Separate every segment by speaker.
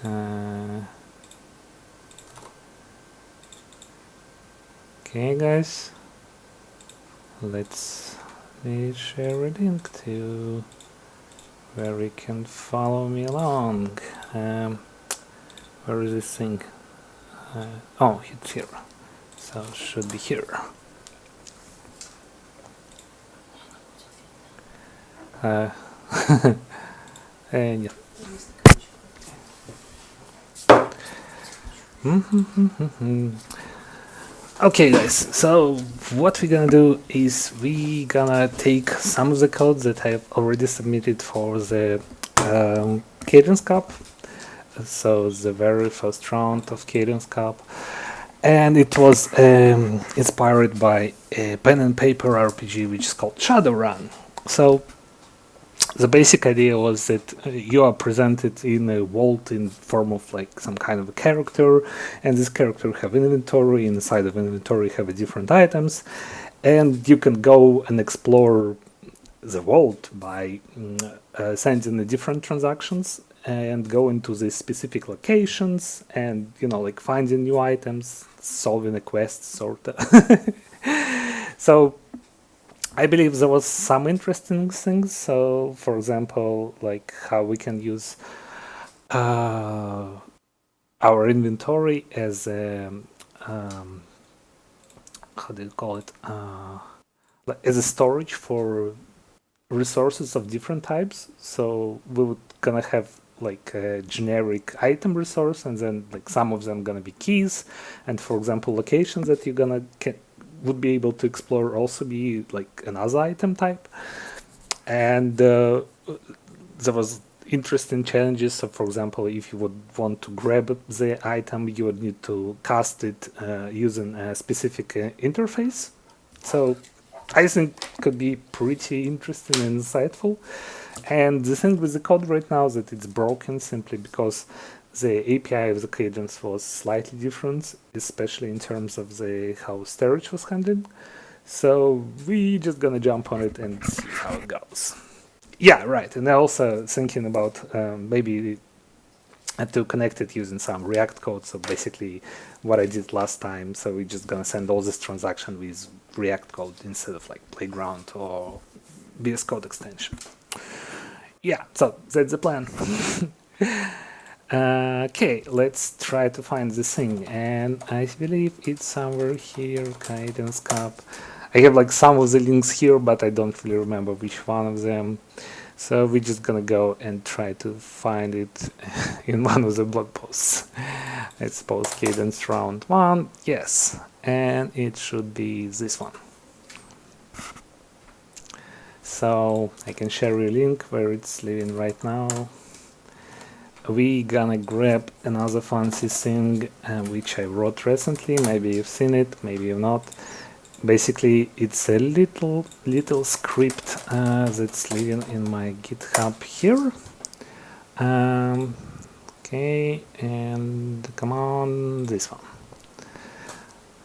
Speaker 1: Okay, guys, let's share a link to where you can follow me along. Where is this thing? Oh, it's here. So it should be here. And yeah. Okay, guys, so what we're gonna do is we gonna take some of the codes that I've already submitted for the Cadence Cup, so the very first round of Cadence Cup, and it was inspired by a pen and paper RPG which is called Shadowrun. So the basic idea was that you are presented in a world in form of like some kind of a character, and this character have inventory. Inside of inventory have different items, and you can go and explore the world by sending the different transactions and go into the specific locations and like finding new items, solving a quest sort of. So I believe there was some interesting things. So, for example, like how we can use our inventory as a how do you call it? As a storage for resources of different types. So we would gonna have like a generic item resource, and then like some of them gonna be keys, and for example, locations that you're gonna would be able to explore also be like another item type. And there was interesting challenges. So for example, if you would want to grab the item, you would need to cast it using a specific interface. So I think could be pretty interesting and insightful. And the thing with the code right now is that it's broken simply because the API of the Cadence was slightly different, especially in terms of the how storage was handled. So we just gonna jump on it and see how it goes. Yeah, right. And also thinking about maybe to connect it using some React code. So basically what I did last time. So we're just gonna send all this transaction with React code instead of like Playground or VS Code extension. Yeah, so that's the plan. Okay, let's try to find this thing, and I believe it's somewhere here. Cadence Cup. I have like some of the links here, but I don't really remember which one of them. So we're just gonna go and try to find it in one of the blog posts. I suppose Cadence round 1, yes, and it should be this one. So I can share a link where it's living right now. We gonna grab another fancy thing which I wrote recently. Maybe you've seen it, maybe you've not. Basically, it's a little script that's living in my GitHub here. Okay, and come on, this one.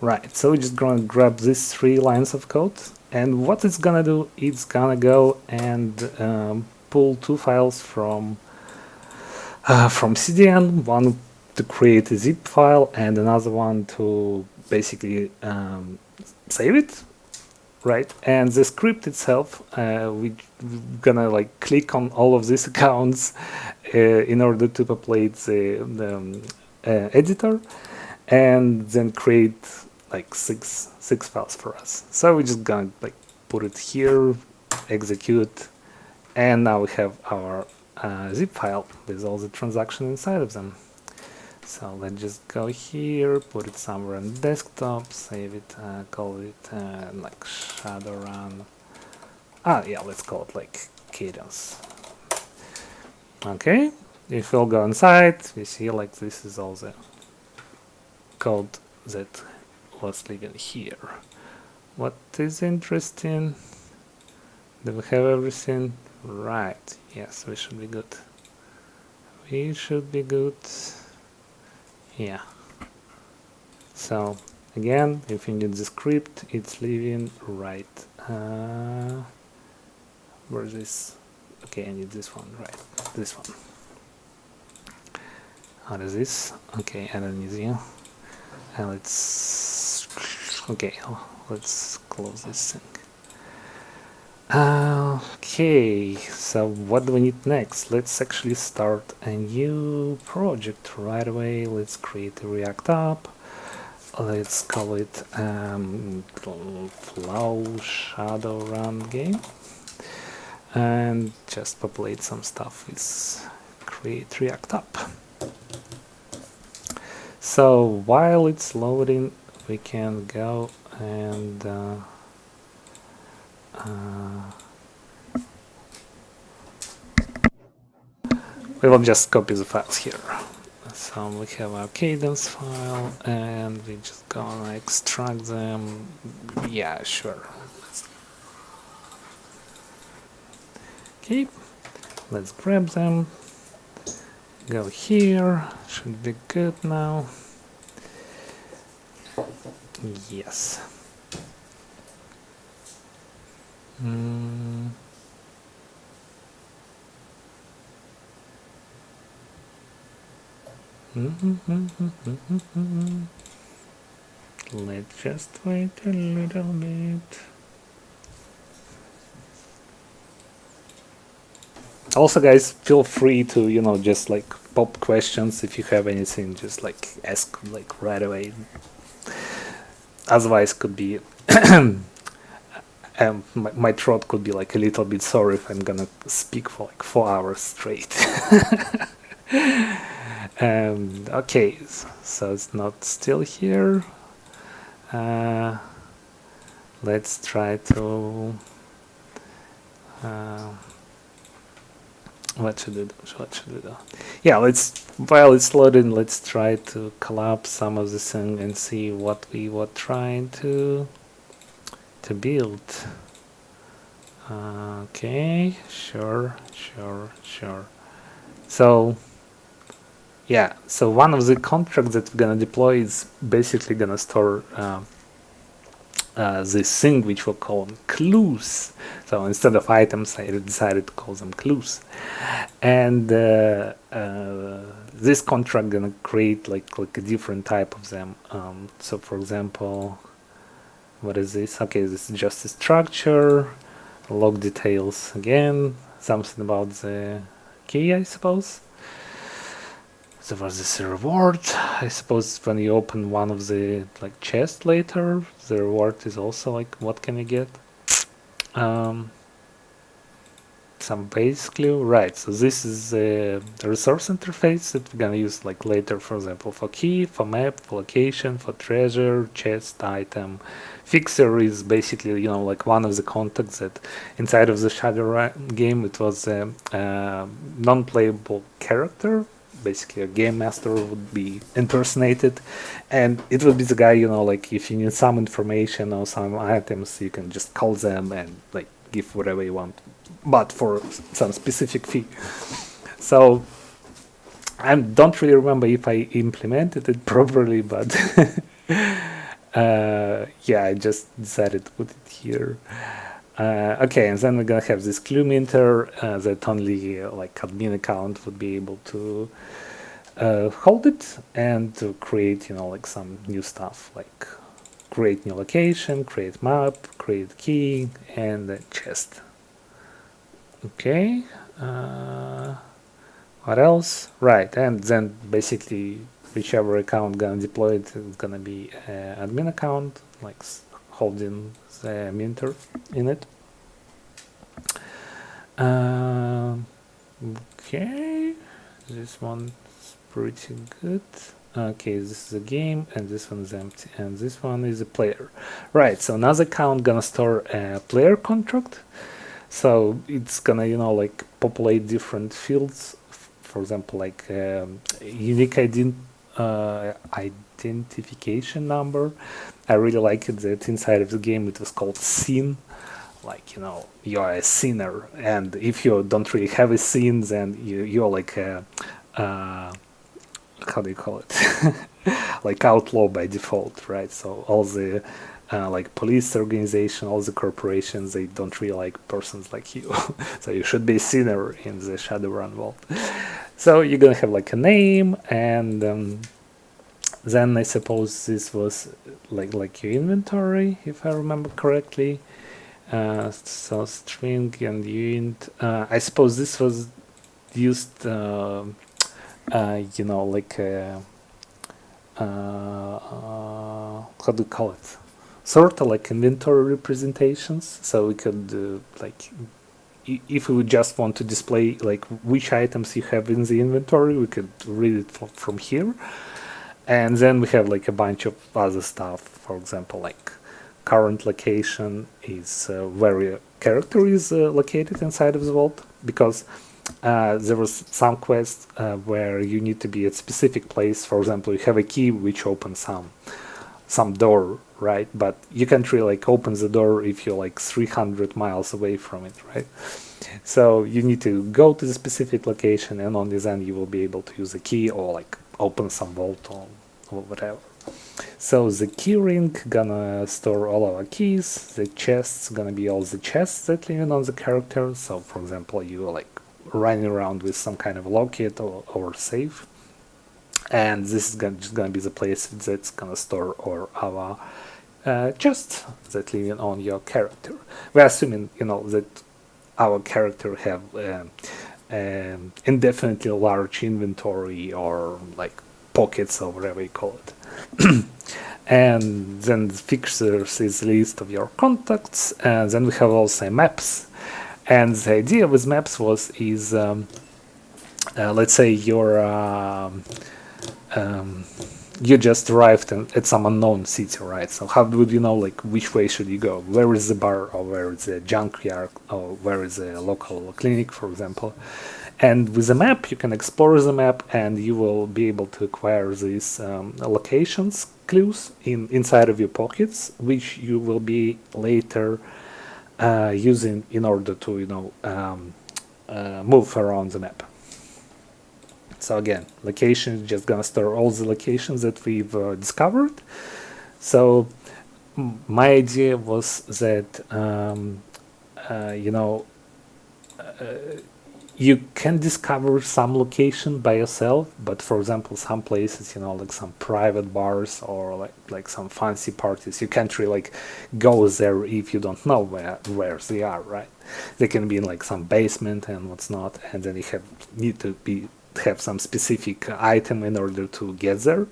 Speaker 1: Right, so we're just gonna grab these 3 lines of code, and what it's gonna do, it's gonna go and pull 2 files from CDN, one to create a zip file and another one to basically save it, right? And the script itself, we're gonna like click on all of these accounts in order to populate the editor, and then create like six files for us. So we're just gonna like put it here, execute, and now we have our zip file with all the transactions inside of them. So let's just go here, put it somewhere on the desktop, save it, call it like Shadowrun. Yeah, let's call it like Cadence. Okay, if we'll go inside, we see like this is all the code that was living here. What is interesting? Do we have everything? Right, yes, we should be good. We should be good. Yeah. So again, if you need the script, it's living right. Where's this? Okay, I need this one, right? This one. What is this? Okay, Indonesia. And let's close this thing. Okay, so what do we need next? Let's actually start a new project right away. Let's create a React app. Let's call it Flow Shadowrun Game, and just populate some stuff with create React app. So while it's loading, we can go and we will just copy the files here. So we have our Cadence file, and we just gonna extract them. Yeah, sure. Okay, let's grab them. Go here. Should be good now. Yes. Let's just wait a little bit. Also, guys, feel free to, just like pop questions if you have anything. Just like ask like right away. Otherwise, could be my throat could be like a little bit sore if I'm gonna speak for like 4 hours straight. Okay, so it's not still here. Let's try to what should we do? Yeah, while it's loading, let's try to collapse some of this thing and see what we were trying to build. Okay, sure. So yeah, so one of the contracts that we're gonna deploy is basically gonna store this thing which we'll call them clues. So instead of items, I decided to call them clues. And this contract gonna create like a different type of them. So for example, what is this? Okay, this is just a structure, log details again, something about the key, I suppose. So was this reward? I suppose when you open one of the like chests later, the reward is also like what can you get? Some base clue, right? So this is the resource interface that we're gonna use like later, for example, for key, for map, for location, for treasure, chest, item. Fixer is basically like one of the contacts that inside of the Shadowrun game it was a non-playable character. Basically a game master would be impersonated, and it would be the guy, like if you need some information or some items, you can just call them and like give whatever you want, but for some specific fee. So I don't really remember if I implemented it properly, but yeah, I just decided to put it here. Okay, and then we're gonna have this clue minter that only like admin account would be able to hold it, and to create like some new stuff, like create new location, create map, create key, and a chest. Okay, what else? Right, and then basically whichever account gonna deploy it is gonna be admin account, like holding the minter in it. Okay, this one's pretty good. Okay, this is a game, and this one is empty, and this one is a player. Right, so another account gonna store a player contract. So it's gonna, like populate different fields. For example, like unique identification number. I really like it that inside of the game it was called scene. Like, you're a sinner, and if you don't really have a scene, then you're like a how do you call it? Like outlaw by default, right? So all the like police organization, all the corporations, they don't really like persons like you. So you should be a sinner in the Shadowrun world. So you're gonna have like a name, and then I suppose this was like your inventory, if I remember correctly. So string and uint. I suppose this was used, like how do you call it? Sort of like inventory representations. So we could if we would just want to display like which items you have in the inventory, we could read it from here. And then we have like a bunch of other stuff. For example, like current location is where your character is located inside of the vault, because there was some quest where you need to be at a specific place. For example, you have a key which opens some door, right? But you can't really like open the door if you're like 300 miles away from it, right? So you need to go to the specific location, and only then you will be able to use a key or like open some vault or whatever. So the key ring gonna store all our keys. The chest's gonna be all the chests that live on the character. So for example, you like running around with some kind of locket or safe, and this is just gonna be the place that's gonna store all our chests that live on your character. We're assuming that our character have indefinitely large inventory, or like pockets, or whatever you call it. And then the fixtures is the list of your contacts, and then we have also maps. And the idea with maps is let's say you just arrived at some unknown city, right? So how would you know like which way should you go? Where is the bar, or where is the junkyard, or where is the local clinic, for example? And with the map, you can explore the map, and you will be able to acquire these locations, clues inside of your pockets, which you will be later using in order to move around the map. So again, location is just gonna store all the locations that we've discovered. So my idea was that you can discover some location by yourself, but for example, some places, like some private bars or like some fancy parties, you can't really like go there if you don't know where they are, right? They can be in like some basement and what's not, and then you need to have some specific item in order to get there.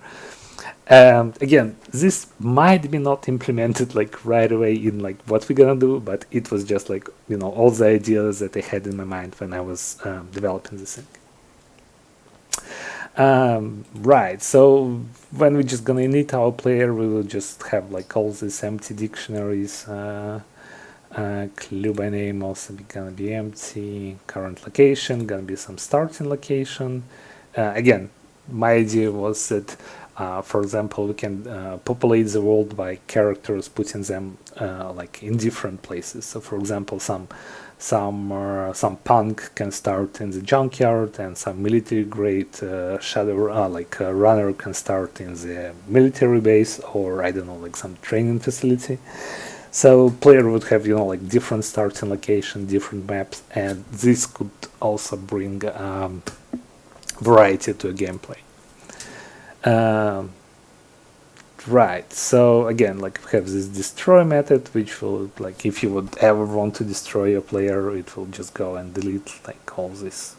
Speaker 1: Again, this might be not implemented like right away in like what we're gonna do, but it was just like all the ideas that I had in my mind when I was developing this thing. Right, so when we're just gonna init our player, we will just have like all these empty dictionaries. Clue by name also gonna be empty. Current location gonna be some starting location. Again, my idea was that for example, we can populate the world by characters, putting them like in different places. So for example, some punk can start in the junkyard, and some military grade runner can start in the military base, or I don't know, like some training facility. So player would have like different starting location, different maps, and this could also bring variety to a gameplay. Right, so again, like we have this destroy method, which will, like, if you would ever want to destroy your player, it will just go and delete like all these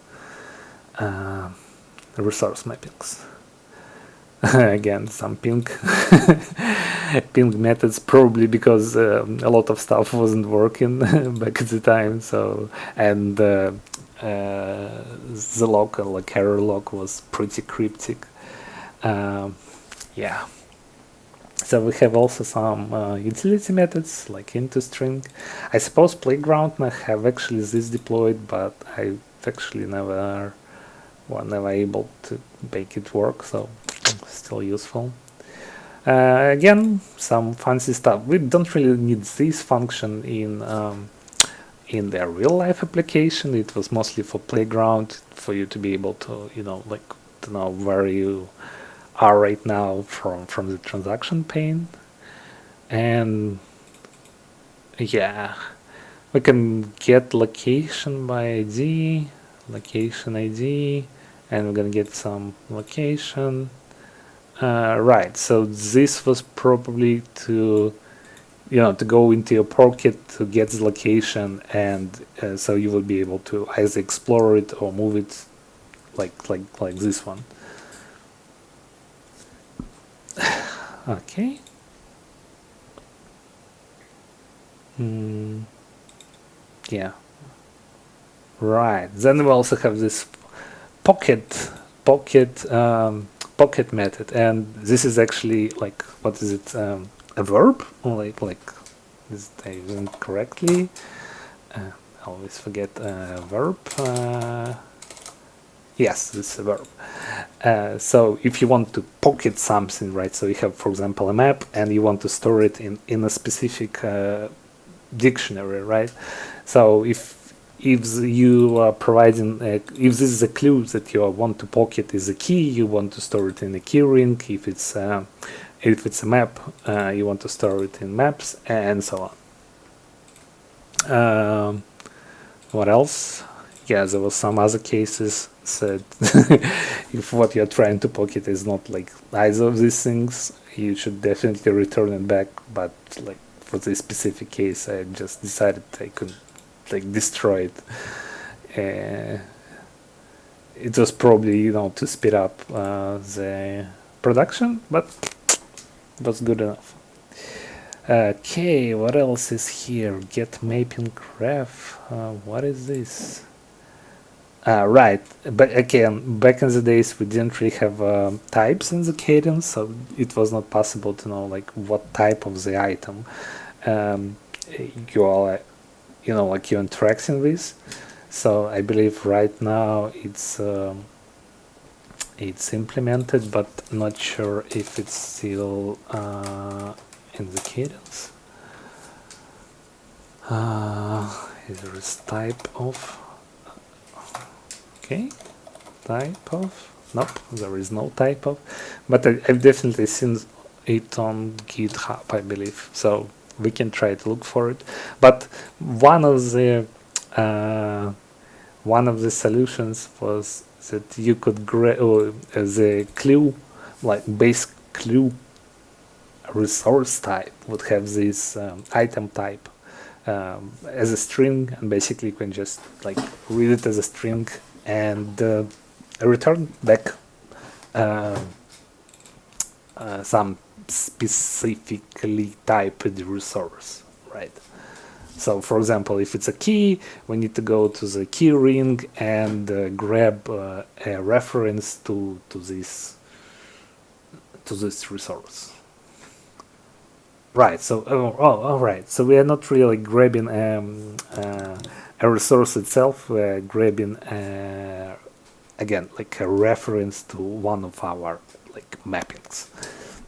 Speaker 1: resource mappings. Again, some ping methods, probably because a lot of stuff wasn't working back at the time. So, and the local like error log was pretty cryptic. Yeah. So we have also some utility methods like into string. I suppose playground might have actually this deployed, but I actually never able to make it work. So still useful. Again, some fancy stuff. We don't really need this function in their real life application. It was mostly for playground, for you to be able to to know where you are right now from the transaction pane. And yeah, we can get location by ID, location ID, and we're gonna get some location. Right, so this was probably to to go into your pocket to get the location, and so you will be able to either explore it or move it like this one. Okay. Yeah. Right. Then we also have this pocket pocket method, and this is actually like, what is it? A verb? Or like is it even correctly? I always forget verb. Yes, this is a verb. So if you want to pocket something, right? So you have, for example, a map, and you want to store it in a specific dictionary, right? So if you are providing, if this is a clue that you want to pocket is a key, you want to store it in a key ring. If it's a map, you want to store it in maps, and so on. What else? Yeah, there was some other cases said if what you're trying to pocket is not like either of these things, you should definitely return it back. But like for this specific case, I just decided I could like destroy it. It was probably to speed up the production, but it was good enough. Okay, what else is here? Get mapping graph. What is this? Right, but again, back in the days we didn't really have types in the Cadence, so it was not possible to know like what type of the item you are, like you're interacting with. So I believe right now it's implemented, but not sure if it's still in the Cadence. Is there a type of? Okay, type of? Nope, there is no type of. But I've definitely seen it on GitHub, I believe. So we can try to look for it. But one of the solutions was that you could grab the clue, like base clue resource type would have this item type as a string, and basically you can just like read it as a string and return back some specifically typed resource, right? So for example, if it's a key, we need to go to the key ring and grab a reference to this resource. Right, so all right, so we are not really grabbing a resource itself, we're grabbing again like a reference to one of our like mappings.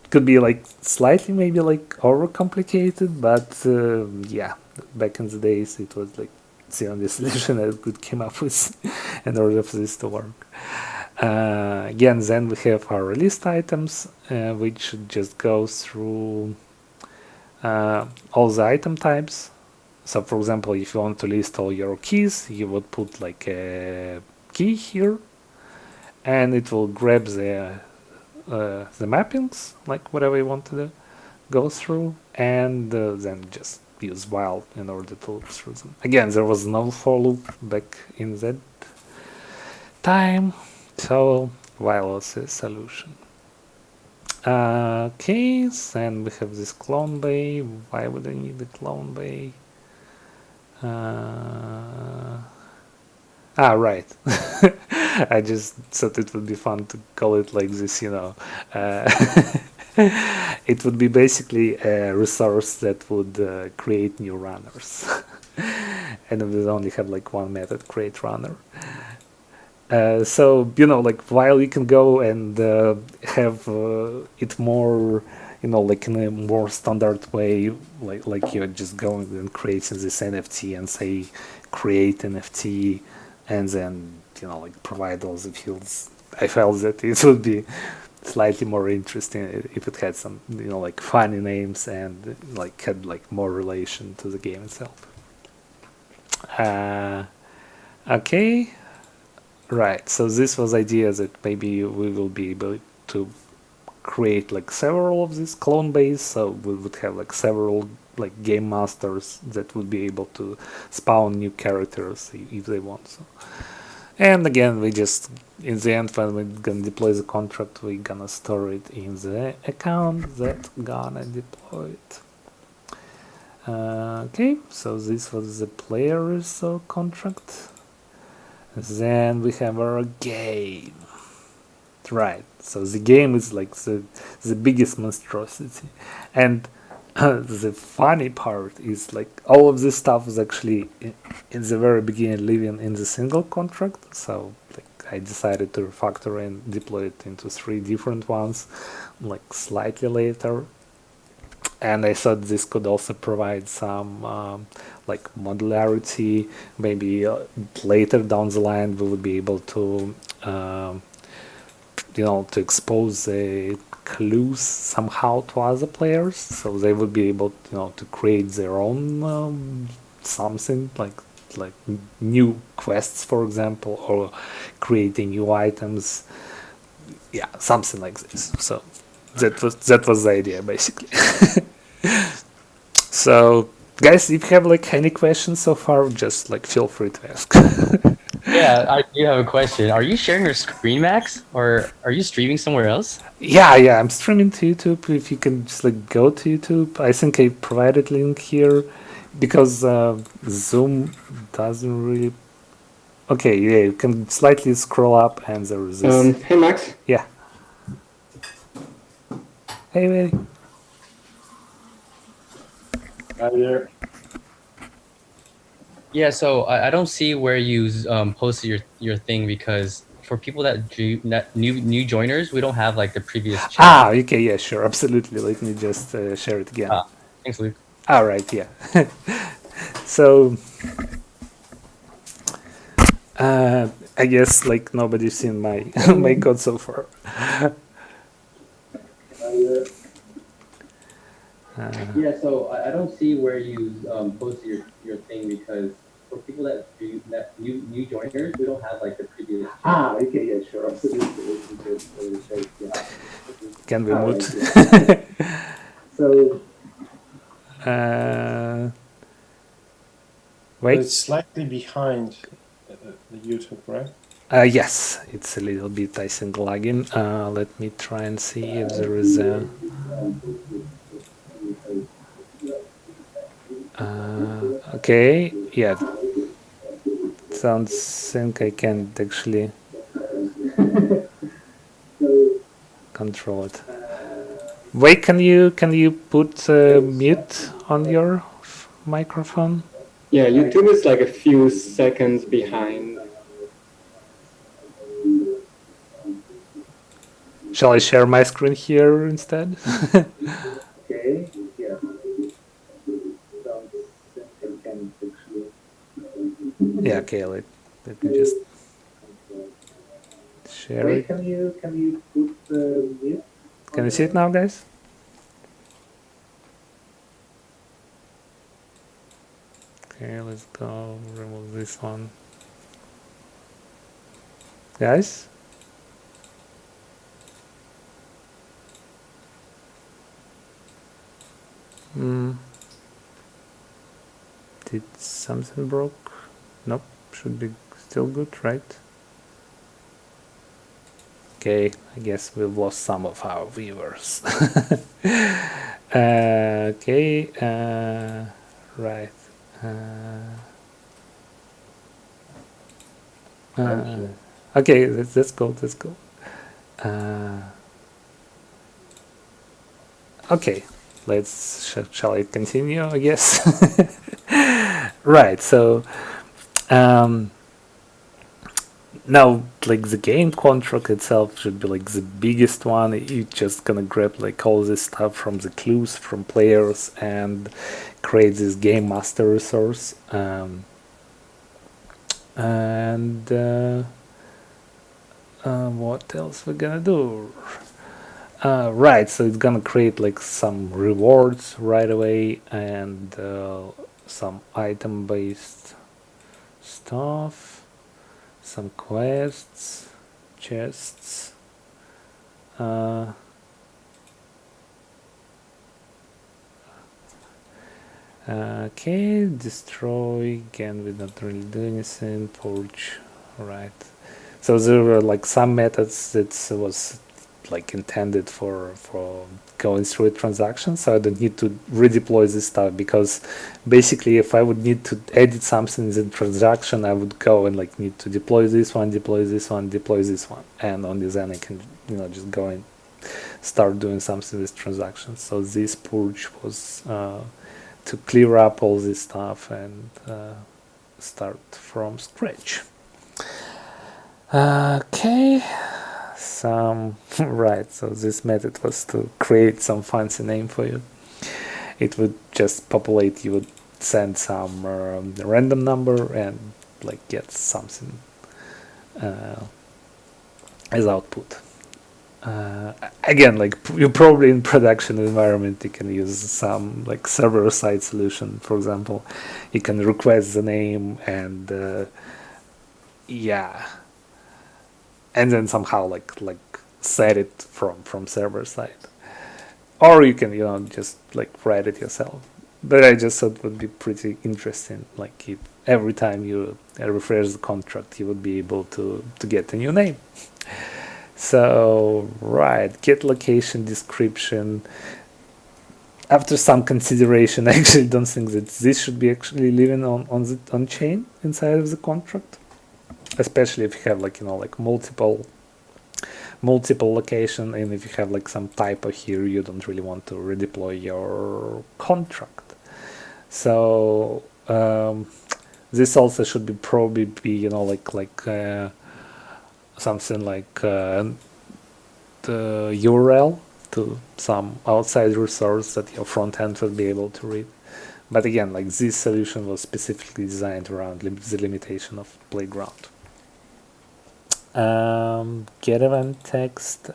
Speaker 1: Could be like slightly maybe like overcomplicated, but yeah, back in the days it was like the only solution I could come up with in order for this to work. Again, then we have our list items, which just go through all the item types. So for example, if you want to list all your keys, you would put like a key here, and it will grab the mappings, like whatever you want to go through, and then just use while in order to look through them. Again, there was no for loop back in that time, so while was a solution. Okay, and we have this clone bay. Why would I need the clone bay? Right. I just thought it would be fun to call it like this, It would be basically a resource that would create new runners. And it would only have like one method, create runner. So, like while you can go and have it more, like in a more standard way, like you're just going and creating this NFT and say create NFT, and then like provide all the fields. I felt that it would be slightly more interesting if it had some like funny names and like had like more relation to the game itself. Okay. Right. So this was idea that maybe we will be able to create like several of these clone base, so we would have like several like game masters that would be able to spawn new characters if they want. So, and again, we just in the end when we're gonna deploy the contract, we're gonna store it in the account that gonna deploy it. Okay, so this was the player's contract. Then we have our game. Right. So the game is like the biggest monstrosity, and the funny part is like all of this stuff was actually in the very beginning living in the single contract. So like I decided to refactor and deploy it into 3 different ones, like slightly later. And I thought this could also provide some like modularity. Maybe later down the line we would be able to to expose the clues somehow to other players, so they would be able to create their own something like new quests, for example, or creating new items. Yeah, something like this. So that was the idea basically. So guys, if you have like any questions so far, just like feel free to ask.
Speaker 2: Yeah, I do have a question. Are you sharing your screen, Max, or are you streaming somewhere else?
Speaker 1: Yeah, I'm streaming to YouTube. If you can just like go to YouTube, I think I provided link here because Zoom doesn't really. Okay, yeah, you can slightly scroll up and there is this.
Speaker 3: Hey Max.
Speaker 1: Yeah. Hey, Willie.
Speaker 3: Hi there.
Speaker 2: Yeah, so I don't see where you posted your thing because for people that new joiners, we don't have like the previous chat.
Speaker 1: Okay, yeah, sure, absolutely. Let me just share it again.
Speaker 2: Thanks, Luke.
Speaker 1: All right, yeah. So I guess like nobody's seen my my code so far.
Speaker 2: Yeah, so I don't see where you posted your thing because for people that new joiners, we don't have like the previous chat.
Speaker 1: Okay, yeah, sure, absolutely. Can we mute? So, wait.
Speaker 3: It's slightly behind the YouTube, right?
Speaker 1: Yes, it's a little bit, I think, lagging. Let me try and see if there is a. Okay, yeah. Sounds think I can't actually control it. Wait, can you put mute on your microphone?
Speaker 4: Yeah, YouTube is like a few seconds behind.
Speaker 1: Shall I share my screen here instead?
Speaker 5: Okay, yeah.
Speaker 1: Yeah, okay, let me just share
Speaker 5: Wait,
Speaker 1: it.
Speaker 5: can you put mute?
Speaker 1: Can you see it now, guys? Okay, let's go remove this one. Guys? Did something broke? Nope, should be still good, right? Okay, I guess we've lost some of our viewers. Okay, right. Okay, let's go. Okay, shall I continue? I guess. Right. So now, like the game contract itself should be like the biggest one. You're just gonna grab like all this stuff from the clues from players and create this game master resource. And what else we're gonna do? Right, so it's gonna create like some rewards right away and some item based stuff. some quests, chests. Okay, destroy again. We don't really do anything. Purge, right? So there were like some methods that was like intended for going through a transaction, so I don't need to redeploy this stuff, because basically if I would need to edit something in the transaction, I would go and like need to deploy this one, deploy this one, deploy this one, and only then I can just go and start doing something with transactions. So this purge was to clear up all this stuff and start from scratch. Okay, right, so this method was to create some fancy name for you. It would just populate, you would send some random number and like get something as output. Again, like you probably in production environment, you can use some like server-side solution. For example, you can request the name and yeah, and then somehow like set it from server side, or you can just like write it yourself. But I just thought it would be pretty interesting, like if every time you refresh the contract, you would be able to get a new name. So right, get location description. After some consideration, I actually don't think that this should be actually living on chain inside of the contract, especially if you have like multiple location, and if you have like some typo here, you don't really want to redeploy your contract. So this also should be probably be something like the URL to some outside resource that your front end will be able to read. But again, like this solution was specifically designed around the limitation of Playground. Get event text.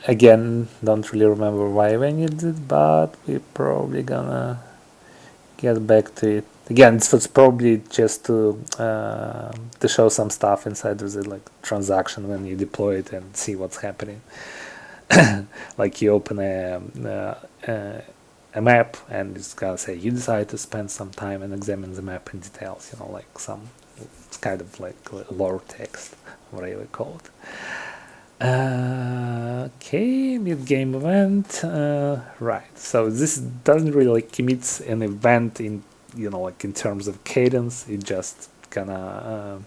Speaker 1: Again, don't really remember why we needed it, but we're probably gonna get back to it. Again, this was probably just to show some stuff inside of the like transaction when you deploy it and see what's happening. Like you open a map and it's gonna say you decide to spend some time and examine the map in details. Like some kind of like lore text, whatever you call it. Okay, mid-game event. Right, so this doesn't really like commit an event in like in terms of cadence. It just gonna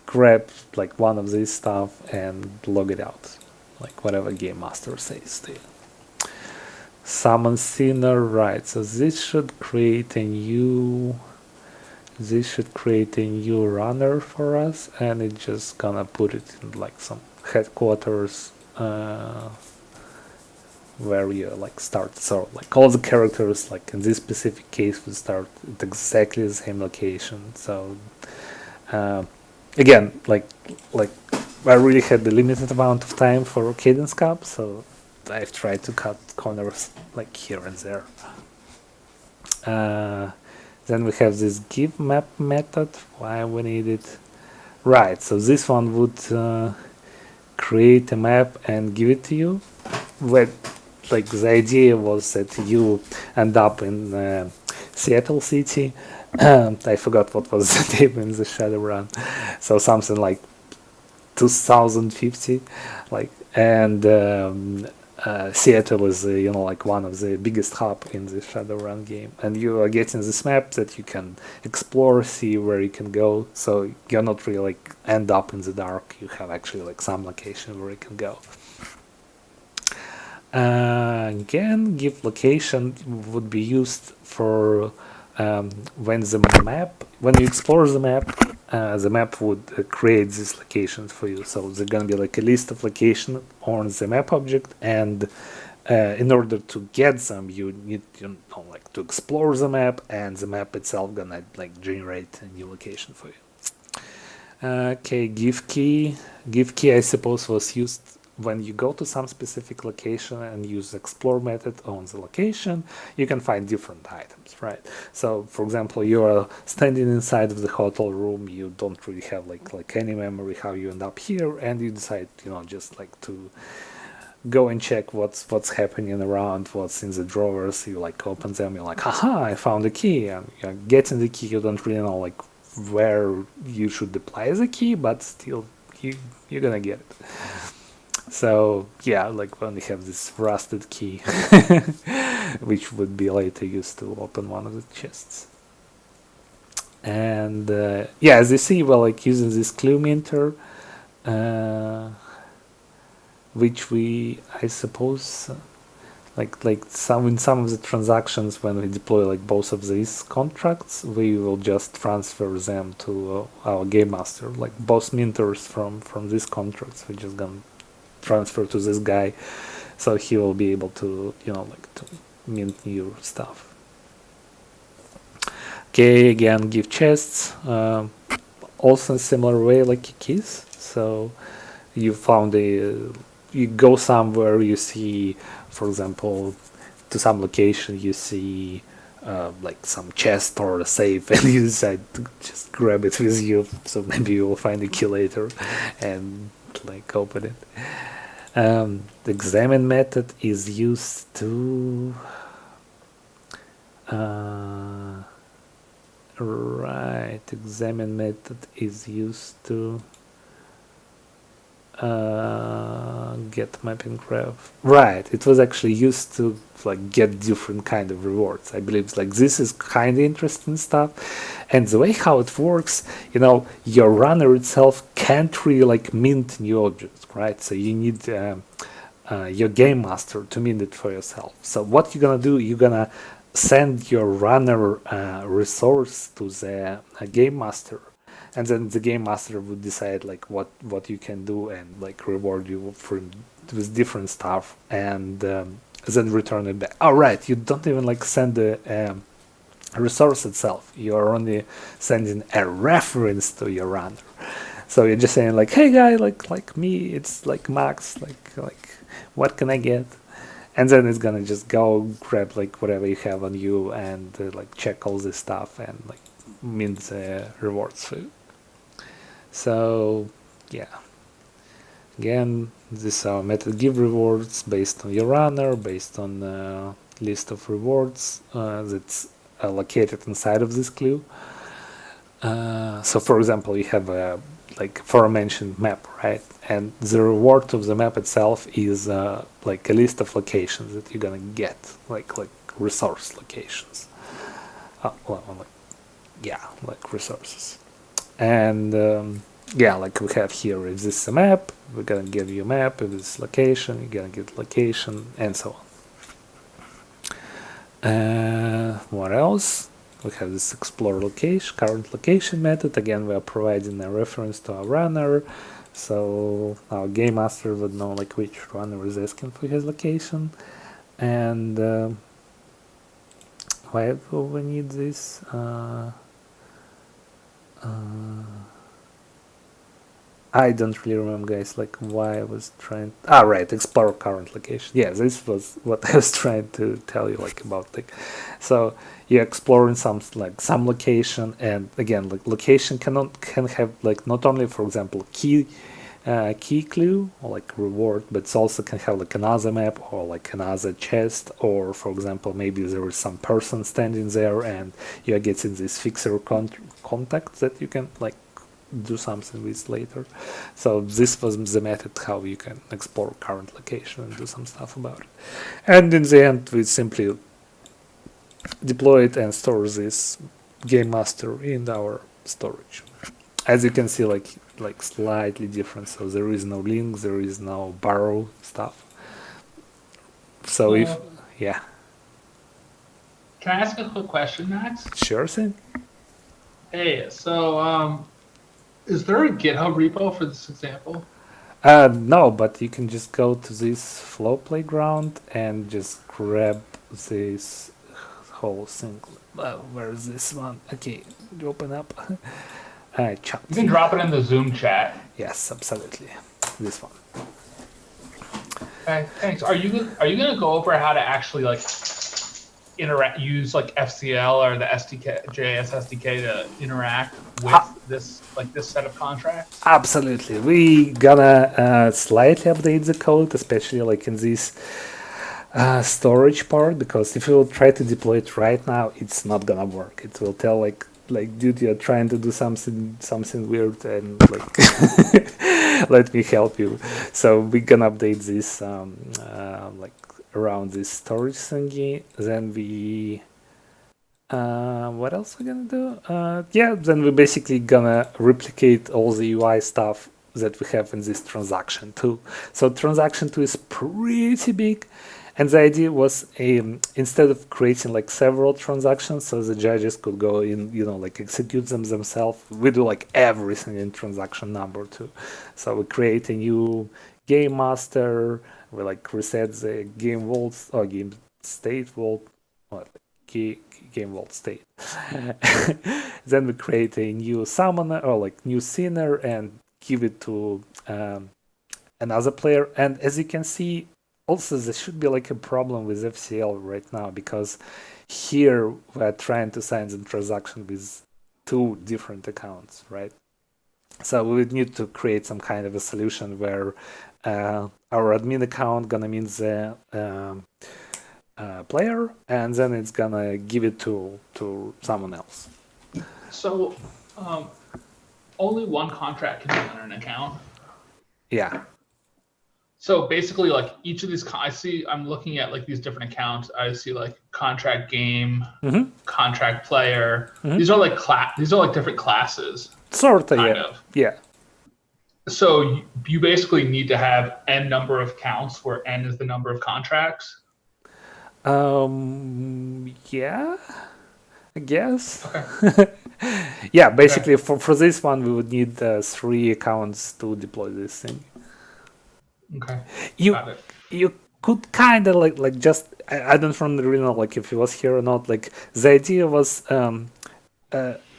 Speaker 1: grab like one of these stuff and log it out, like whatever game master says to you. Summon Sinner, right? So this should create a new runner for us, and it's just gonna put it in like some headquarters where you like start. So like all the characters, like in this specific case, will start at exactly the same location. So again, like I really had the limited amount of time for Cadence Cup, so I've tried to cut corners like here and there. Then we have this give map method. Why we need it? Right, so this one would create a map and give it to you. But like the idea was that you end up in Seattle City. I forgot what was the name in the Shadowrun. So something like 2050, like, and Seattle is like one of the biggest hub in the Shadowrun game, and you are getting this map that you can explore, see where you can go. So you're not really like end up in the dark. You have actually like some location where you can go. Again, give location would be used for when you explore the map would create these locations for you. So there's gonna be like a list of locations on the map object, and in order to get them, you need like to explore the map, and the map itself gonna like generate a new location for you. Okay, give key I suppose was used when you go to some specific location and use explore method on the location, you can find different items, right? So, for example, you are standing inside of the hotel room, you don't really have like any memory how you end up here, and you decide, just like to go and check what's happening around, what's in the drawers. You like open them, you're like, haha, I found a key, and you're getting the key. You don't really know like where you should apply the key, but still you're gonna get it. So yeah, like when you have this rusted key, which would be later used to open one of the chests. And yeah, as you see, we're like using this clue minter, which we, I suppose, like some of the transactions when we deploy like both of these contracts, we will just transfer them to our game master, like both minters from these contracts. We're just gonna transfer to this guy, so he will be able to like to mint new stuff. Okay, again, give chests, also in similar way like keys. So you found you go somewhere, you see, for example, to some location, you see like some chest or a safe, and you decide to just grab it with you. So maybe you will find a key later and like open it. The examine method is used to examine method is used to get mapping graph. Right, it was actually used to like get different kind of rewards. I believe like this is kind of interesting stuff, and the way how it works, your runner itself can't really like mint new objects, right? So you need your game master to mint it for yourself. So what you're gonna do, you're gonna send your runner resource to the game master, and then the game master would decide like what you can do and like reward you with different stuff, and then return it back. All right, you don't even like send the resource itself. You're only sending a reference to your runner. So you're just saying like, hey guy, like me, it's like Max, like what can I get? And then it's gonna just go grab like whatever you have on you and like check all this stuff and like mint the rewards for you. So yeah, again, this method give rewards based on your runner, based on list of rewards that's located inside of this clue. So for example, you have a like aforementioned map, right? And the reward of the map itself is like a list of locations that you're gonna get, like resource locations. Like resources. And yeah, like we have here, is this a map? We're gonna give you a map. If this location, you're gonna get location, and so on. What else? We have this explore location, current location method. Again, we are providing a reference to our runner, so our game master would know like which runner is asking for his location. And why do we need this? I don't really remember, guys, like why I was trying. Right, explore current location. Yeah, this was what I was trying to tell you, like about like. So you're exploring some location, and again, like location can have like not only, for example, key clue or like reward, but it also can have like another map or like another chest, or for example, maybe there is some person standing there, and you're getting this fixer contact that you can like do something with later. So this was the method how you can explore current location and do some stuff about it. And in the end, we simply deploy it and store this game master in our storage. As you can see, like slightly different. So there is no link, there is no borrow stuff. So yeah.
Speaker 6: Can I ask a quick question, Max?
Speaker 1: Sure thing.
Speaker 6: Hey, so is there a GitHub repo for this example?
Speaker 1: No, but you can just go to this flow playground and just grab this whole thing. Where is this one? Okay, open up. Chat.
Speaker 6: You can drop it in the Zoom chat.
Speaker 1: Yes, absolutely. This one.
Speaker 6: Okay, thanks. Are you gonna go over how to actually like use like FCL or the JS SDK to interact with this set of contracts?
Speaker 1: Absolutely. We gonna slightly update the code, especially like in this storage part, because if you will try to deploy it right now, it's not gonna work. It will tell like dude, you're trying to do something weird, and like let me help you. So we're gonna update this like around this storage thingy. Then we what else we gonna do? Yeah, then we're basically gonna replicate all the UI stuff that we have in this transaction 2. So transaction 2 is pretty big, and the idea was instead of creating like several transactions, so the judges could go in, like execute them themselves. We do like everything in transaction number 2. So we create a new game master. We like reset the game vault or game state vault. Game vault state. Then we create a new summoner or like new sinner and give it to another player. And as you can see, also there should be like a problem with FCL right now, because here we're trying to sign the transaction with 2 different accounts, right? So we would need to create some kind of a solution where our admin account gonna mean the player, and then it's gonna give it to someone else.
Speaker 6: So, only one contract can be on an account.
Speaker 1: Yeah.
Speaker 6: So basically, like each of these, I'm looking at like these different accounts. I see like contract game, contract player. These are like different classes.
Speaker 1: Sort of,
Speaker 6: kind
Speaker 1: yeah.
Speaker 6: of.
Speaker 1: Yeah.
Speaker 6: So you basically need to have n number of counts, where n is the number of contracts.
Speaker 1: Yeah, I guess.
Speaker 6: Okay.
Speaker 1: Yeah, basically for this one we would need 3 accounts to deploy this thing.
Speaker 6: Okay.
Speaker 1: You could kind of like just I don't really know like if he was here or not. Like the idea was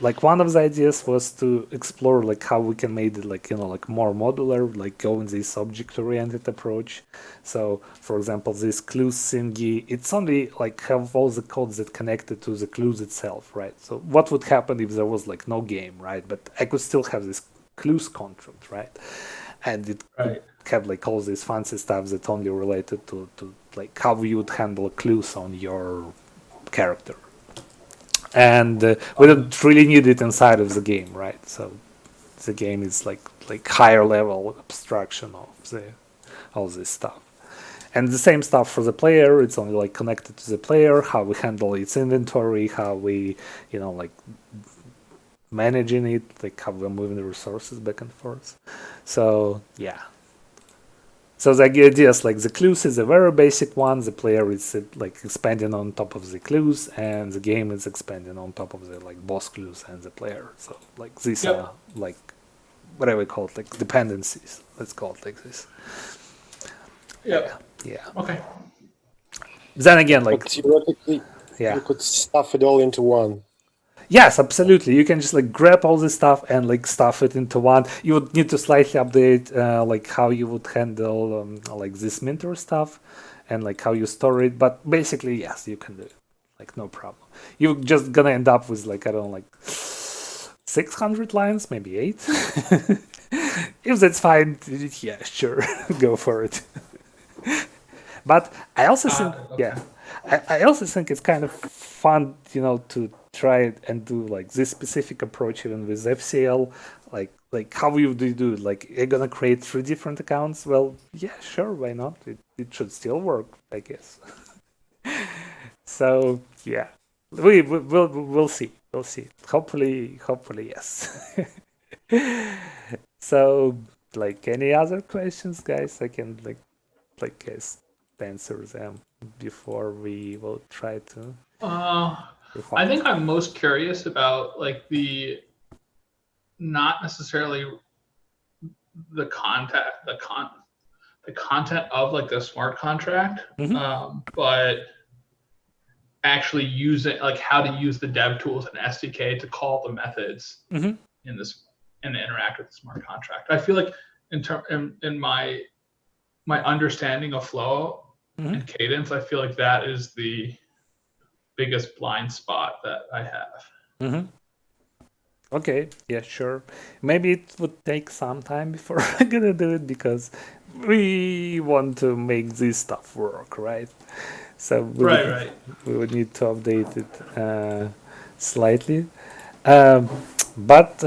Speaker 1: like one of the ideas was to explore like how we can make it like like more modular, like go in this object-oriented approach. So for example, this clues thingy, it's only like have all the codes that connected to the clues itself, right? So what would happen if there was like no game, right? But I could still have this clues contract, right? And it could have like all this fancy stuff that only related to like how you would handle clues on your character. And we don't really need it inside of the game, right? So the game is like higher level abstraction of all this stuff. And the same stuff for the player. It's only like connected to the player, how we handle its inventory, how we like managing it, like how we're moving the resources back and forth. So yeah. So the idea is like the clues is a very basic one. The player is like expanding on top of the clues, and the game is expanding on top of the like boss clues and the player. So like these are like whatever we call it, like dependencies. Let's call it like this.
Speaker 6: Yeah.
Speaker 1: Yeah.
Speaker 6: Okay.
Speaker 1: Then again, like
Speaker 7: but theoretically, you could stuff it all into one.
Speaker 1: Yes, absolutely. You can just like grab all this stuff and like stuff it into one. You would need to slightly update like how you would handle like this Minter stuff and like how you store it. But basically, yes, you can do it. Like no problem. You're just gonna end up with like I don't know, like 600 lines, maybe 8. If that's fine, yeah, sure, go for it. But I also think, I also think it's kind of fun, to try it and do like this specific approach even with FCL. Like how you do it? Like you're gonna create 3 different accounts? Well, yeah, sure, why not? It should still work, I guess. So yeah, we'll see. We'll see. Hopefully, yes. So like any other questions, guys? I can like guys answer them before we will try to.
Speaker 6: I think I'm most curious about like not necessarily the content of like the smart contract, but actually using like how to use the dev tools and SDK to call the methods in this and interact with the smart contract. I feel like in my my understanding of flow and cadence, I feel like that is the biggest blind spot that I have.
Speaker 1: Okay, yeah, sure. Maybe it would take some time before I'm gonna do it because we want to make this stuff work, right? So
Speaker 6: Right.
Speaker 1: we would need to update it slightly. But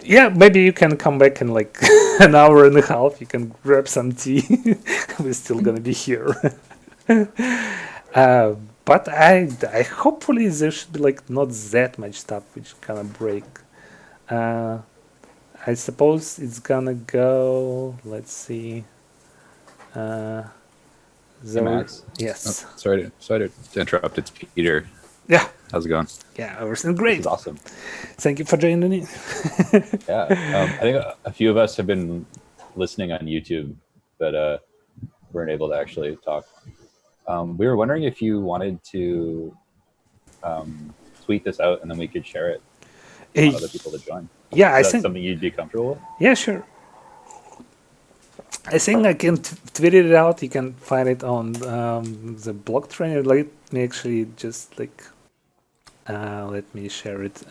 Speaker 1: yeah, maybe you can come back in like an hour and a half. You can grab some tea. We're still gonna be here. But I hopefully there should be like not that much stuff which gonna break. I suppose it's gonna go. Let's see.
Speaker 8: Hey,
Speaker 1: There,
Speaker 8: Max.
Speaker 1: yes.
Speaker 8: Oh, sorry to interrupt. It's Peter.
Speaker 1: Yeah.
Speaker 8: How's it going?
Speaker 1: Yeah, everything
Speaker 8: This
Speaker 1: great.
Speaker 8: is awesome.
Speaker 1: Thank you for joining in.
Speaker 8: Yeah. I think a few of us have been listening on YouTube, but weren't able to actually talk. We were wondering if you wanted to tweet this out and then we could share it for other people to join.
Speaker 1: Yeah, I
Speaker 8: Is that
Speaker 1: think.
Speaker 8: something you'd be comfortable with?
Speaker 1: Yeah, sure. I think I can tweet it out. You can find it on the blog trainer. Let me actually just like let me share it.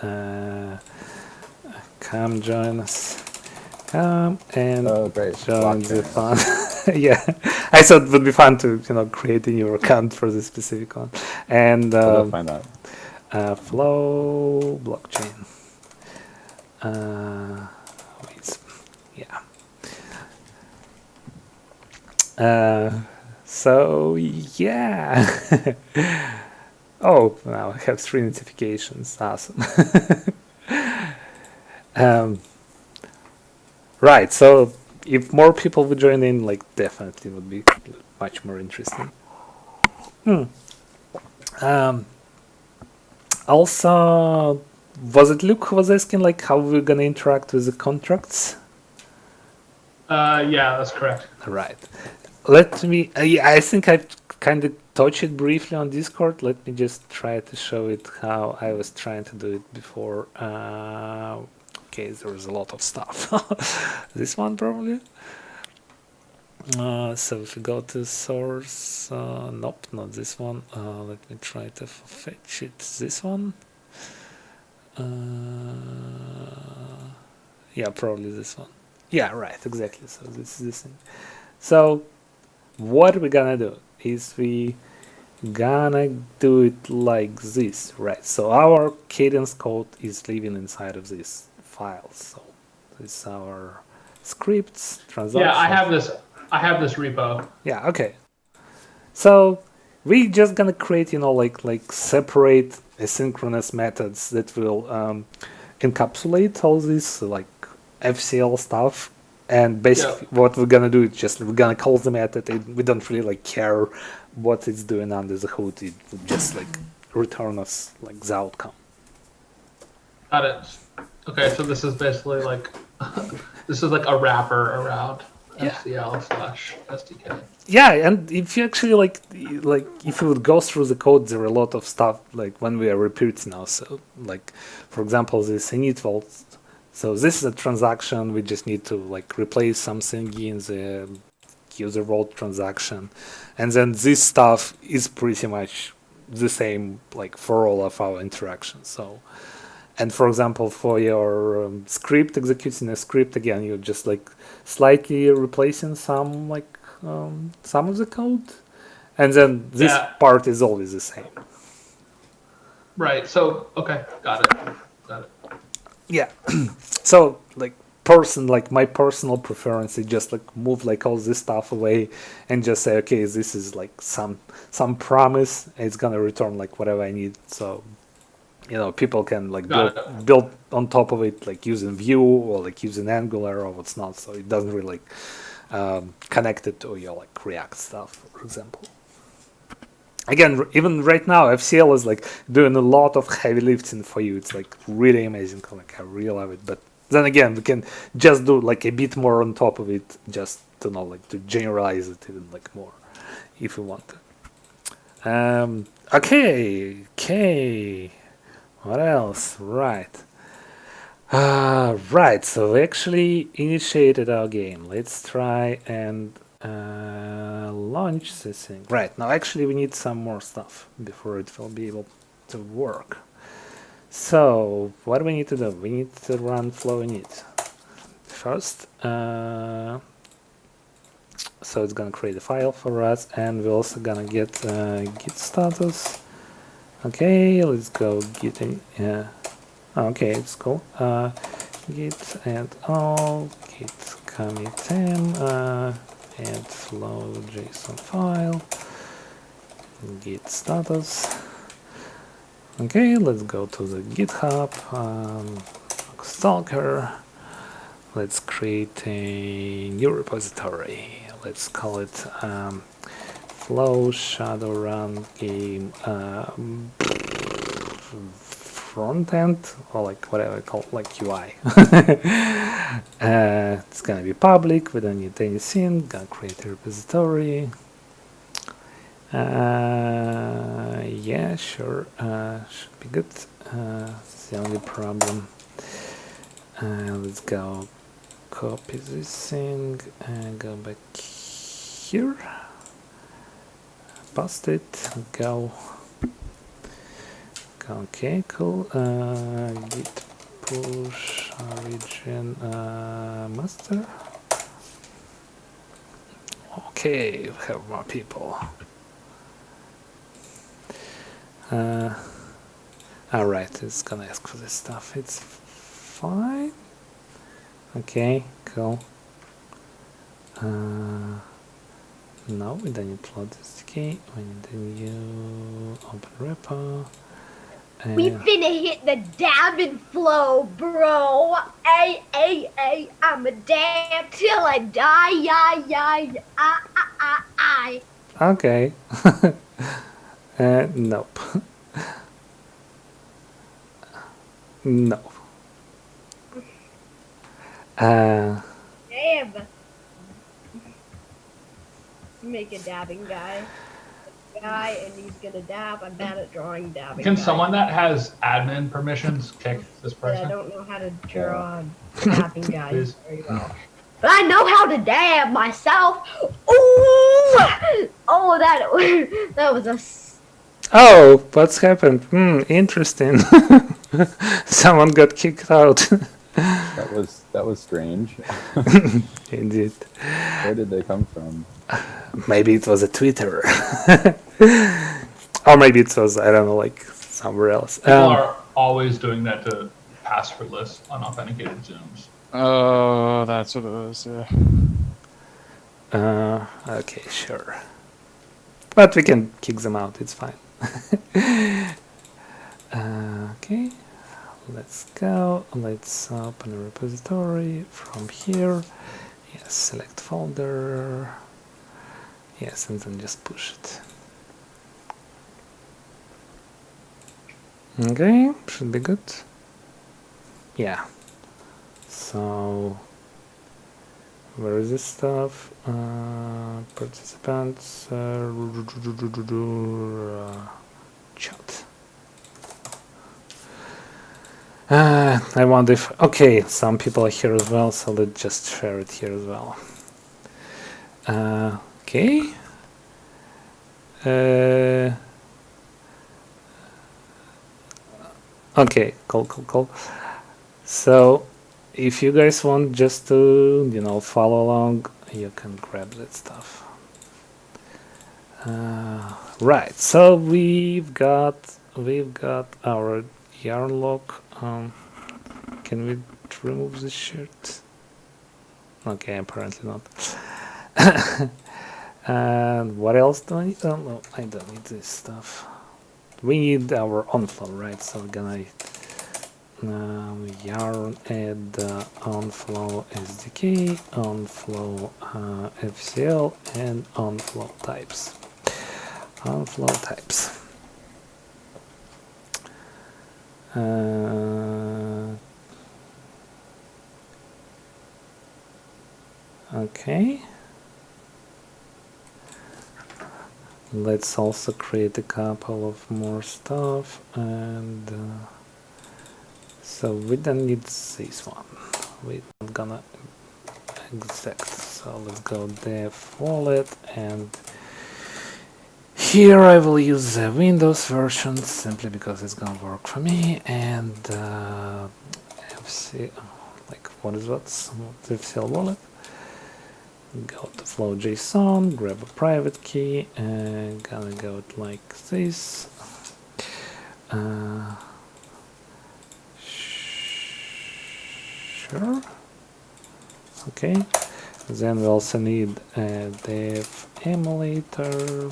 Speaker 1: Come join us. Come and
Speaker 8: Oh, great.
Speaker 1: join
Speaker 8: Block
Speaker 1: the
Speaker 8: trainers.
Speaker 1: fun. Yeah, I thought it would be fun to create a new account for this specific one. And
Speaker 8: I'll find that.
Speaker 1: flow blockchain. Wait, yeah. So yeah. Oh, now I have 3 notifications. Awesome. Right. So if more people would join in, like definitely would be much more interesting. Also, was it Luke who was asking like how we're gonna interact with the contracts?
Speaker 6: Yeah, that's correct.
Speaker 1: Right. Let me. Yeah, I think I've kind of touched it briefly on Discord. Let me just try to show it how I was trying to do it before. Okay, there was a lot of stuff. This one probably. So if we go to source, nope, not this one. Let me try to fetch it. This one. Yeah, probably this one. Yeah, right, exactly. So this is this thing. So what we're gonna do is we gonna do it like this, right? So our cadence code is living inside of this file. So this is our scripts, transactions.
Speaker 6: Yeah, I have this repo.
Speaker 1: Yeah, okay. So we just gonna create, like separate asynchronous methods that will encapsulate all this like FCL stuff. And basically, what we're gonna do is just we're gonna call the method. We don't really like care what it's doing under the hood. It will just like return us like the outcome.
Speaker 6: Got it. Okay, so this is basically like this is like a wrapper around FCL/SDK.
Speaker 1: Yeah, and if you actually like if you would go through the code, there are a lot of stuff like when we are repeating now. So like for example, this init vault. So this is a transaction. We just need to like replace something in the user vault transaction, and then this stuff is pretty much the same like for all of our interactions. So, and for example, for your script, executing a script again, you're just like slightly replacing some like some of the code, and then this part is always the same.
Speaker 6: Right. So okay, got it.
Speaker 1: Yeah. So like my personal preference is just like move like all this stuff away and just say, okay, this is like some promise. It's gonna return like whatever I need. So people can like build on top of it, like using Vue or like using Angular or what's not. So it doesn't really like connect it to your like React stuff, for example. Again, even right now, FCL is like doing a lot of heavy lifting for you. It's like really amazing. Like I really love it. But then again, we can just do like a bit more on top of it, just to to generalize it even like more, if we want to. Okay. What else? Right. Right. So we actually initiated our game. Let's try and launch this thing. Right, now actually we need some more stuff before it will be able to work. So what do we need to do? We need to run flow init first. So it's gonna create a file for us, and we're also gonna get git status. Okay, let's go git in. Okay, it's cool. Git add all, git commit m, add flow JSON file, git status. Okay, let's go to the GitHub, Stalker. Let's create a new repository. Let's call it Flow Shadowrun Game front end, or like whatever I call it, like UI. It's gonna be public. We don't need anything. Gonna create a repository. Yeah, sure. Should be good. It's the only problem. Let's go copy this thing and go back here. Paste it. Go. Okay, cool. Git push origin master. Okay, we have more people. Alright, it's gonna ask for this stuff. It's fine. Okay, cool. No, we don't need load SDK. We need a new open repo.
Speaker 9: We finna hit the dabbing flow, bro. Ay, I'ma dab till I die, I.
Speaker 1: Okay. Nope. No.
Speaker 9: Dab. Make a dabbing guy. And he's gonna dab. I'm bad at drawing dabbing.
Speaker 6: Can
Speaker 9: guy.
Speaker 6: someone that has admin permissions kick this
Speaker 9: But I
Speaker 6: person?
Speaker 9: don't know how to draw dabbing guys
Speaker 6: Please.
Speaker 9: very well. But I know how to dab myself. Ooh! Oh, that was a.
Speaker 1: Oh, what's happened? Interesting. Someone got kicked out.
Speaker 8: That was strange.
Speaker 1: Indeed.
Speaker 8: Where did they come from?
Speaker 1: Maybe it was a Twitter. Or maybe it was, I don't know, like somewhere else.
Speaker 6: People are always doing that to passwordless unauthenticated Zooms.
Speaker 10: Oh, that's what it was, yeah.
Speaker 1: Okay, sure. But we can kick them out, it's fine. Okay, let's go. Let's open a repository from here. Yes, select folder. Yes, and then just push it. Okay, should be good. Yeah. So, where is this stuff? Participants. Chat. I wonder if. Okay, some people are here as well, so let's just share it here as well. Okay. Okay, cool. So, if you guys want just to, follow along, you can grab that stuff. Right. So we've got our yarn lock. Can we remove this shirt? Okay, apparently not. And what else do I need? Oh no, I don't need this stuff. We need our onflow, right? So we're gonna yarn add onflow SDK, onflow FCL, and onflow types. Onflow types. Okay. Let's also create a couple of more stuff, and so we don't need this one. We're not gonna exact So let's go dev wallet, and here I will use the Windows version simply because it's gonna work for me. And FC, like what is what's the FCL wallet? Go to flow.json, grab a private key, and gonna go like this. Sure. Okay. Then we also need a dev emulator.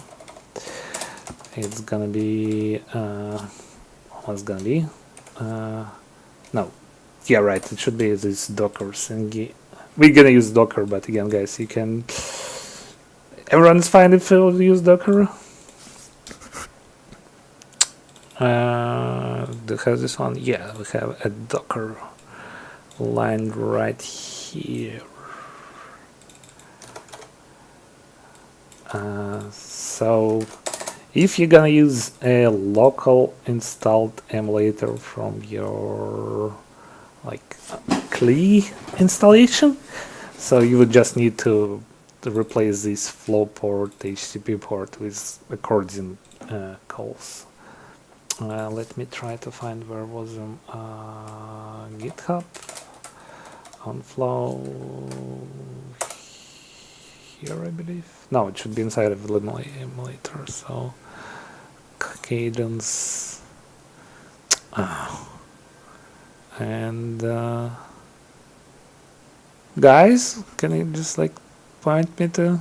Speaker 1: It's gonna be what's gonna be? No. Yeah, right. It should be this Docker thingy. We're gonna use Docker, but again, guys, you can. Everyone's fine if you use Docker. Do you have this one? Yeah, we have a Docker line right here. So if you're gonna use a local installed emulator from your like CLI installation, so you would just need to replace this flow port, HTTP port with accordion calls. Let me try to find where was GitHub on flow here, I believe. No, it should be inside of the emulator. So Cadence and guys, can you just like point me to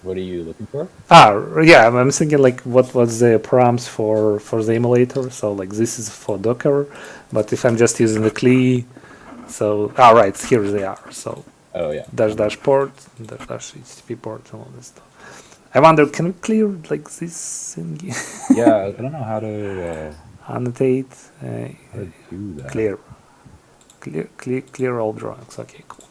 Speaker 8: What are you looking for?
Speaker 1: Yeah, I'm thinking like what was the params for the emulator. So like this is for Docker, but if I'm just using the CLI, so right, here they are. So
Speaker 8: Oh yeah.
Speaker 1: dash port, dash HTTP port, and all this stuff. I wonder, can we clear like this thingy?
Speaker 8: Yeah, I don't know how to
Speaker 1: Annotate,
Speaker 8: do that.
Speaker 1: clear all drawings. Okay, cool.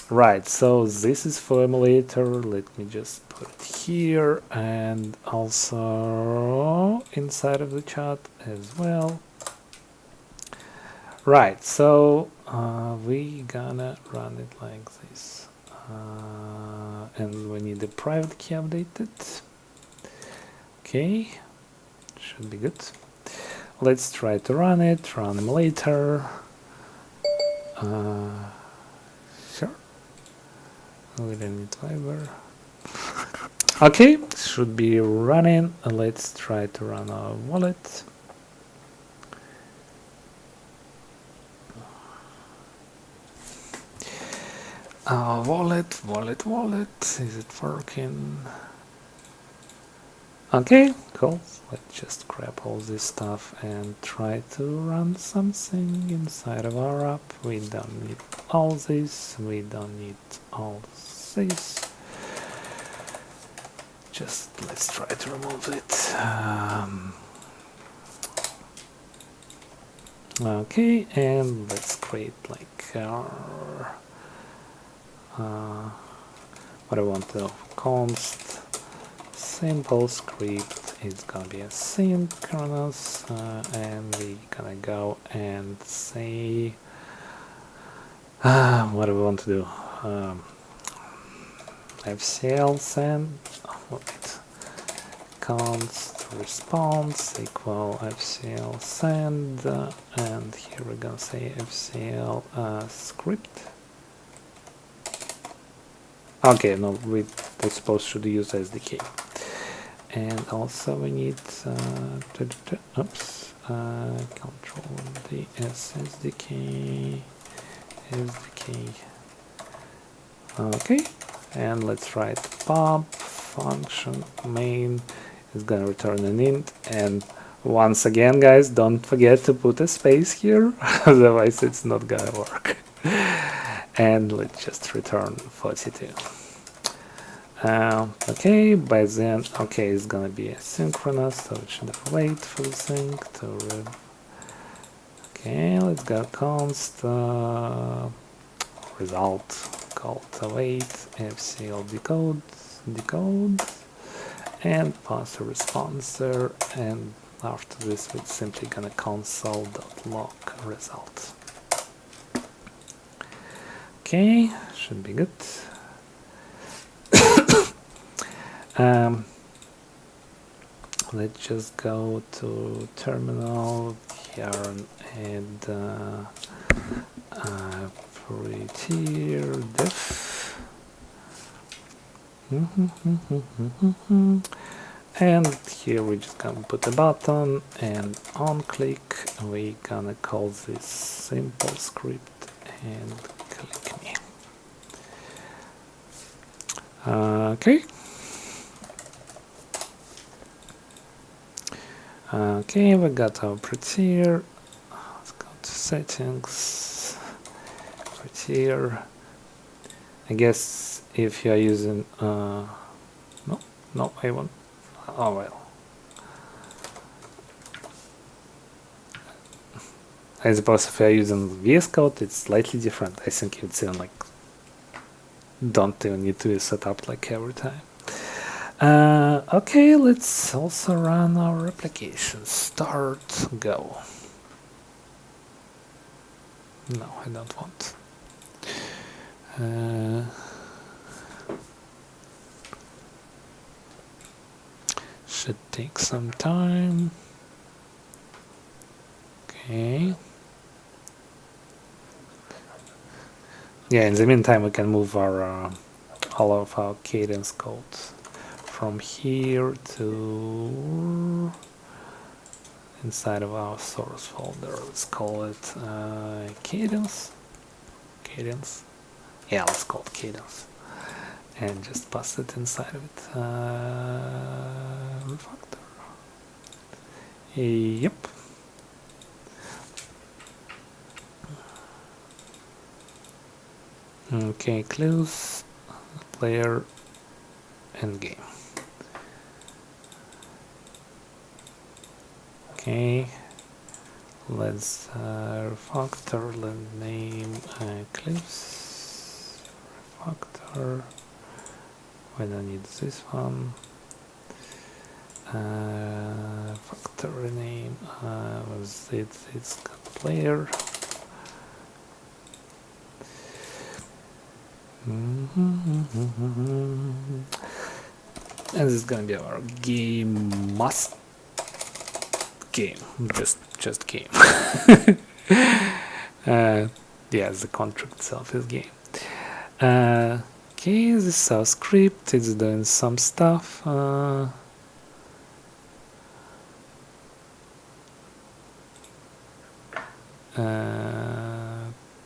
Speaker 1: Right, so this is for emulator. Let me just put it here, and also inside of the chat as well. Right, so we gonna run it like this, and we need the private key updated. Okay, should be good. Let's try to run it. Run emulator. Sure. We don't need Viber. Okay, should be running. Let's try to run our wallet. Wallet. Is it working? Okay, cool. Let's just grab all this stuff and try to run something inside of our app. We don't need all this. We don't need all this. Just let's try to remove it. Okay, and let's create like our what I want to const simple script. It's gonna be asynchronous, and we gonna go and say what do we want to do? FCL send const response equal FCL send, and here we're gonna say FCL script. Okay, no, we're supposed to use SDK. And also we need control the SDK. Okay, and let's write pub function main is gonna return an int, and once again, guys, don't forget to put a space here, otherwise it's not gonna work. And let's just return 42. Okay, by then, okay, it's gonna be asynchronous, so it should wait for the thing to. Okay, let's go const result called await fcl decode and pass a response there, and after this we're simply gonna console.log result. Okay, should be good. Let's just go to terminal here and prettier def. And here we're just gonna put a button, and on click we're gonna call this simple script and click me. Okay. Okay, we got our prettier. Let's go to settings. Prettier. I guess if you're using no, I won't. Oh well. I suppose if you're using VS Code, it's slightly different. I think it's even like don't even need to be set up like every time. Okay, let's also run our application. Start, go. No, I don't want. Should take some time. Okay. Yeah, in the meantime we can move our all of our Cadence code from here to inside of our source folder. Let's call it Cadence. Yeah, let's call it Cadence. And just pass it inside of it. Refactor. Yep. Okay, close, player, and game. Okay, let's refactor, let name Eclipse, refactor, we don't need this one, factory name, was it, it's got player, and this is gonna be our game must game, just game. Yeah, the contract itself is game. Okay, this is our script. It's doing some stuff.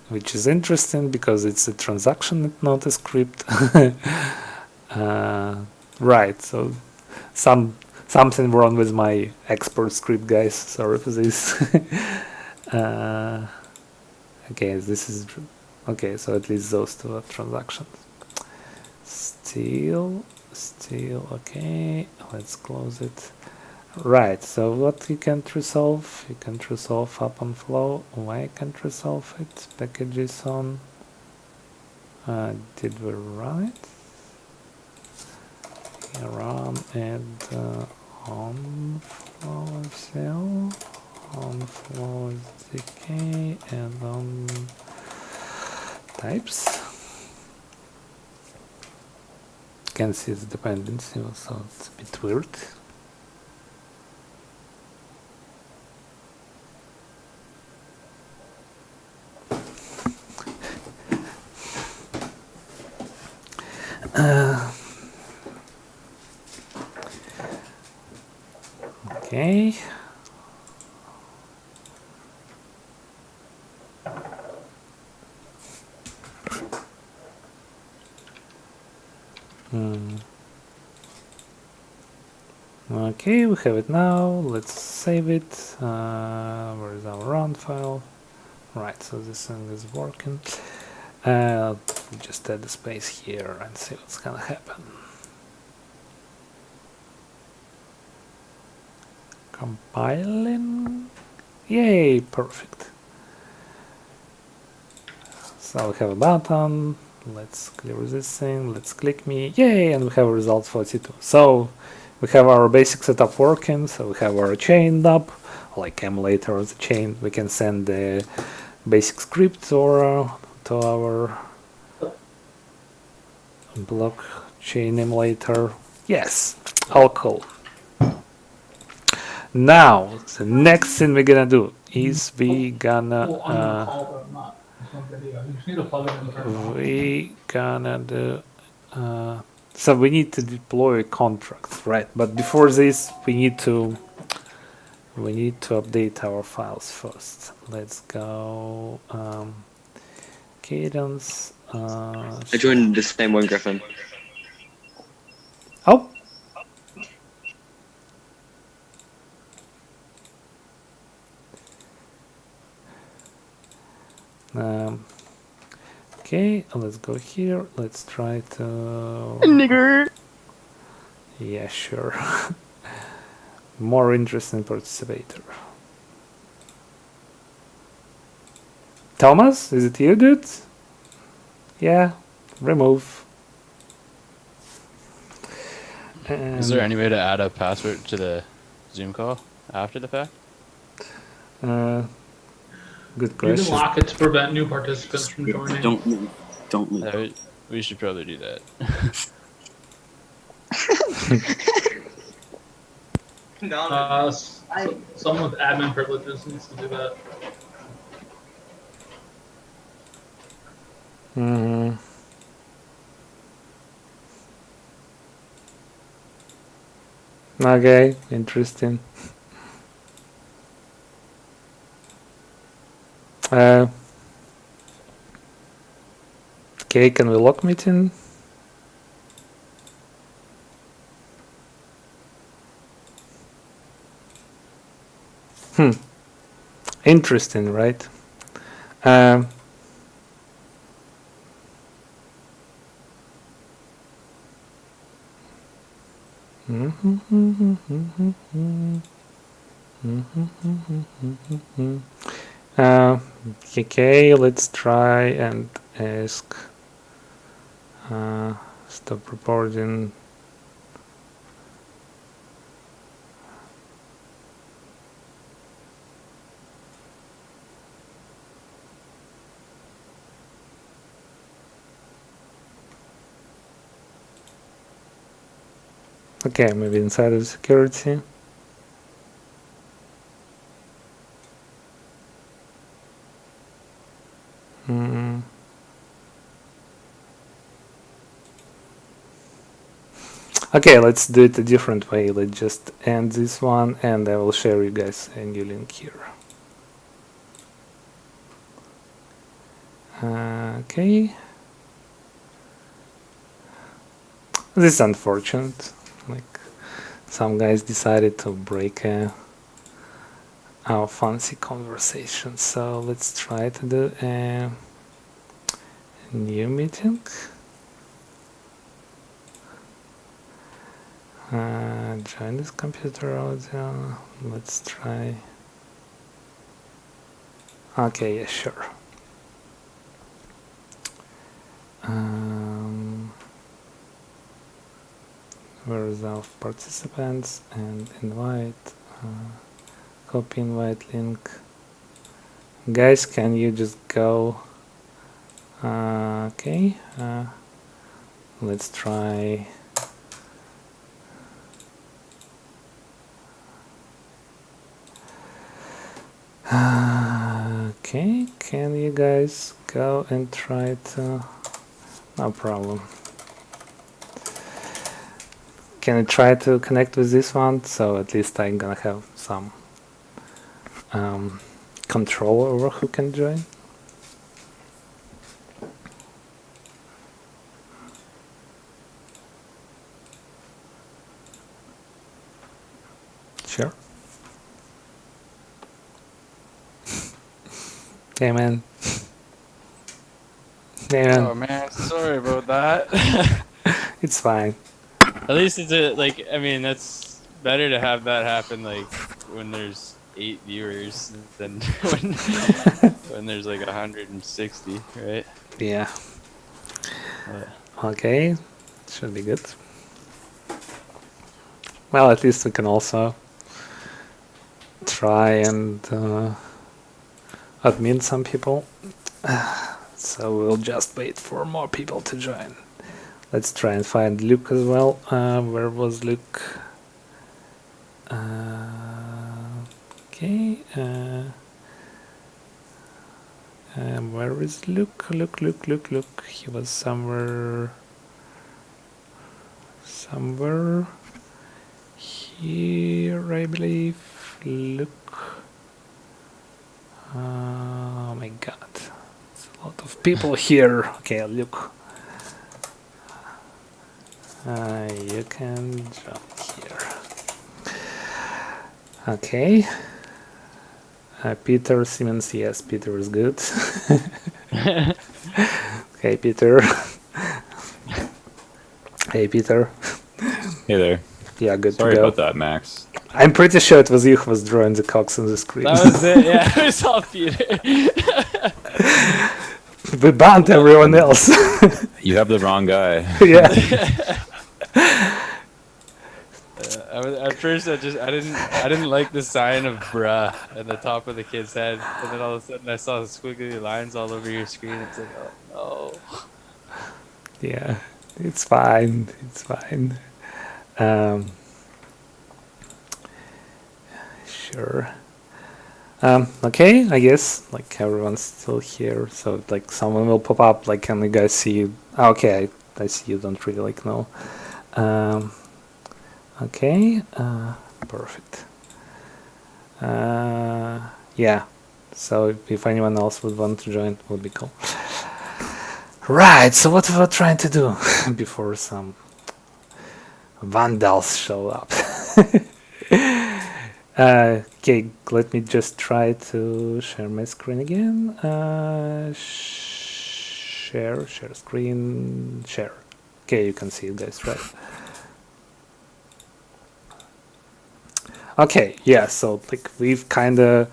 Speaker 1: Which is interesting because it's a transaction, not a script. Right, so something wrong with my export script, guys. Sorry for this. Okay, this is okay. So at least those two are transactions. Still okay. Let's close it. Right. So what you can't resolve? You can't resolve up on flow. Why I can't resolve it? Packages on. Did we run it? Run and on flow cell, on flow decay, and on types. Can see the dependency, so it's a bit weird. Okay. Okay, we have it now. Let's save it. Where is our run file? Right, so this thing is working. Just add the space here and see what's gonna happen. Compiling. Yay, perfect. So we have a button. Let's clear this thing. Let's click me. Yay, and we have a result 42. So we have our basic setup working. So we have our chain up, like emulator of the chain. We can send the basic script or to our blockchain emulator. Yes, all cool. Now the next thing we're gonna do is we gonna
Speaker 6: Well, I'm on call, but I'm not. There's no video. You just need to plug it in and turn it on.
Speaker 1: we gonna do so we need to deploy contracts, right? But before this we need to update our files first. Let's go Cadence
Speaker 11: I joined the same one, Griffin.
Speaker 1: oh, okay, let's go here. Let's try to
Speaker 10: Nigger.
Speaker 1: yeah, sure. More interesting participator. Thomas, is it you, dude? Yeah, remove.
Speaker 10: Is there any way to add a password to the Zoom call after the fact?
Speaker 1: Good
Speaker 6: You
Speaker 1: question.
Speaker 6: can lock it to prevent new participants from joining.
Speaker 11: Don't leave.
Speaker 10: We should probably do that.
Speaker 6: Someone with admin privileges needs to do that.
Speaker 1: Mm-hmm. Okay, interesting. Okay, can we lock meeting? Interesting, right? Okay, let's try and ask stop reporting. Okay, maybe inside of security. Okay, let's do it a different way. Let's just end this one and I will share you guys a new link here. Okay. This is unfortunate. Like, some guys decided to break our fancy conversation. So let's try to do a new meeting. Join this computer audio. Let's try. Okay, yeah, sure. Resolve participants and invite. Copy invite link. Guys, can you just go? Okay. Let's try. Okay, can you guys go and try to? No problem. Can I try to connect with this one? So at least I'm gonna have some control over who can join. Sure. Hey man. Hey man.
Speaker 10: Oh man, sorry about that.
Speaker 1: It's fine.
Speaker 10: At least it's like, I mean, that's better to have that happen like when there's 8 viewers than when there's like 160, right?
Speaker 1: Yeah. Okay, should be good. Well, at least we can also try and admin some people. So we'll just wait for more people to join. Let's try and find Luke as well. Where was Luke? Okay. Where is Luke? Luke. He was somewhere here, I believe. Luke. Oh my god. There's a lot of people here. Okay, Luke. You can jump here. Okay. Peter Simmons, yes, Peter is good. Hey, Peter. Hey, Peter.
Speaker 8: Hey there.
Speaker 1: Yeah, good
Speaker 8: Sorry
Speaker 1: to go.
Speaker 8: about that, Max.
Speaker 1: I'm pretty sure it was you who was drawing the cocks on the screen.
Speaker 10: That was it. Yeah, it was all Peter.
Speaker 1: We banned everyone else.
Speaker 8: You have the wrong guy.
Speaker 1: Yeah.
Speaker 10: At first, I didn't like the sign of bruh at the top of the kid's head, and then all of a sudden I saw the squiggly lines all over your screen. It's like, oh no.
Speaker 1: Yeah, it's fine. It's fine. Sure. Okay, I guess like everyone's still here, so like someone will pop up. Like, can you guys see? Okay, I see you don't really like know. Okay, perfect. Yeah, so if anyone else would want to join, would be cool. Right, so what we're trying to do before some vandals show up. Okay, let me just try to share my screen again. Share screen, share. Okay, you can see it, guys, right? Okay, yeah, so like we've kind of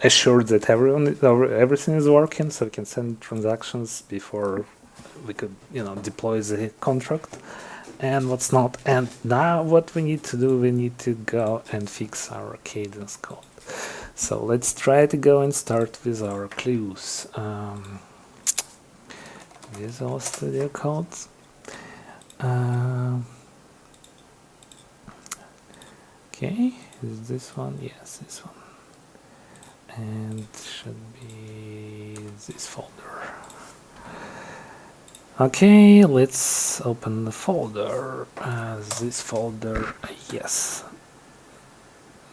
Speaker 1: assured that everything is working, so we can send transactions before we could, deploy the contract and what's not. And now what we need to do, we need to go and fix our Cadence code. So let's try to go and start with our clues. Visual Studio Codes. Okay, is this one? Yes, this one. And should be this folder. Okay, let's open the folder. This folder, yes.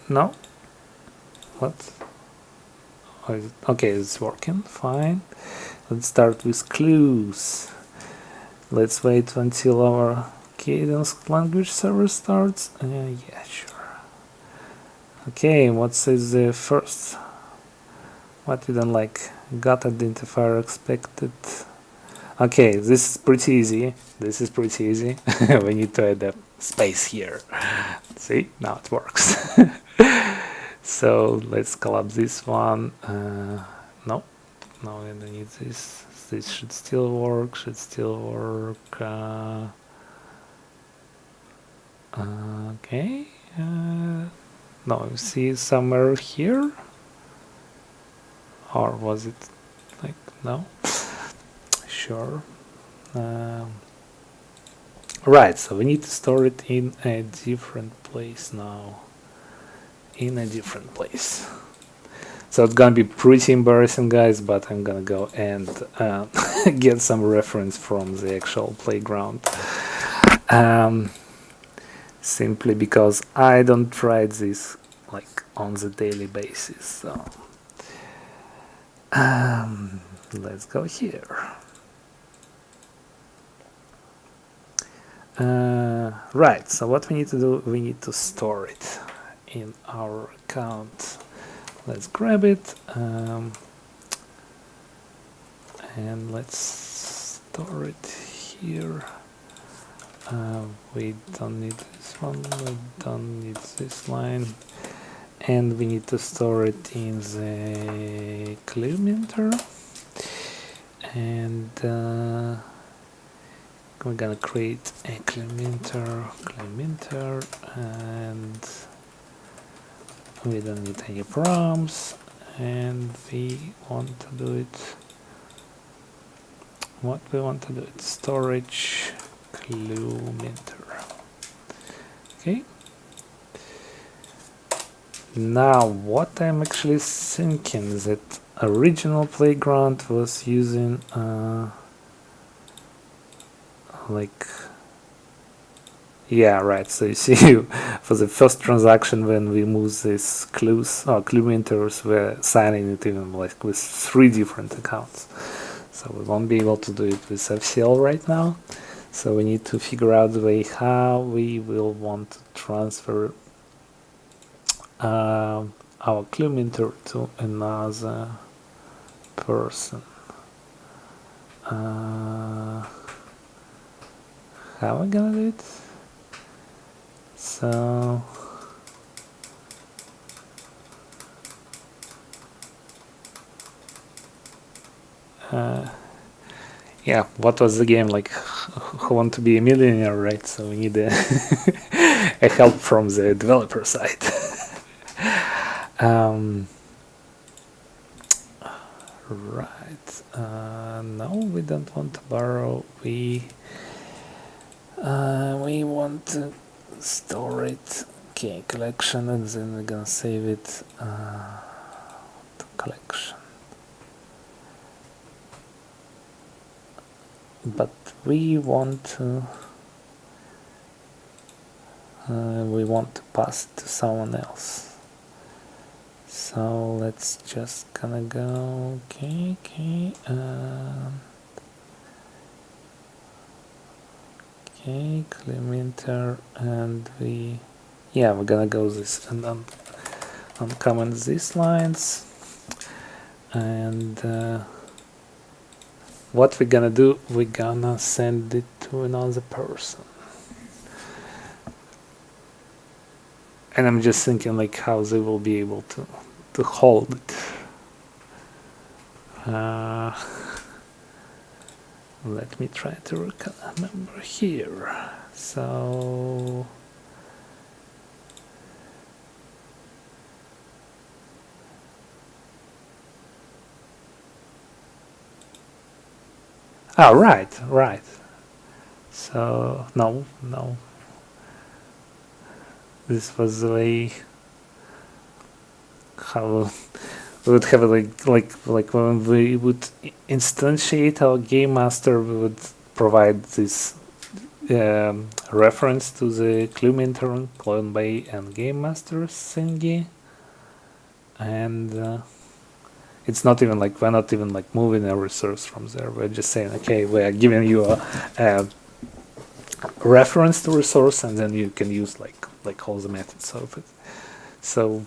Speaker 1: No? What? Okay, it's working, fine. Let's start with clues. Let's wait until our Cadence language server starts. Yeah, sure. Okay, what says the first? What you don't like? Got identifier expected. Okay, this is pretty easy. We need to add a space here. See, now it works. So let's collapse this one. No, we don't need this. This should still work. Okay. No, you see somewhere here? Or was it like, no? Sure. Right, so we need to store it in a different place now. So it's gonna be pretty embarrassing, guys, but I'm gonna go and get some reference from the actual playground. Simply because I don't try this like on the daily basis. So let's go here. Right, so what we need to do, we need to store it in our account. Let's grab it and let's store it here. We don't need this one, we don't need this line, and we need to store it in the clue minter. And we're gonna create a Cleminter, and we don't need any prompts, and we want to do it. What we want to do it, storage Cleminter. Okay. Now, what I'm actually thinking is that original playground was using like, yeah, right. So you see, for the first transaction when we move these clues or Clementers, we're signing it even like with 3 different accounts. So we won't be able to do it with FCL right now. So we need to figure out the way how we will want to transfer our Cleminter to another person. How are we gonna do it? So yeah, what was the game like? Who want to be a millionaire, right? So we need a, a help from the developer side. Right. No, we don't want to borrow. We want to store it. Okay, collection, and then we're gonna save it to collection. But we want to pass it to someone else. So let's just gonna go okay, Cleminter, and we're gonna go this and uncomment these lines, and what we're gonna do, we're gonna send it to another person. And I'm just thinking like how they will be able to hold it. Let me try to remember here. So right. So no. This was the way how we would have like when we would instantiate our game master, we would provide this reference to the Cleminter, clone by and game master thingy, and it's not even like we're not even like moving a resource from there. We're just saying, okay, we're giving you a reference to resource, and then you can use like all the methods of it. So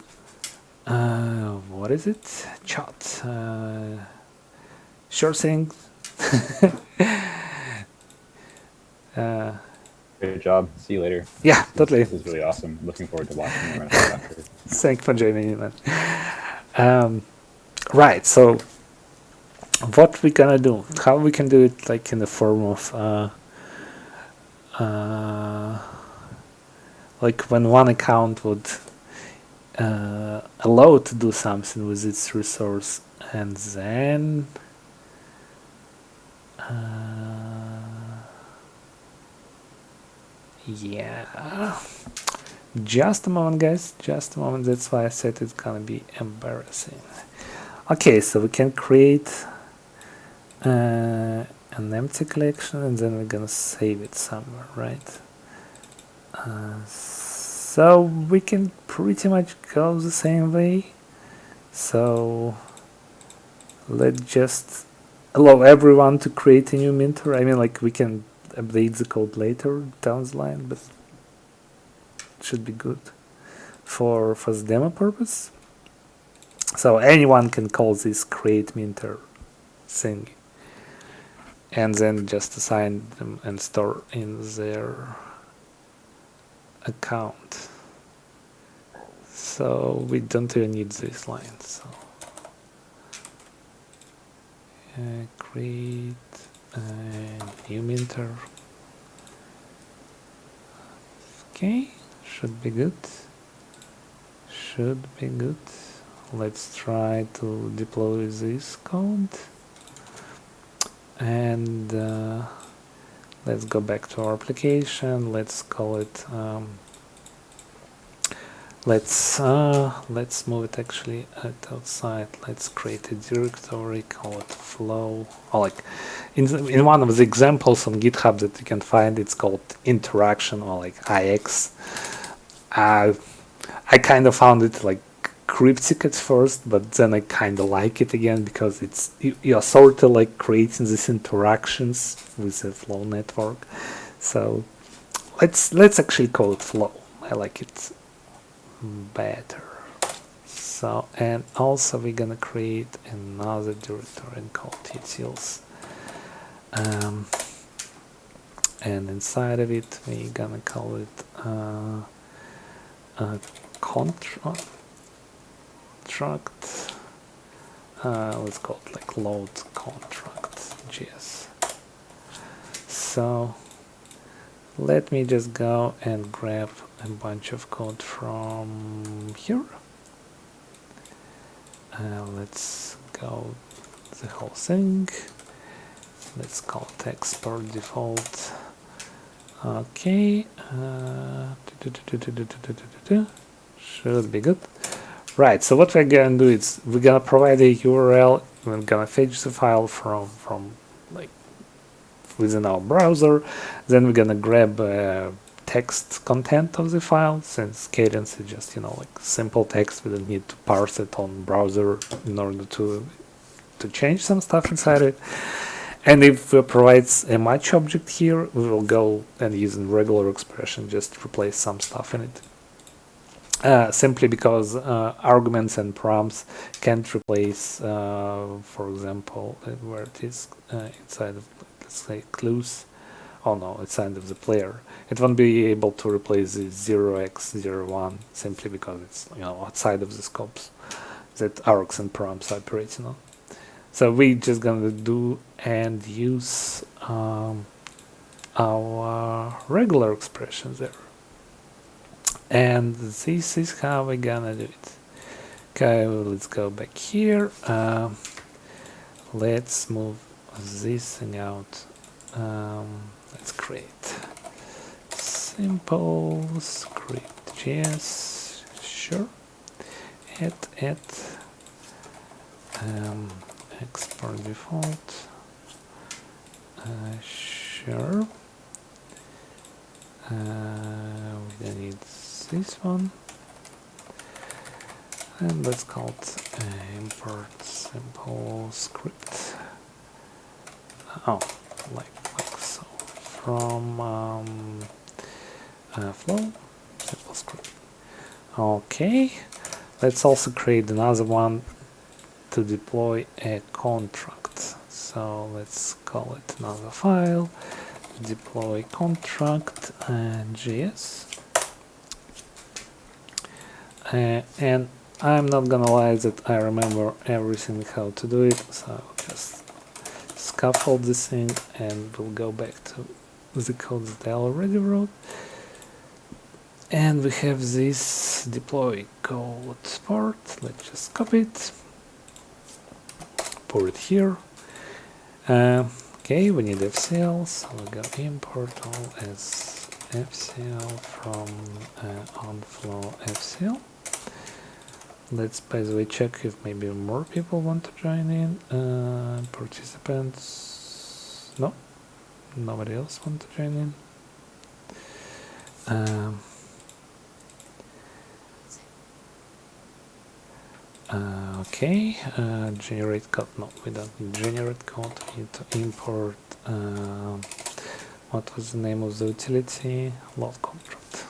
Speaker 1: what is it? Chat. Sure thing.
Speaker 8: Great job. See you later.
Speaker 1: Yeah, totally.
Speaker 8: This is really awesome. Looking forward to watching you run after.
Speaker 1: Thanks for joining me, man. Right, so what we gonna do? How we can do it like in the form of like when one account would allow to do something with its resource, and then yeah, just a moment guys, just a moment. That's why I said it's gonna be embarrassing. Okay, so we can create an empty collection, and then we're gonna save it somewhere, right? So we can pretty much go the same way. So let's just allow everyone to create a new minter. I mean, like, we can update the code later down the line, but it should be good for the demo purpose. So anyone can call this create minter thing, and then just assign them and store in their account. So we don't even need this line. So create a new minter. Okay, should be good. Should be good. Let's try to deploy this code. And let's go back to our application. Let's call it let's move it actually outside. Let's create a directory, call it flow, or like in one of the examples on GitHub that you can find, it's called interaction, or like IX. I kind of found it like cryptic at first, but then I kind of like it again, because it's you're sort of like creating these interactions with the flow network. So let's actually call it flow. I like it better. So, and also we're gonna create another directory called utils, and inside of it we're gonna call it contract. Let's call it like load contract JS. So let me just go and grab a bunch of code from here. Let's go the whole thing. Let's call it export default. Okay, should be good. Right, so what we're gonna do is we're gonna provide a URL. We're gonna fetch the file from like within our browser. Then we're gonna grab text content of the file, since Cadence is just, you know, like simple text. We don't need to parse it on browser in order to change some stuff inside it. And if we provide a match object here, we will go and using regular expression just replace some stuff in it. Simply because arguments and prompts can't replace, for example, where it is inside of, let's say, clues. Oh no, inside of the player. It won't be able to replace the 0x01 simply because it's, you know, outside of the scopes that args and prompts are operating on. So we're just gonna do and use our regular expressions there. And this is how we're gonna do it. Okay, well, let's go back here. Let's move this thing out. Let's create simple script JS. Sure. Add export default. Sure. We don't need this one, and let's call it import simple script. Oh, like so, from flow simple script. Okay, let's also create another one to deploy a contract. So let's call it another file, deploy contract and JS. And I'm not gonna lie that I remember everything how to do it, so I'll just scaffold this thing and we'll go back to the code that I already wrote. And we have this deploy code part. Let's just copy it, pour it here. Okay, we need FCL, so we'll go import all as FCL from onFlow FCL. Let's, by the way, check if maybe more people want to join in. Participants, no, nobody else want to join in. Okay, generate code. No, we don't need generate code. We need to import. What was the name of the utility? Load contract.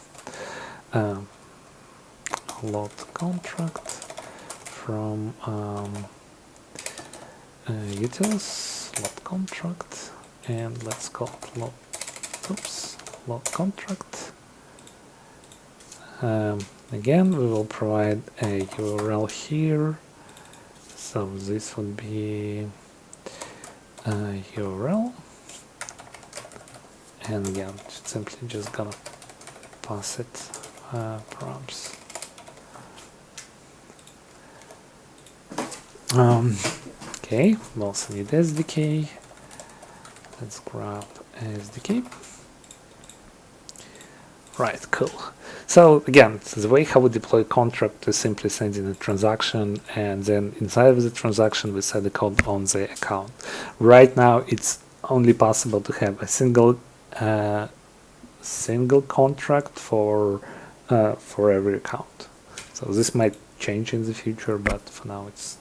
Speaker 1: Load contract from utils load contract, and let's call it load contract. Again, we will provide a URL here, so this would be URL, and again, simply just gonna pass it perhaps. Okay, we also need SDK. Let's grab SDK. Right, cool. So again, the way how we deploy contract is simply sending a transaction, and then inside of the transaction we set the code on the account. Right now it's only possible to have a single contract for every account. So this might change in the future, but for now it's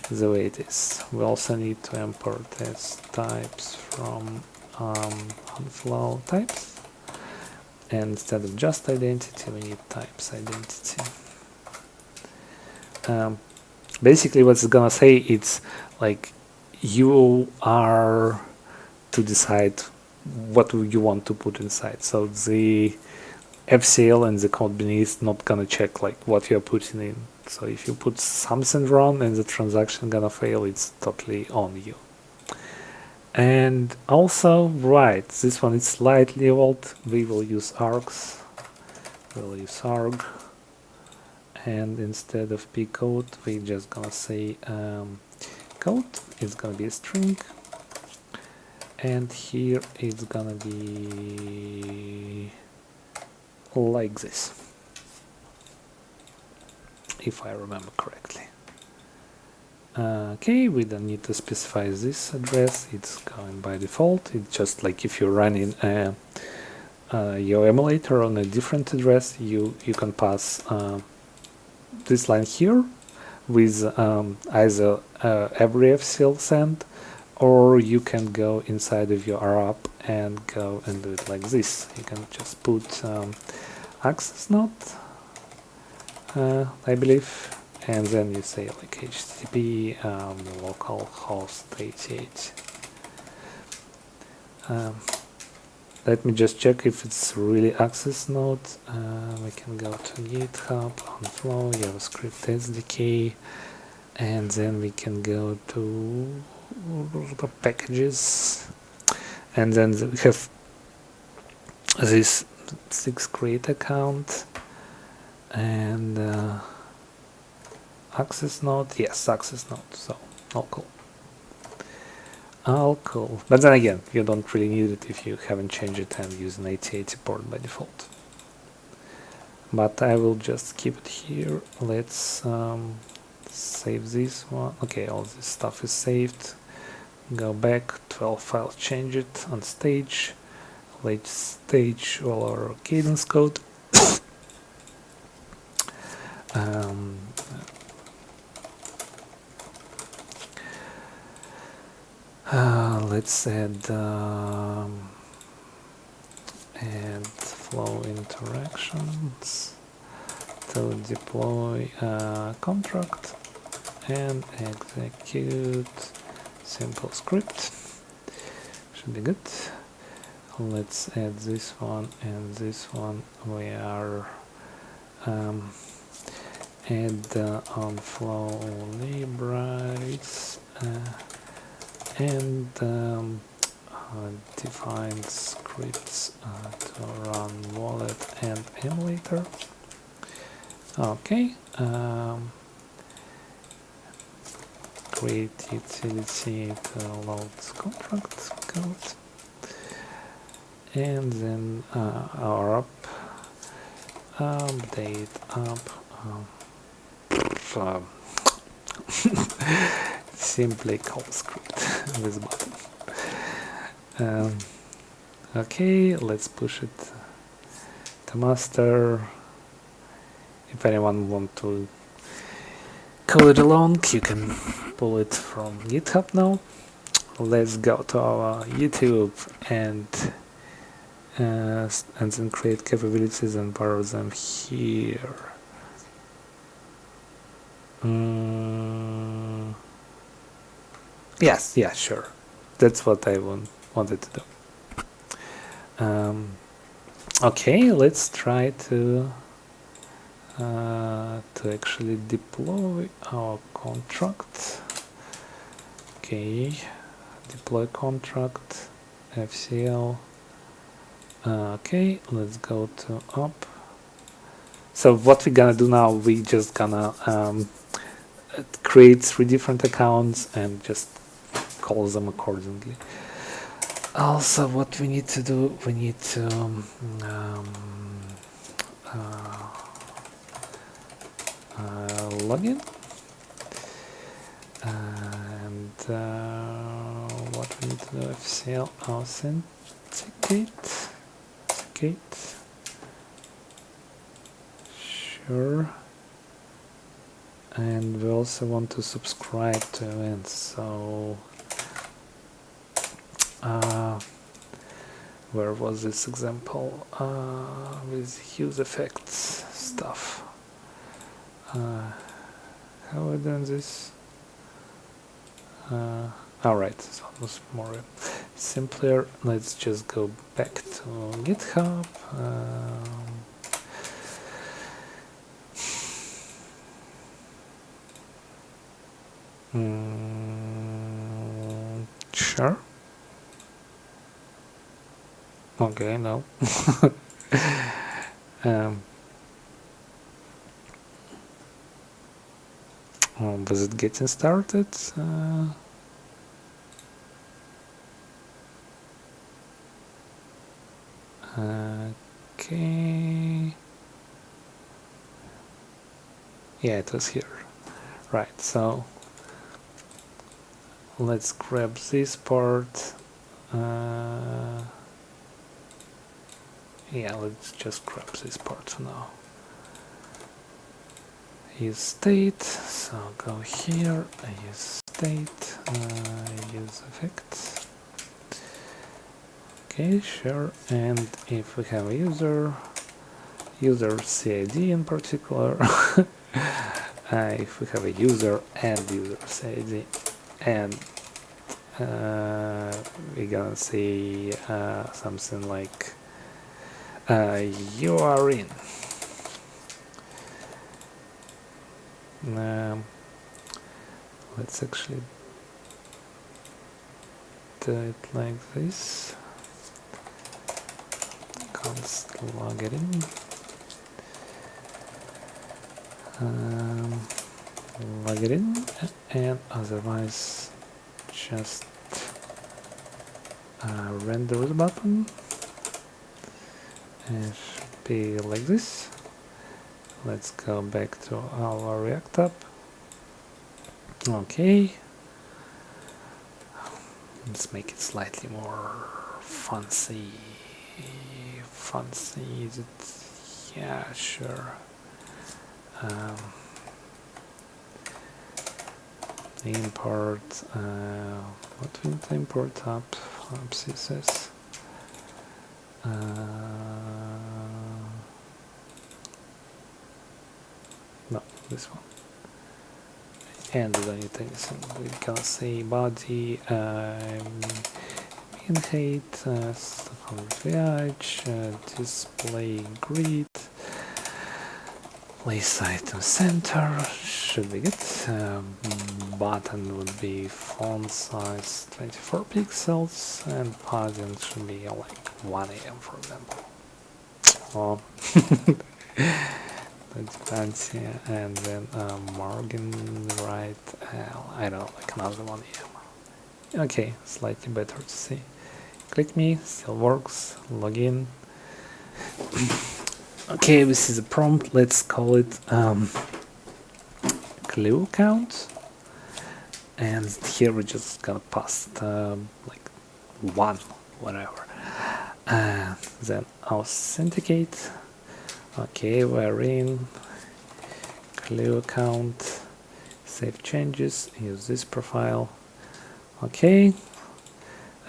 Speaker 1: the way it is. We also need to import these types from onFlow types. And instead of just identity, we need types identity. Basically, what it's gonna say, it's like you are to decide what you want to put inside. So the FCL and the code beneath not gonna check like what you're putting in. So if you put something wrong and the transaction gonna fail, it's totally on you. And also, right, this one is slightly old. We will use args. We'll use arg. And instead of p code, we're just gonna say code. It's gonna be a string. And here it's gonna be like this, if I remember correctly. Okay, we don't need to specify this address, it's going by default. It's just like if you're running your emulator on a different address, you can pass this line here with either every FCL send, or you can go inside of your RAP and go and do it like this. You can just put access node, I believe, and then you say like HTTP localhost 88. Let me just check if it's really access node. We can go to GitHub, onFlow, JavaScript SDK, and then we can go to the packages, and then we have this 6 create account and access node. Yes, access node. So all cool. All cool. But then again, you don't really need it if you haven't changed it and use an 8080 port by default. But I will just keep it here. Let's save this one. Okay, all this stuff is saved. Go back, 12 files, change it on stage. Let's stage all our Cadence code. Let's add flow interactions to deploy contract and execute simple script. Should be good. Let's add this one and this one. We are add onFlow libraries and define scripts to run wallet and emulator. Okay. Create utility to load contract code, and then our app update app simply call script with button. Okay, let's push it to master. If anyone want to code along, you can pull it from GitHub now. Let's go to our YouTube and then create capabilities and borrow them here. Yes, yeah, sure. That's what I wanted to do. Okay, let's try to actually deploy our contract. Okay, deploy contract, FCL, Okay, let's go to up. So what we're gonna do now, we just gonna create 3 different accounts and just call them accordingly. Also, what we need to do, we need to log in, and what we need to do, FCL authenticate. Sure. And we also want to subscribe to events, so where was this example with use effects stuff? How are we doing this? Alright, so it was more simpler. Let's just go back to GitHub. Sure. Okay, no. Was it getting started? Okay. Yeah, it was here. Right, so let's grab this part. Yeah, let's just grab this part for now. Use state, so go here, use state, use effects. Okay, sure, and if we have a user CID in particular, if we have a user and user CID, and we're gonna say something like you are in. Let's actually do it like this. Const log it in. Log it in, and otherwise just render the button. It should be like this. Let's go back to our React app. Okay. Let's make it slightly more fancy. Is it? Yeah, sure. Import. What we need to import up CSS. No, this one. And we don't need anything. We can say body, min height, display grid, place item center, should be good. Button would be font size 24 pixels, and padding should be like 1 AM, for example. Oh. That's fancy, and then margin right, I don't know, like another 1 AM. Okay, slightly better to see. Click me, still works, login. Okay, this is a prompt, let's call it clue count, and here we're just gonna pass like 1, whatever. Then authenticate. Okay, we're in clue account, save changes, use this profile. Okay,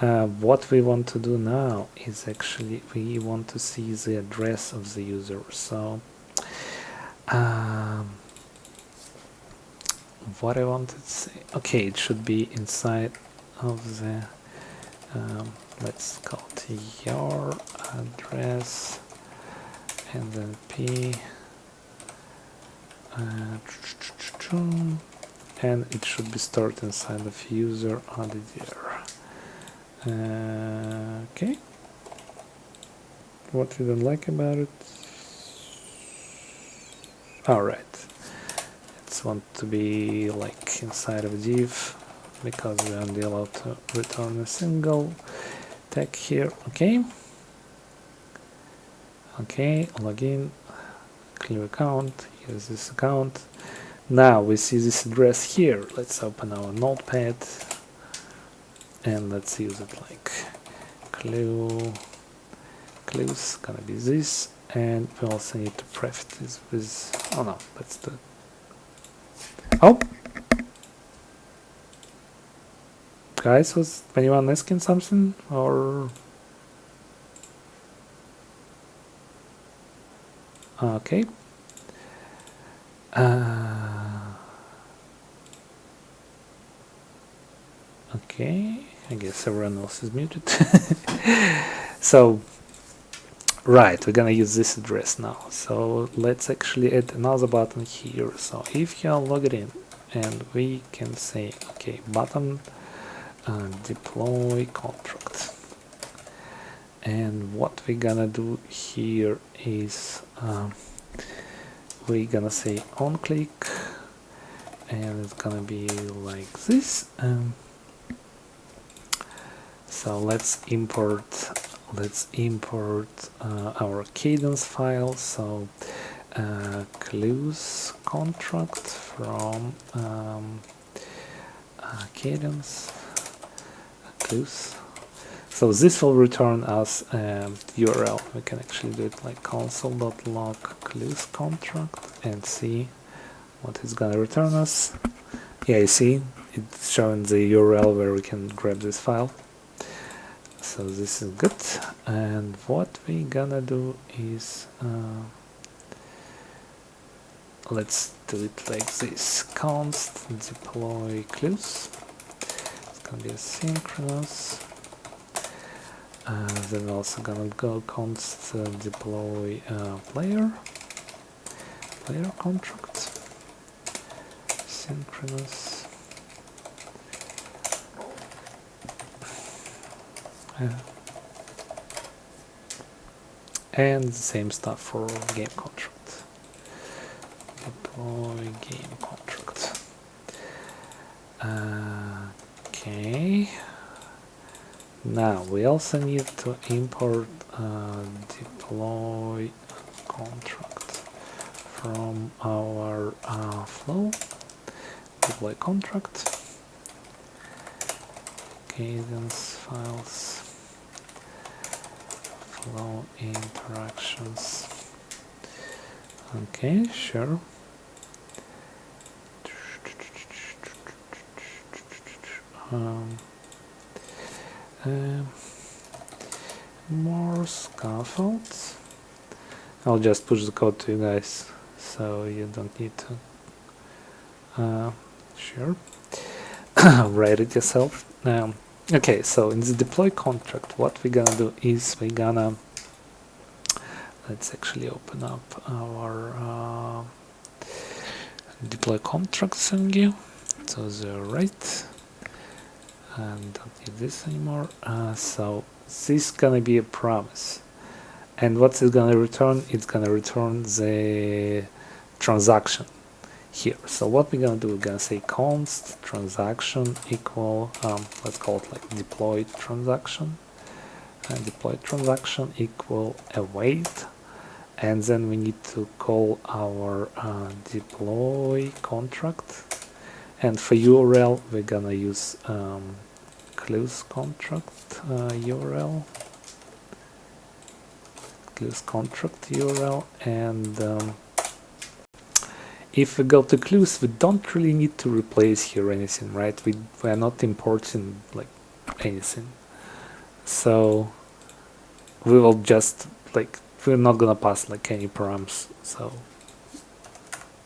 Speaker 1: what we want to do now is actually we want to see the address of the user. So what I wanted to say, okay, it should be inside of the let's call it your address, and then P, and it should be stored inside of user added here. Okay. what we don't like about it. Alright, it's want to be like inside of div because we are only allowed to return a single tag here. Okay, login, clear account, use this account. Now we see this address here. Let's open our notepad and let's use it like clues gonna be this, and we also need to prefix this with, oh no, let's do it. Oh, guys, was anyone asking something or? Okay. Okay, I guess everyone else is muted. So, right, we're gonna use this address now. So let's actually add another button here. So if you are logged in, and we can say, okay, button deploy contract. And what we're gonna do here is we're gonna say on click, and it's gonna be like this. So let's import our Cadence file. So clues contract from Cadence clues. So this will return us URL. We can actually do it like console.log clues contract and see what it's gonna return us. Yeah, you see it's showing the URL where we can grab this file. So this is good, and what we gonna do is let's do it like this: const deploy clues. It's gonna be asynchronous. Then also gonna go const deploy player contract synchronous. And the same stuff for game contract. Deploy game contract. Okay. Now we also need to import deploy contract from our flow. Deploy contract. Cadence files. Flow interactions. Okay, sure. More scaffolds. I'll just push the code to you guys, so you don't need to. Sure. Write it yourself. Okay, so in the deploy contract, what we're gonna do is we're gonna, let's actually open up our deploy contract thingy. So the right, and don't need this anymore. So this is gonna be a promise, and what's it gonna return? It's gonna return the transaction here. So what we're gonna do, we're gonna say const transaction equal, let's call it like deployed transaction, and deployed transaction equal await, and then we need to call our deploy contract, and for URL we're gonna use clues contract URL, clues contract URL, and if we go to clues, we don't really need to replace here anything, right? We are not importing like anything, so we will just like, we're not gonna pass like any params, so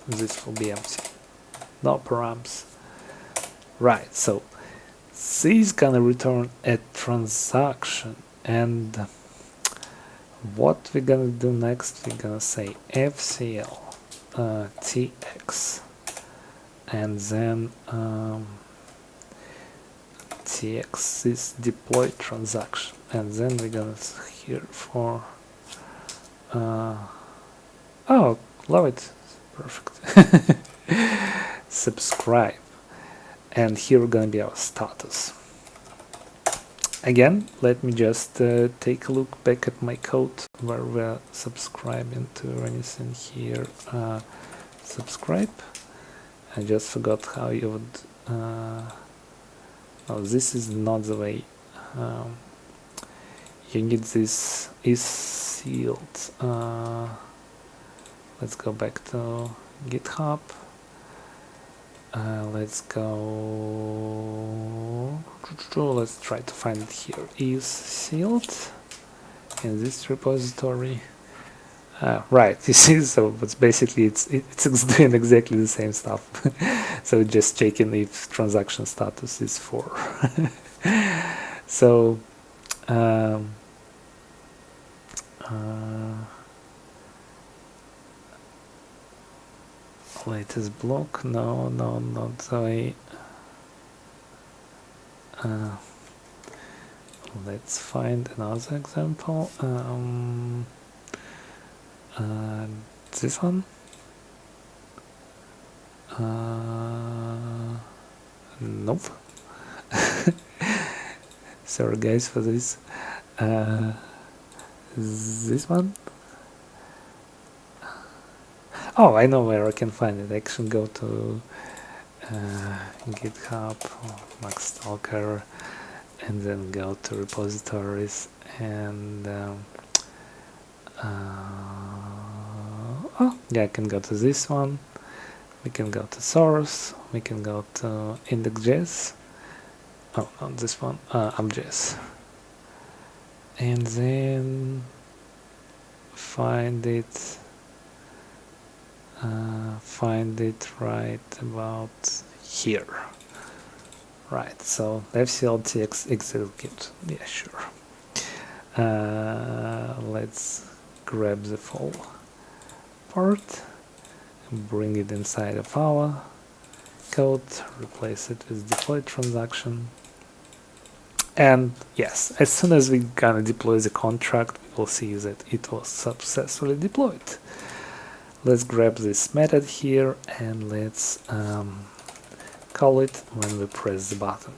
Speaker 1: this will be empty, no params. Right, so this is gonna return a transaction, and what we're gonna do next, we're gonna say FCL tx, and then tx is deploy transaction, and then we're gonna here for Oh, love it. Perfect. Subscribe. And here gonna be our status. Again, let me just take a look back at my code where we're subscribing to anything here. Subscribe. I just forgot how you would. Oh, this is not the way. You need this is sealed. Let's go back to GitHub. Let's go. Let's try to find it here. Is sealed in this repository. Right, you see, so it's basically it's doing exactly the same stuff. So just checking if transaction status is 4. So latest block, no, not the way. Let's find another example. This one. Nope. Sorry guys for this. This one. Oh, I know where I can find it. I can go to GitHub, Max Stalker, and then go to repositories and oh yeah, I can go to this one. We can go to source. We can go to index.js. Oh, not this one. I'm.js, and then find it. Find it right about here. Right, so fcltx execute. Yeah, sure. Let's grab the full part, bring it inside of our code, replace it with deploy transaction. And yes, as soon as we're gonna deploy the contract, we will see that it was successfully deployed. Let's grab this method here and let's call it when we press the button.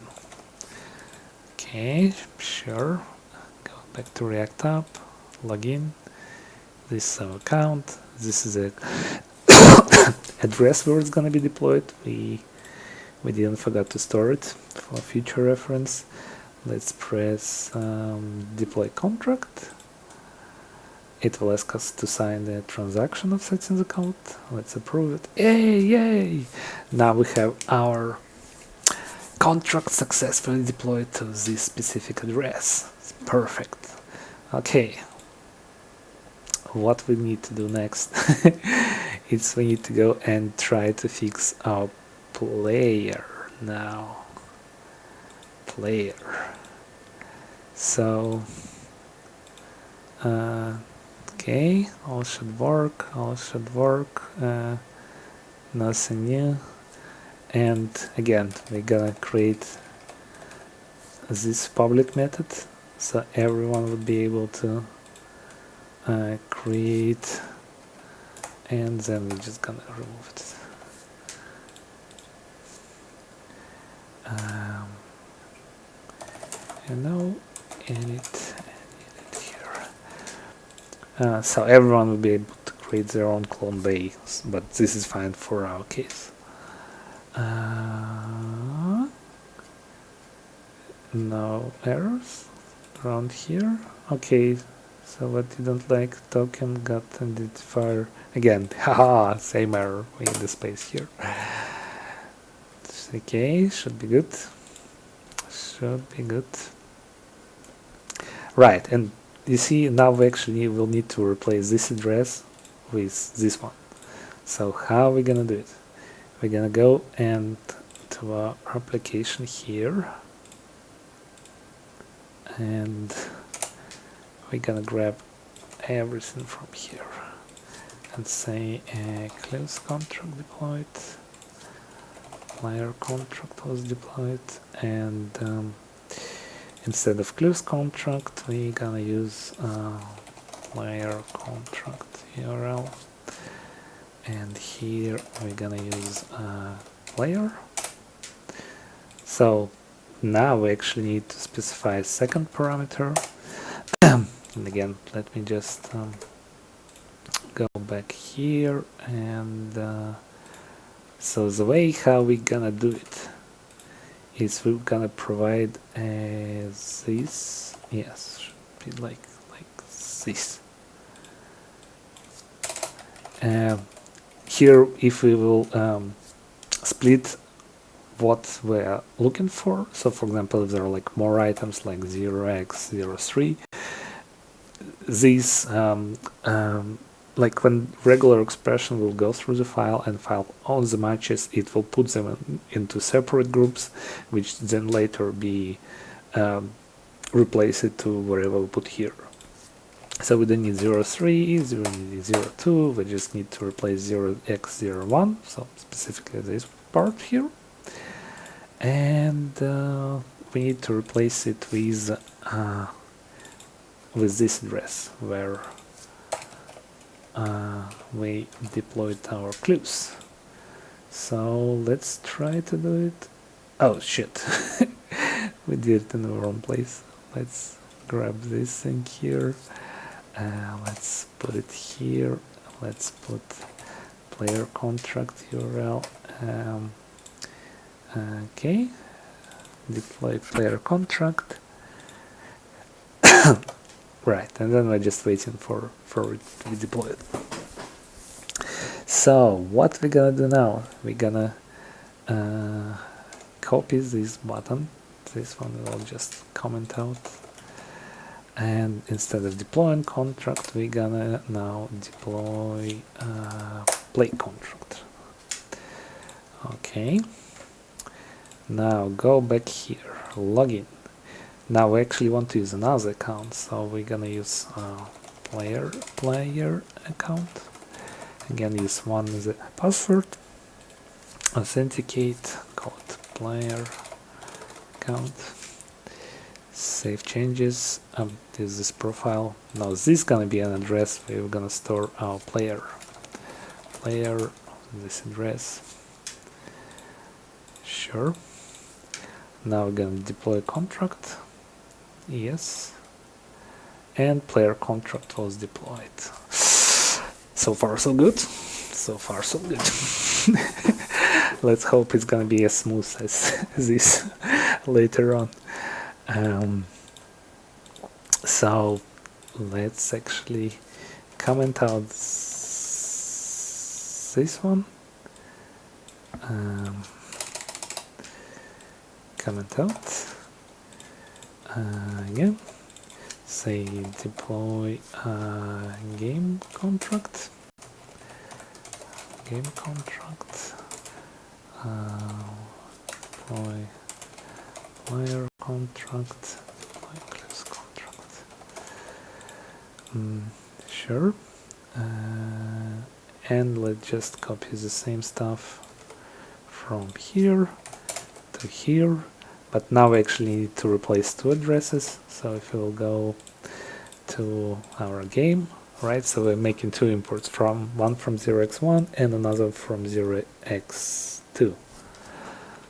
Speaker 1: Okay, sure. Go back to React App, login. This is our account. This is a address where it's gonna be deployed. We didn't forget to store it for future reference. Let's press deploy contract. It will ask us to sign the transaction of setting the code. Let's approve it. Yay, yay! Now we have our contract successfully deployed to this specific address. It's perfect. Okay. What we need to do next is we need to go and try to fix our player now. Player. So okay, all should work, nothing new. And again, we're gonna create this public method so everyone would be able to create, and then we're just gonna remove it. Edit here. So everyone will be able to create their own clone base, but this is fine for our case. No errors around here. Okay, so what you don't like, token got identifier again. Haha, same error. We need the space here. Okay, should be good. Should be good. Right, and you see now we actually will need to replace this address with this one. So how are we gonna do it? We're gonna go and to our application here, and we're gonna grab everything from here and say close contract deployed, player contract was deployed, and instead of close contract we're gonna use player contract URL, and here we're gonna use player. So now we actually need to specify a second parameter. And again, let me just go back here, and so the way how we're gonna do it is we're gonna provide this, yes, should be like this. Here, if we will split what we're looking for, so for example, if there are like more items like 0x03, these like when regular expression will go through the file and file all the matches, it will put them into separate groups, which then later be replaced to wherever we put here. So we don't need 03, we don't need 02, we just need to replace 0x01, so specifically this part here. And we need to replace it with this address where we deployed our clues. So let's try to do it. Oh shit, we did it in the wrong place. Let's grab this thing here. Let's put it here. Let's put player contract URL. Okay, deploy player contract. Right, and then we're just waiting for it to be deployed. So what we're gonna do now? We're gonna copy this button. This one will just comment out. And instead of deploying contract, we're gonna now deploy play contract. Okay. Now go back here, login. Now we actually want to use another account, so we're gonna use player account. Again, use one as a password. Authenticate, call it player account. Save changes, update this profile. Now this is gonna be an address where we're gonna store our player, this address. Sure. Now we're gonna deploy a contract. Yes. And player contract was deployed. So far so good. So far so good. Let's hope it's gonna be as smooth as this later on. So let's actually comment out this one. Comment out. Again, say deploy game contract. Deploy player contract. Deploy class contract. Sure. And let's just copy the same stuff from here to here. But now we actually need to replace two addresses. So if we'll go to our game, right? So we're making two imports, one from 0x1 and another from 0x2.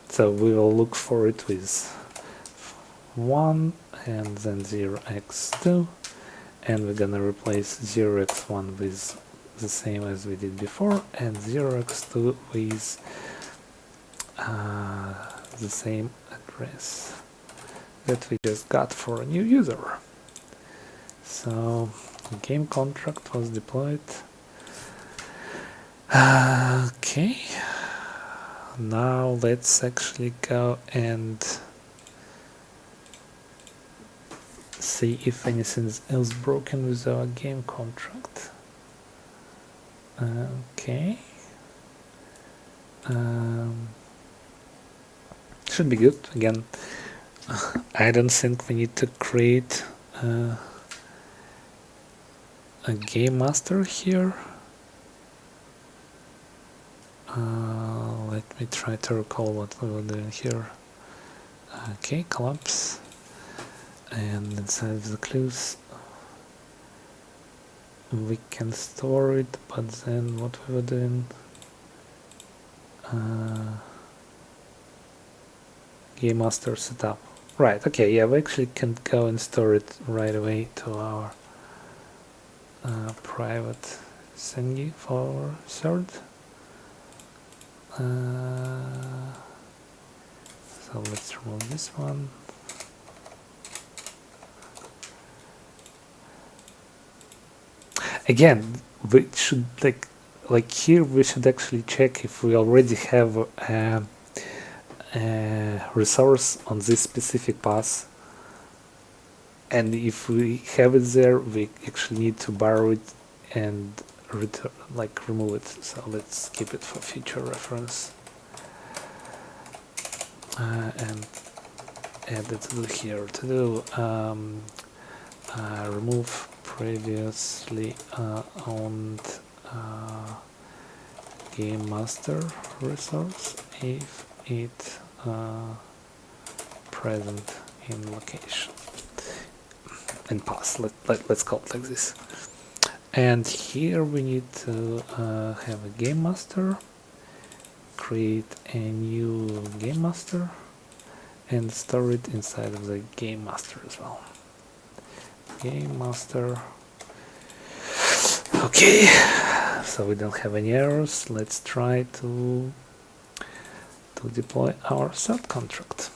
Speaker 1: So we will look for it with 1 and then 0x2, and we're gonna replace 0x1 with the same as we did before, and 0x2 with the same address that we just got for a new user. So the game contract was deployed. Okay, now let's actually go and see if anything else broken with our game contract. Okay. Should be good. Again, I don't think we need to create a game master here. Let me try to recall what we were doing here. Okay, collapse. And inside of the clues, we can store it, but then what we were doing, game master setup. Right, okay, yeah, we actually can go and store it right away to our private thingy for third. So let's remove this one. Again, we should like here we should actually check if we already have a resource on this specific path, and if we have it there, we actually need to borrow it and return, like remove it. So let's keep it for future reference and add it to here to do remove previously owned game master resource if it present in location and pass. Let's call it like this. And here we need to have a game master, create a new game master, and store it inside of the game master as well. Game master. Okay, so we don't have any errors. Let's try to deploy our third contract.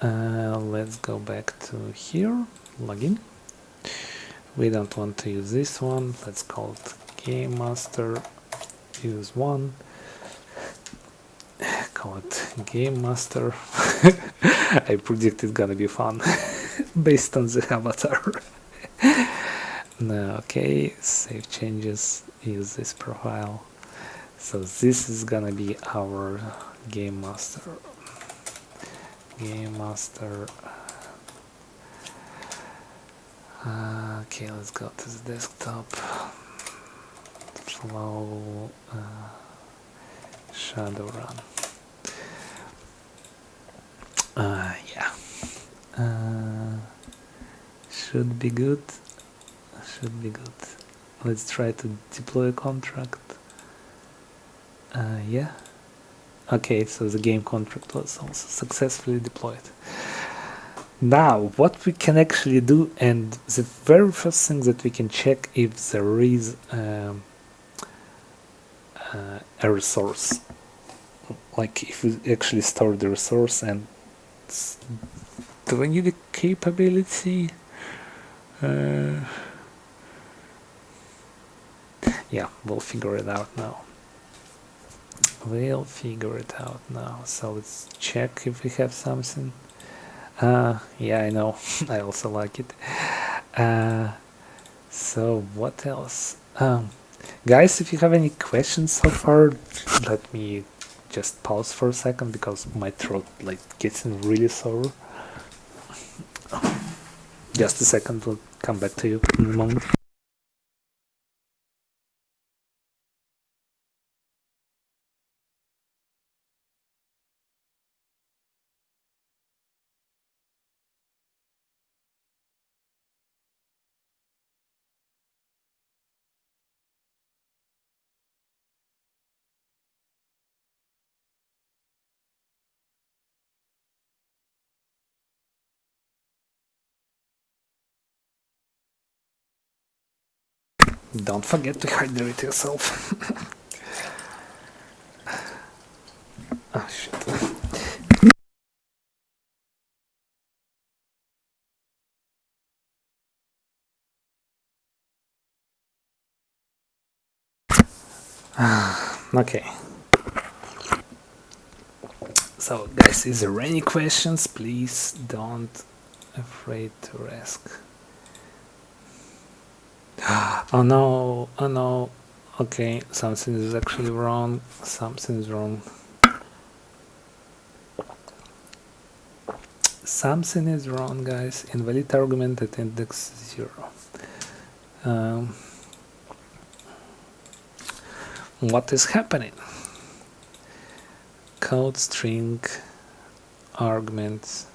Speaker 1: Let's go back to here, login. We don't want to use this one. Let's call it game master use one. Call it game master. I predict it's gonna be fun based on the avatar. Okay, save changes, use this profile. So this is gonna be our game master. Game master. Okay, let's go to the desktop. Flow Shadowrun. Yeah. Should be good. Should be good. Let's try to deploy a contract. Yeah. Okay, so the game contract was also successfully deployed. Now, what we can actually do, and the very first thing that we can check if there is a resource, like if we actually store the resource, and do we need a capability? Yeah, we'll figure it out now. We'll figure it out now. So let's check if we have something. Yeah, I know. I also like it. So what else? Guys, if you have any questions so far, let me just pause for a second because my throat like gets really sore. Just a second, we'll come back to you in a moment. Don't forget to hydrate yourself. Oh shit. Okay. So guys, is there any questions? Please don't afraid to ask. Oh no, oh no. Okay, something is actually wrong. Something is wrong. Something is wrong, guys. Invalid argument at index 0. What is happening? Code string arguments.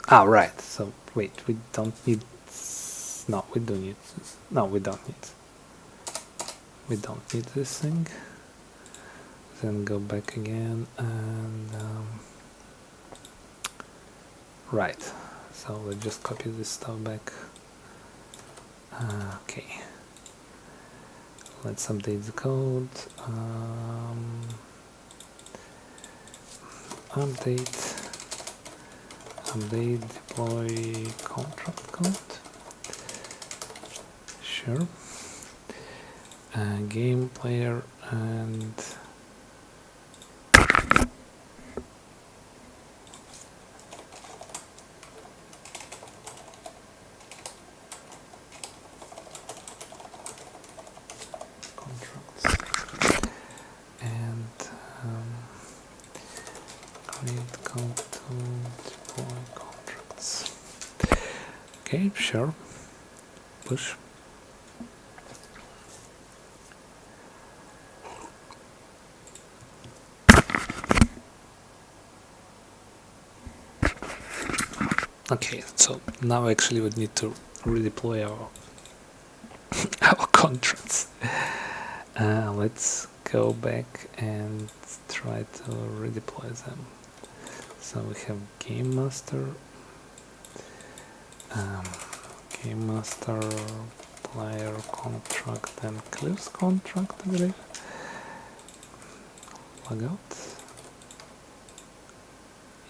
Speaker 1: Ah, right. So Wait, we don't need. No, we do need. No, we don't need. We don't need this thing. Then go back again and right. So let's just copy this stuff back. Okay. Let's update the code. Update deploy contract code. Sure. Game player and contracts and create code to deploy contracts. Okay, sure. Push. Okay, so now actually we need to redeploy our our contracts. Let's go back and try to redeploy them. So we have game master, player contract and close contract, I believe. Log out.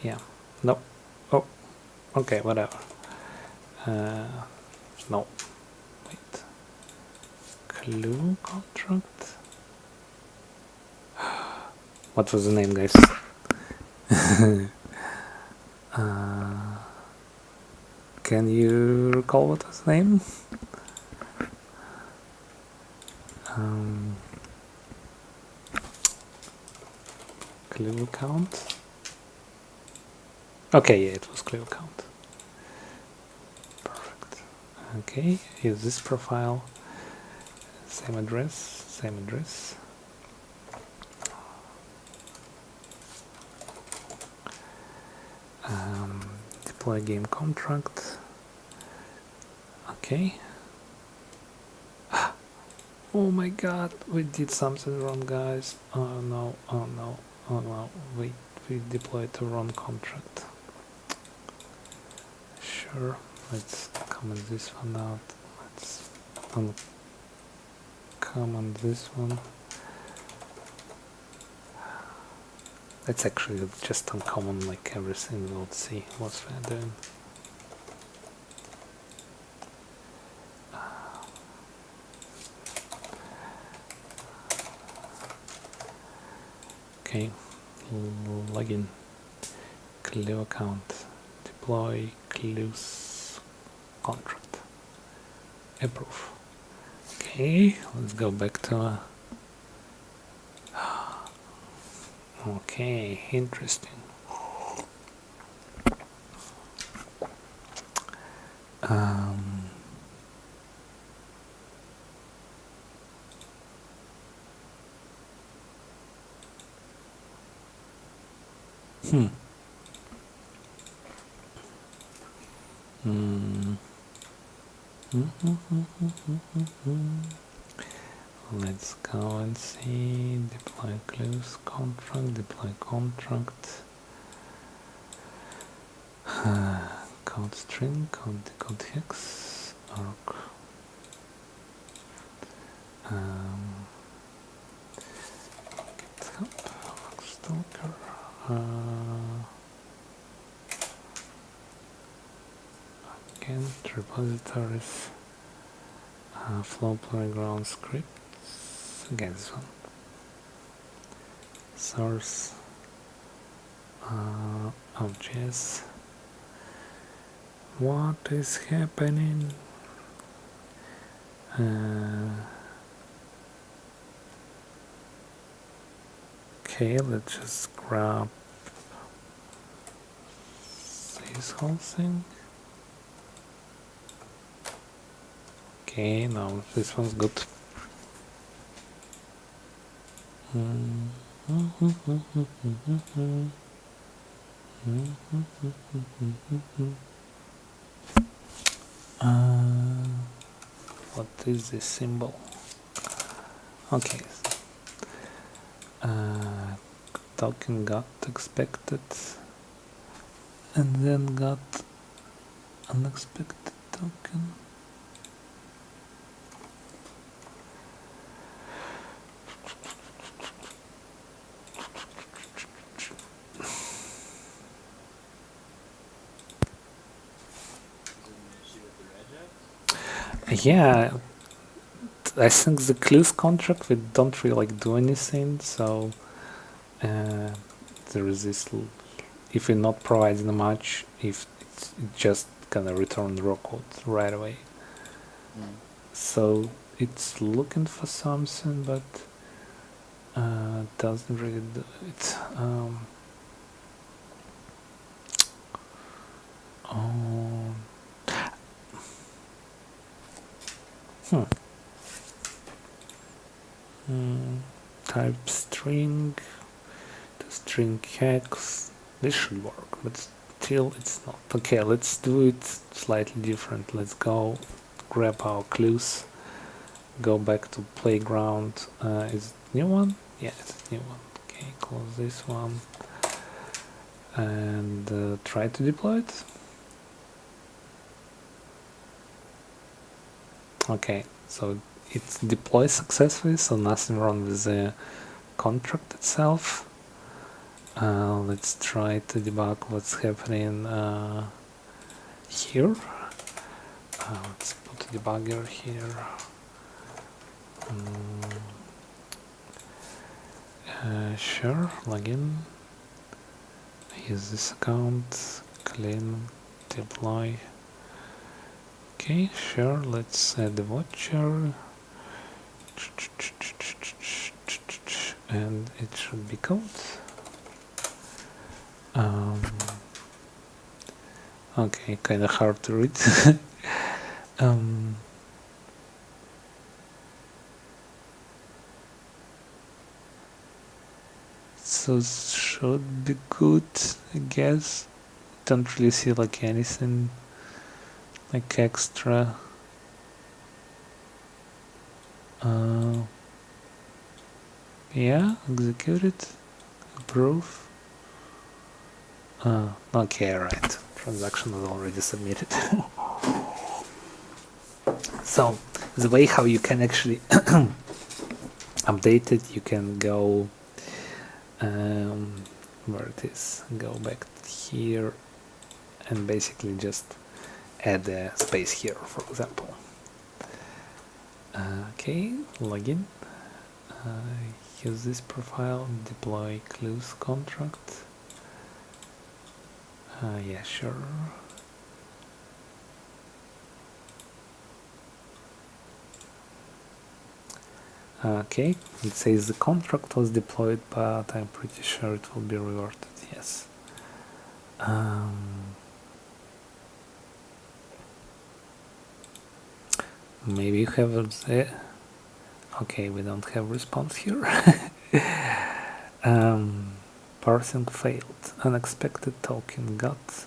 Speaker 1: Yeah. No. Oh. Okay. Whatever. No. Wait. Clue contract. What was the name, guys? Can you recall what was the name? Clue count. Okay, yeah, it was clue count. Perfect. Okay, use this profile. Same address. Same address. Deploy game contract. Okay. Oh my god, we did something wrong, guys. Oh no, oh no, oh no. We deployed the wrong contract. Sure, let's comment this one out. Let's uncomment this one. Let's actually just uncommon like everything. We'll see what we're doing. Okay, login, clue account, deploy clues contract, approve. Okay, let's go back to okay, interesting. Let's go and see. Deploy clues contract, deploy contract. Code string, code hex, arc. GitHub, Stalker. Again, repositories. Flow playground scripts. Again, this one. Source. OJS. What is happening? Okay, let's just grab this whole thing. Okay, now this one's good. What is this symbol? Okay. Token got expected and then got unexpected token. Yeah, I think the clues contract, we don't really do anything, so there is this, if we're not providing much, if it's just gonna return raw code right away. So it's looking for something, but doesn't really do it. Type string to string hex. This should work, but still it's not. Okay, let's do it slightly different. Let's go grab our clues, go back to playground. Is it new one? Yeah, it's a new one. Okay, close this one and try to deploy it. Okay, so it's deployed successfully, so nothing wrong with the contract itself. Let's try to debug what's happening here. Let's put a debugger here. Sure, login. Use this account, clean, deploy. Okay, sure, let's add the watcher. And it should be code. Okay, kind of hard to read. So should be good, I guess. Don't really see like anything like extra. Yeah, execute it, approve. Okay, right. Transaction was already submitted. So the way how you can actually update it, you can go where it is, go back here and basically just add a space here, for example. Okay, login. Use this profile, deploy clues contract. Yeah, sure. Okay, it says the contract was deployed, but I'm pretty sure it will be reverted, yes. Maybe you have the... Okay, we don't have response here. Parsing failed. Unexpected token got.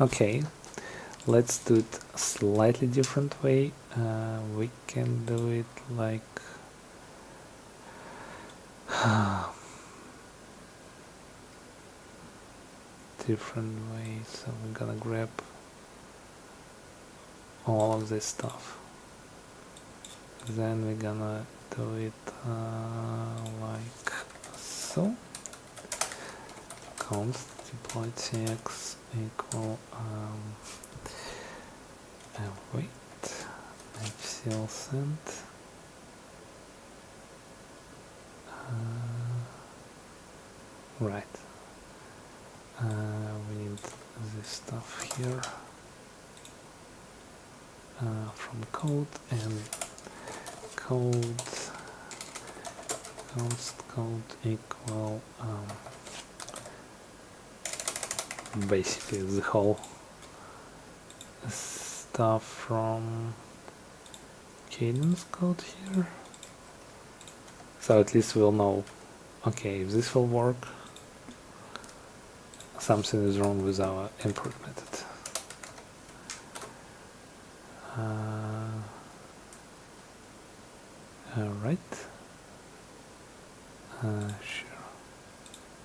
Speaker 1: Okay, let's do it a slightly different way. We can do it like different way. So we're gonna grab all of this stuff. Then we're gonna do it like so. Const deploy tx equal wait, HCL send. Right. We need this stuff here from code and code const code equal basically the whole stuff from Cadence code here. So at least we'll know, okay, if this will work. something is wrong with our import method. All right.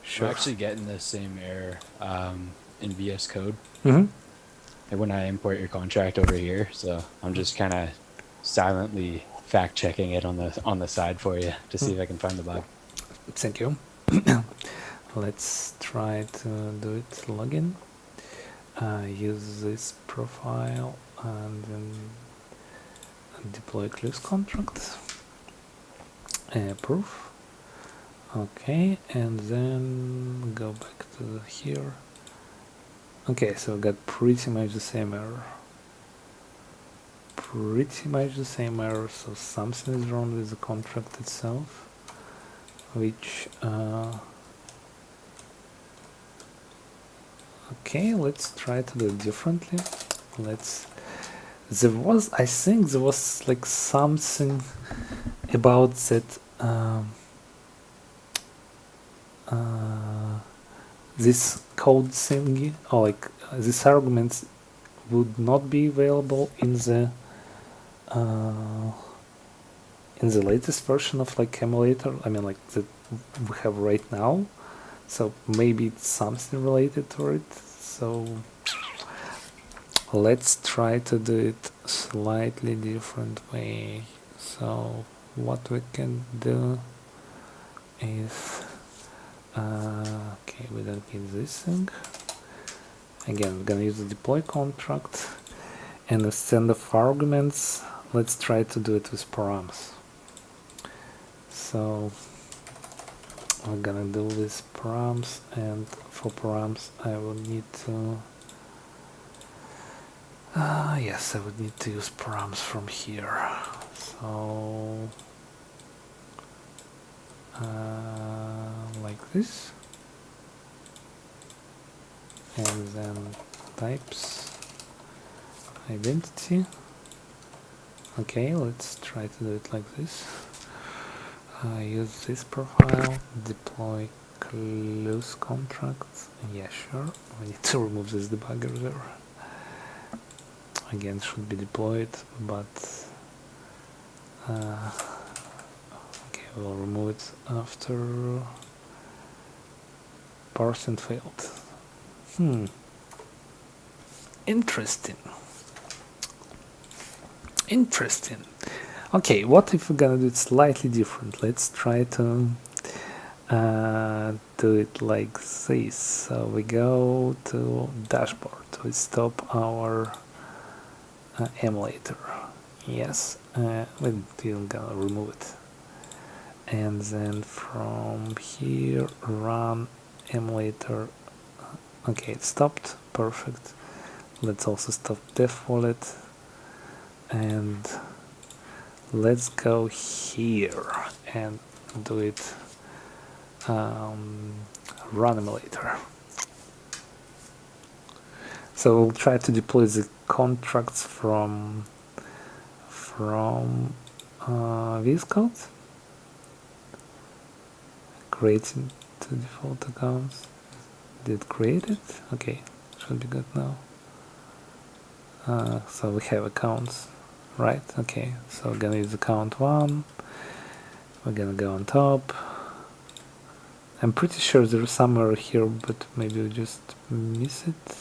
Speaker 1: Sure.
Speaker 12: We're actually getting the same error in VS Code.
Speaker 1: Mm-hmm.
Speaker 12: And when I import your contract over here, so I'm just kind of silently fact checking it on the side for you to see if I can find the bug.
Speaker 1: Thank you. Let's try to do it. Login. Use this profile and then deploy Eclipse contract. Proof. Okay, and then go back to here. Okay, so we got pretty much the same error. So something is wrong with the contract itself, which okay, let's try to do it differently. I think there was like something about that this code thingy, or like these arguments would not be available in the latest version of like emulator. I mean, like that we have right now. So maybe it's something related to it. So let's try to do it slightly different way. So what we can do is okay, we don't need this thing. Again, we're gonna use the deploy contract and instead of arguments, let's try to do it with params. So we're gonna do with params, and for params I will need to yes, I would need to use params from here. So like this, and then types identity. Okay, let's try to do it like this. Use this profile, deploy close contracts. Yeah, sure. We need to remove this debugger there. Again, should be deployed, but okay, we'll remove it after parse failed. Interesting. Okay, what if we're gonna do it slightly different? Let's try to do it like this. So we go to dashboard. We stop our emulator. Yes, we didn't gonna remove it. And then from here, run emulator. Okay, it stopped. Perfect. Let's also stop def wallet. And let's go here and do it run emulator. So we'll try to deploy the contracts from VS Code, creating two default accounts. Did create it? Okay, should be good now. So we have accounts, right? Okay, so we're gonna use account 1. We're gonna go on top. I'm pretty sure there's some error here, but maybe we just miss it.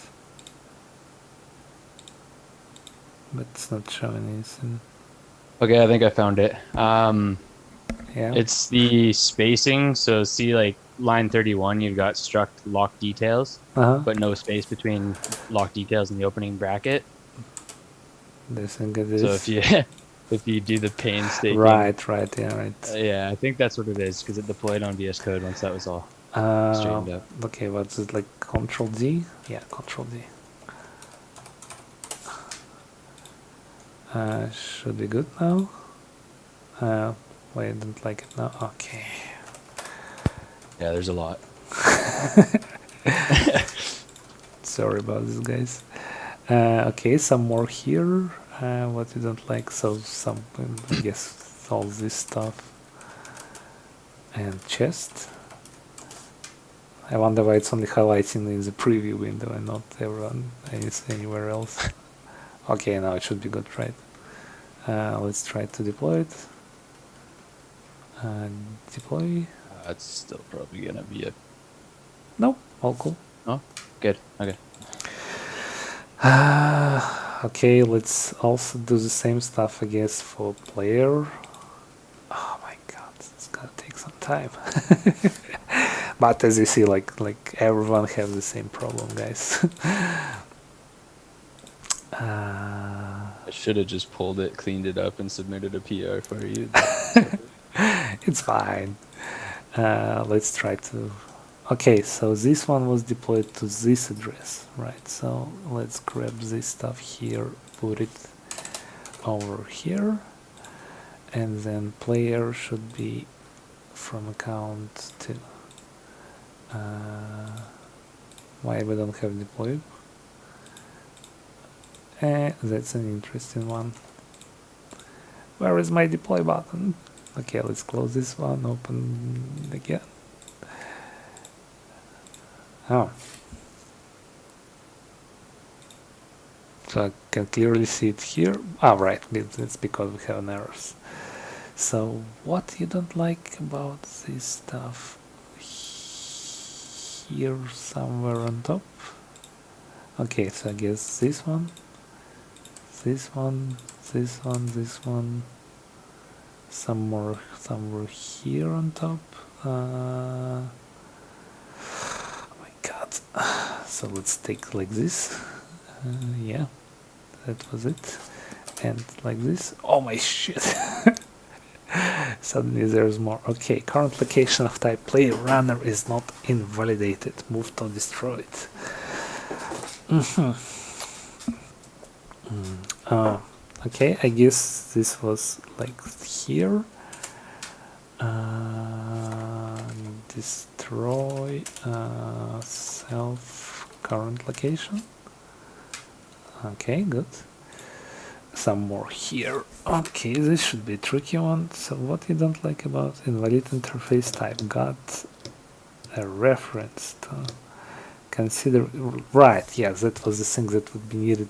Speaker 1: But it's not showing anything.
Speaker 12: Okay, I think I found it.
Speaker 1: Yeah.
Speaker 12: It's the spacing. So see, like line 31, you've got struct lock details, but no space between lock details and the opening bracket. So if you do the painstaking,
Speaker 1: right, yeah.
Speaker 12: Yeah, I think that's what it is because it deployed on VS Code once that was all straightened up.
Speaker 1: Okay, what's it like? Control D? Yeah, Control D. Should be good now. Wait, I don't like it now. Okay.
Speaker 12: Yeah, there's a lot.
Speaker 1: Sorry about this, guys. Okay, some more here. What you don't like? So some, I guess, all this stuff. And chest. I wonder why it's only highlighting in the preview window and not anywhere else. Okay, now it should be good, right? Let's try to deploy it. Deploy.
Speaker 10: It's still probably gonna be a.
Speaker 1: No, all cool.
Speaker 10: Oh, good. Okay.
Speaker 1: Okay, let's also do the same stuff, I guess, for player. Oh my god, it's gonna take some time. But as you see, like everyone has the same problem, guys.
Speaker 10: I should have just pulled it, cleaned it up, and submitted a PR for you.
Speaker 1: It's fine. Let's try to. Okay, so this one was deployed to this address, right? So let's grab this stuff here, put it over here, and then player should be from account to. Why we don't have deployed? That's an interesting one. Where is my deploy button? Okay, let's close this one, open again. Oh. So I can clearly see it here. Ah, right, it's because we have errors. So what you don't like about this stuff? Here somewhere on top. Okay, so I guess this one, this one, this one, this one, somewhere here on top. Oh my god. So let's take like this. Yeah, that was it. And like this. Oh my shit. Suddenly there's more. Okay, current location of type player runner is not invalidated. Moved or destroyed. Okay, I guess this was like here. Destroy self current location. Okay, good. Some more here. Okay, this should be a tricky one. So what you don't like about invalid interface type? Got a reference to consider. Right, yeah, that was the thing that would be needed,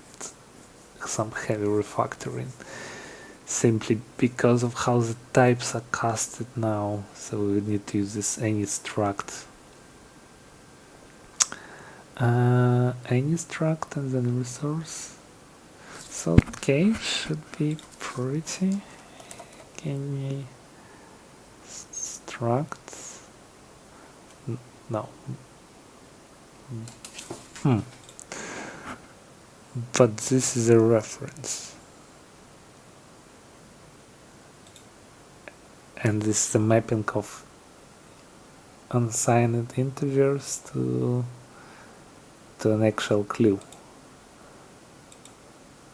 Speaker 1: some heavy refactoring, simply because of how the types are casted now. So we would need to use this any struct. Any struct and then resource. So okay, should be pretty. Any struct. No. But this is a reference. And this is the mapping of unsigned integers to an actual clue.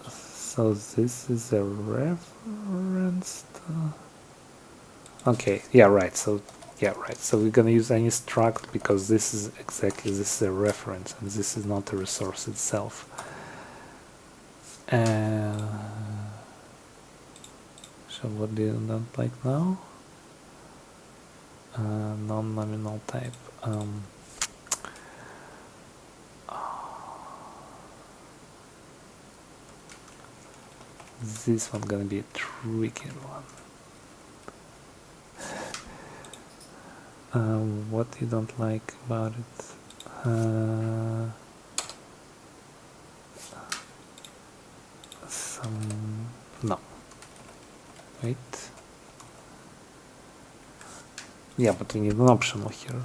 Speaker 1: So this is a reference to... Okay, yeah, right. So yeah, right. So we're gonna use any struct because this is a reference and this is not a resource itself. So what do you not like now? Non-nominal type. This one gonna be a tricky one. What you don't like about it? No. Wait. Yeah, but we need an optional here.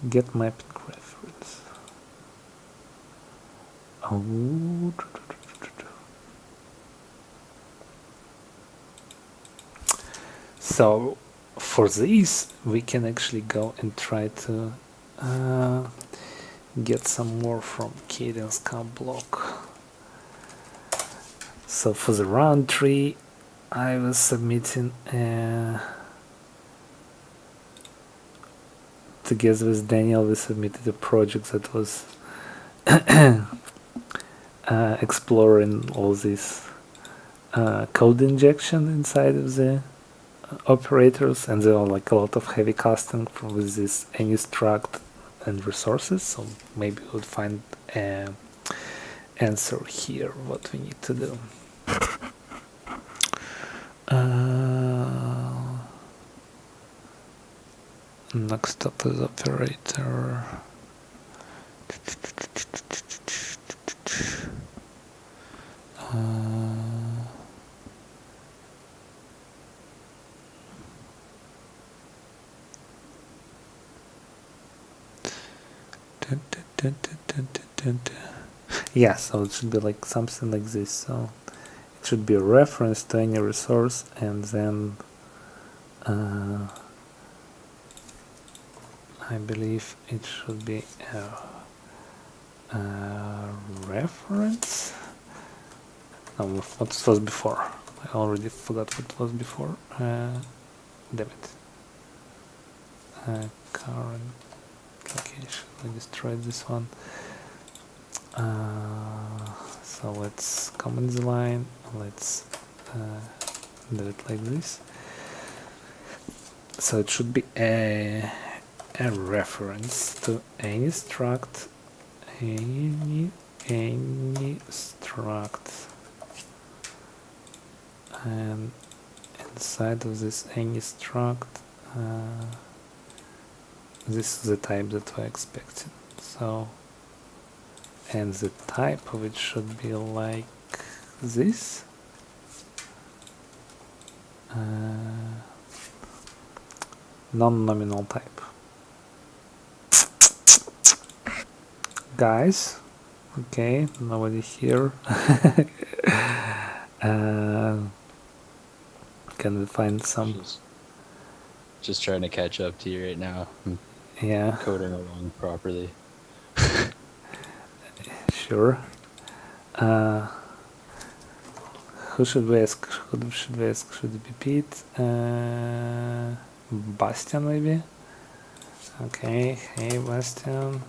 Speaker 1: Get mapping reference. Oh. So for this we can actually go and try to get some more from Cadence Cup block. So for the round tree I was submitting together with Daniel, we submitted a project that was exploring all these code injection inside of the operators, and there are like a lot of heavy casting with this any struct and resources, so maybe we'll find an answer here what we need to do. Next up is operator. Yeah, so it should be like something like this. So it should be a reference to any resource, and then I believe it should be a reference. No, what was before? I already forgot what was before. Damn it. Current location. I destroyed this one. So let's comment the line. Let's do it like this. So it should be a reference to any struct, any struct, and inside of this any struct, this is the type that we're expecting. So, and the type of it should be like this. Non-nominal type. Guys, okay, nobody here. Can we find some?
Speaker 10: Just trying to catch up to you right now. I'm coding along properly.
Speaker 1: Sure. Who should we ask? Who should we ask? Should it be Pete? Bastian, maybe? Okay, hey Bastian.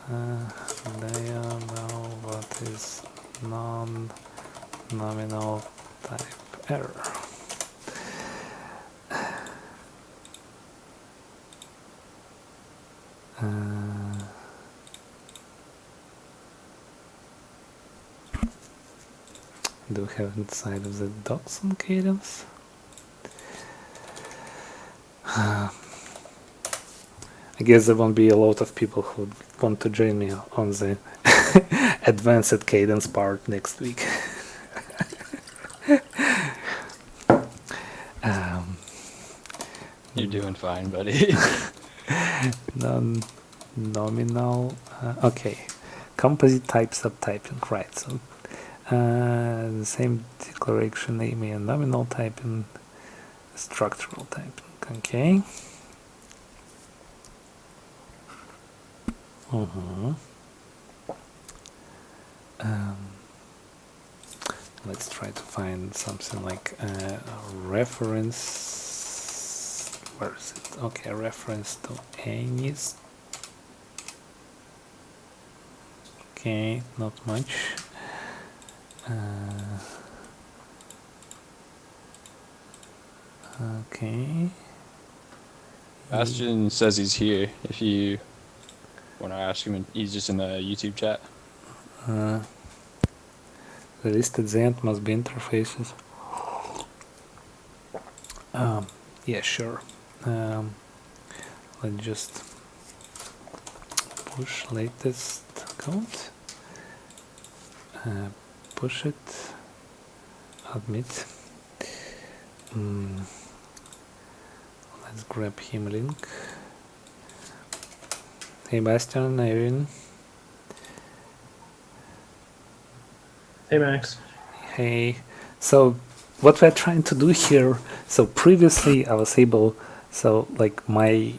Speaker 1: Do you know what is non-nominal type error? Do we have inside of the docs on Cadence? I guess there won't be a lot of people who want to join me on the advanced Cadence part next week.
Speaker 10: You're doing fine, buddy.
Speaker 1: Non-nominal. Okay. Composite type subtyping, right. So the same declaration naming and nominal typing, structural typing. Okay. Let's try to find something like a reference. Where is it? Okay, a reference to any. Okay, not much. Okay.
Speaker 10: Bastian says he's here. If you want to ask him, he's just in the YouTube chat.
Speaker 1: The list at the end must be interfaces. Yeah, sure. Let's just push latest code. Push it. Admit. Let's grab him link. Hey Bastian, Irene.
Speaker 3: Hey Max.
Speaker 1: Hey. So what we're trying to do here, so previously I was able, so like my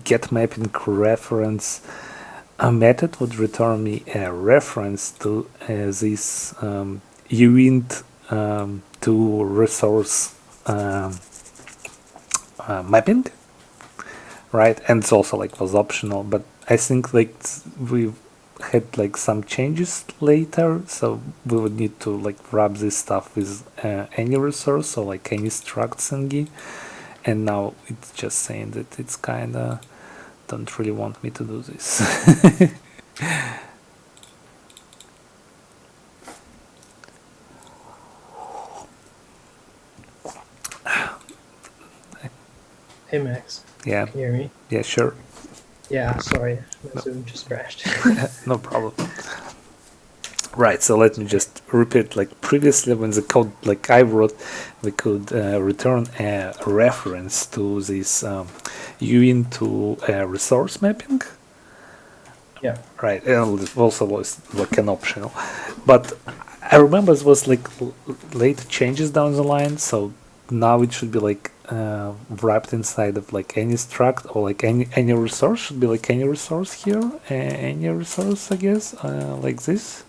Speaker 1: get mapping reference method would return me a reference to this uint to resource mapping, right? And it's also like was optional, but I think like we had like some changes later, so we would need to like wrap this stuff with any resource, so like any struct thingy. And now it's just saying that it's kinda don't really want me to do this.
Speaker 13: Hey Max.
Speaker 1: Yeah.
Speaker 13: Can you hear me?
Speaker 1: Yeah, sure.
Speaker 13: Yeah, sorry. My Zoom just crashed.
Speaker 1: No problem. Right, so let me just repeat, like previously when the code like I wrote, we could return a reference to this uint to resource mapping.
Speaker 13: Yeah.
Speaker 1: Right, and it also was like an optional. But I remember it was like late changes down the line, so now it should be like wrapped inside of like any struct or like any resource should be like any resource here, any resource I guess, like this.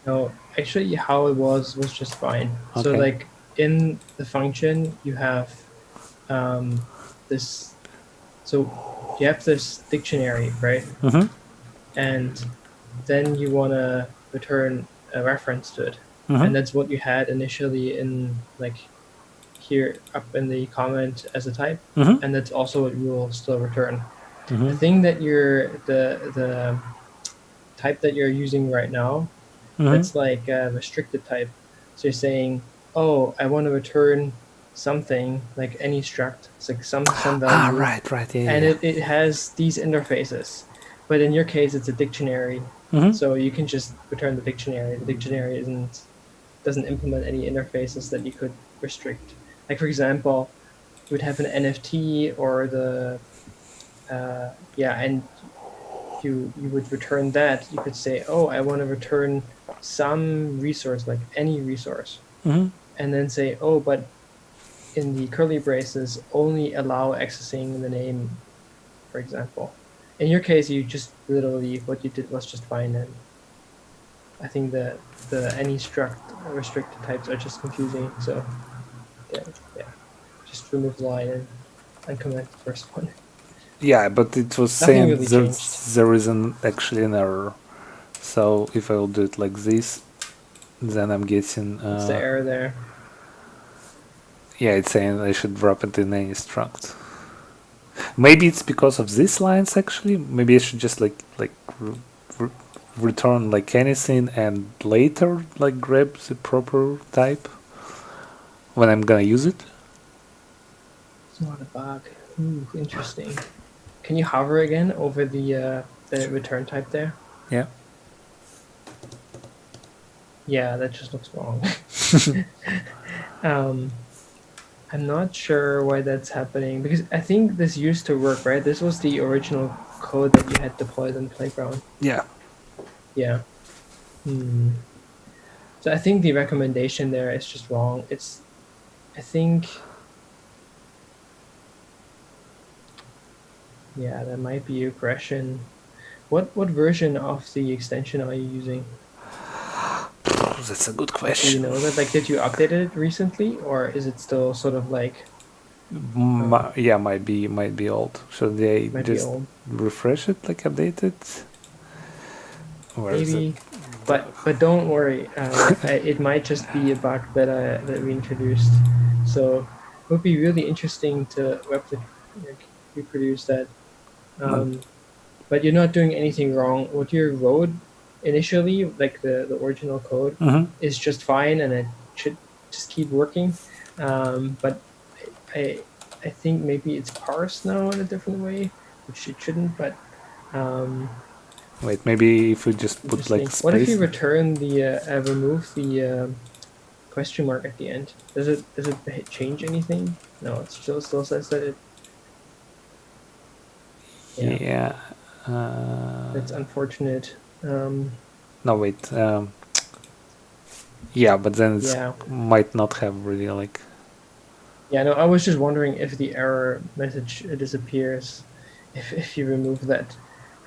Speaker 13: No, actually how it was just fine. So
Speaker 1: Okay.
Speaker 13: like in the function you have this, so you have this dictionary, right?
Speaker 1: Mm-hmm.
Speaker 13: And then you want to return a reference to it.
Speaker 1: Mhm.
Speaker 13: And that's what you had initially in like here up in the comment as a type.
Speaker 1: Mhm.
Speaker 13: And that's also what you will still return.
Speaker 1: Mhm.
Speaker 13: The thing that the type that you're using right now,
Speaker 1: Mhm.
Speaker 13: that's like a restricted type. So you're saying, oh, I want to return something like any struct. It's like some value.
Speaker 1: Right, yeah.
Speaker 13: And
Speaker 1: Yeah.
Speaker 13: it has these interfaces. But in your case, it's a dictionary.
Speaker 1: Mhm.
Speaker 13: So you can just return the dictionary. The dictionary doesn't implement any interfaces that you could restrict. Like for example, you would have an NFT or the and you would return that. You could say, oh, I want to return some resource, like any resource,
Speaker 1: Mhm.
Speaker 13: and then say, oh, but in the curly braces, only allow accessing the name, for example. In your case, you just literally what you did was just fine, and I think the any struct restricted types are just confusing. So yeah, just remove the line and uncomment the first one.
Speaker 1: Yeah, but it was
Speaker 13: Nothing
Speaker 1: saying
Speaker 13: really changed.
Speaker 1: there isn't actually an error. So if I will do it like this, then I'm guessing.
Speaker 13: What's the error there?
Speaker 1: Yeah, it's saying I should drop it in any struct. Maybe it's because of these lines actually. Maybe I should just return like anything and later like grab the proper type when I'm gonna use it.
Speaker 13: It's not a bug. Ooh, interesting. Can you hover again over the return type there?
Speaker 1: Yeah.
Speaker 13: Yeah, that just looks wrong. I'm not sure why that's happening because I think this used to work, right? This was the original code that you had deployed in the playground.
Speaker 1: Yeah.
Speaker 13: Yeah. So I think the recommendation there is just wrong. I think, yeah, that might be aggression. What version of the extension are you using?
Speaker 1: That's a good
Speaker 13: Do
Speaker 1: question.
Speaker 13: you know that? Like, did you update it recently, or is it still sort of like?
Speaker 1: Yeah, might be old. Should they just refresh it, like update it? Where is
Speaker 13: Maybe,
Speaker 1: it?
Speaker 13: but don't worry. It might just be a bug that we introduced. So it would be really interesting to reproduce that. But you're not doing anything wrong. What you wrote initially, like the original code, is just fine, and it should just keep working. But I think maybe it's parsed now in a different way, which it shouldn't. But
Speaker 1: wait, maybe if we just put like space.
Speaker 13: what if you return the remove the question mark at the end? Does it change anything? No, it still says that it.
Speaker 1: Yeah.
Speaker 13: That's unfortunate.
Speaker 1: No, wait. Yeah, but then it might not have really like.
Speaker 13: Yeah, no, I was just wondering if the error message disappears if you remove that.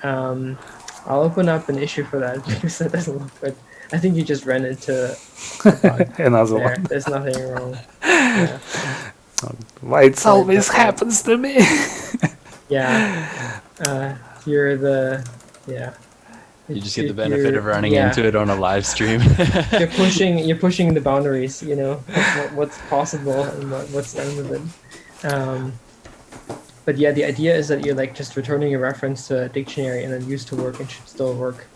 Speaker 13: I'll open up an issue for that because that doesn't look good. I think you just ran into
Speaker 1: another one.
Speaker 13: There's nothing wrong. Yeah.
Speaker 1: Why it always happens to me?
Speaker 13: Yeah. You're the
Speaker 10: You just get the benefit of running into it on a live stream.
Speaker 13: you're pushing the boundaries, you know, of what's possible and what's done with it. But yeah, the idea is that you're like just returning a reference to a dictionary and then used to work and should still work.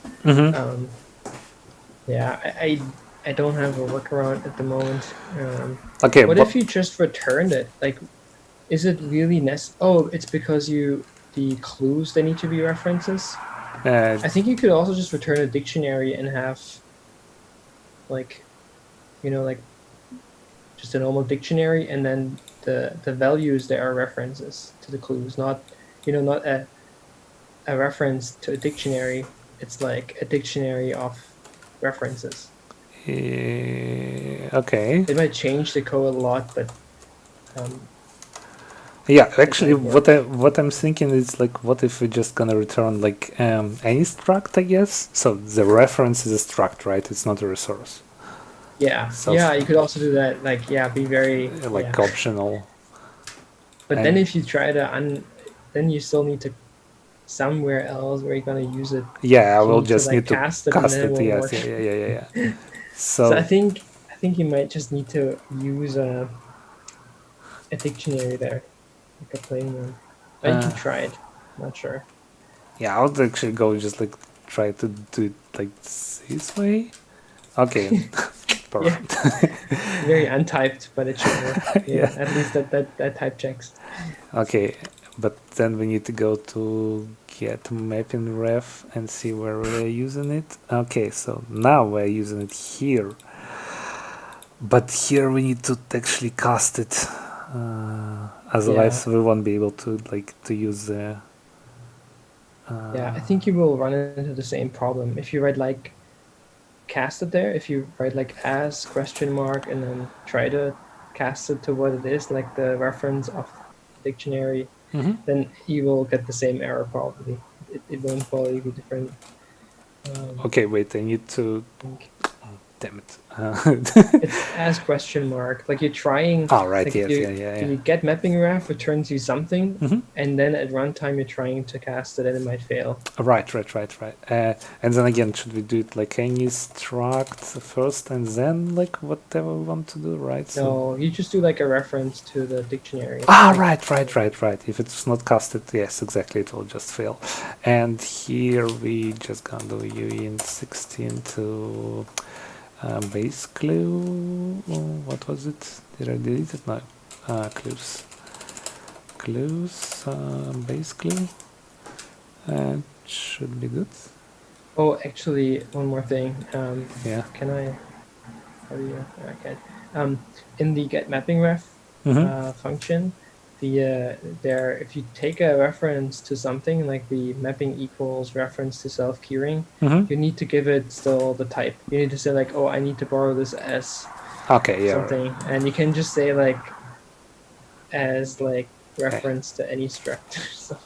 Speaker 13: Yeah, I don't have a workaround at the moment.
Speaker 1: Okay.
Speaker 13: What if you just returned it? Like, is it really necessary? Oh, it's because the clues, they need to be references. I think you could also just return a dictionary and have, like, you know, like just a normal dictionary, and then the values there are references to the clues, not, you know, not a reference to a dictionary. It's like a dictionary of references.
Speaker 1: Okay.
Speaker 13: It might change the code a lot, but
Speaker 1: yeah, actually, what I'm thinking is like, what if we're just gonna return like any struct, I guess? So the reference is a struct, right? It's not a resource.
Speaker 13: Yeah,
Speaker 1: So
Speaker 13: yeah, you could also do that. Like, yeah, be very
Speaker 1: like optional.
Speaker 13: But then if you try to then you still need to somewhere else where you're gonna use it.
Speaker 1: Yeah, I
Speaker 13: So
Speaker 1: will
Speaker 13: you
Speaker 1: just need to
Speaker 13: cast it.
Speaker 1: cast
Speaker 13: And
Speaker 1: it.
Speaker 13: then
Speaker 1: Yes,
Speaker 13: work.
Speaker 1: yeah.
Speaker 13: So I think you might just need to use a dictionary there, like a plain one. But you can try it. Not sure.
Speaker 1: Yeah, I would actually go just like try to do it like this way. Okay, perfect.
Speaker 13: Very untyped, but it should work. Yeah,
Speaker 1: Yeah.
Speaker 13: at least that type checks.
Speaker 1: Okay, but then we need to go to get mapping ref and see where we're using it. Okay, so now we're using it here, but here we need to actually cast it. Otherwise, we won't be able to use the.
Speaker 13: Yeah, I think you will run into the same problem if you write like cast it there. If you write like as question mark and then try to cast it to what it is, like the reference of dictionary, then you will get the same error probably. It won't probably be different.
Speaker 1: Okay, wait. I need to. Damn it.
Speaker 13: It's as question mark. Like you're trying.
Speaker 1: Oh, right.
Speaker 13: Like
Speaker 1: Yes.
Speaker 13: You get mapping ref returns you something, and then at runtime you're trying to cast it and it might fail.
Speaker 1: Right. And then again, should we do it like any struct first and then like whatever we want to do, right?
Speaker 13: No, you just do like a reference to the dictionary.
Speaker 1: Right. If it's not casted, yes, exactly, it will just fail. And here we just gonna do uint 16 to base clue. What was it? Did I delete it? No. Clues. Base clue. Should be good.
Speaker 13: Oh, actually, one more thing.
Speaker 1: Yeah.
Speaker 13: Can I? How do you? Okay. In the get mapping ref function, there, if you take a reference to something like the mapping equals reference to self keyring, you need to give it still the type. You need to say like, oh, I need to borrow this as something, right. And you can just say like as like reference to any struct. So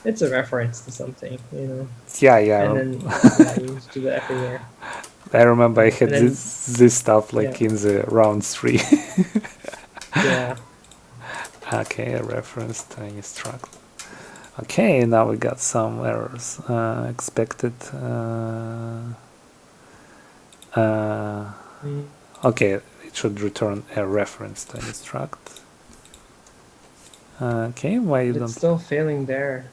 Speaker 13: it's a reference to something, you know.
Speaker 1: Yeah.
Speaker 13: And then you just do that everywhere.
Speaker 1: I remember I had this stuff like in the round 3.
Speaker 13: Yeah.
Speaker 1: Okay, a reference to any struct. Okay, now we got some errors. Expected. Okay, it should return a reference to any struct. Okay, why you don't?
Speaker 13: It's still failing there.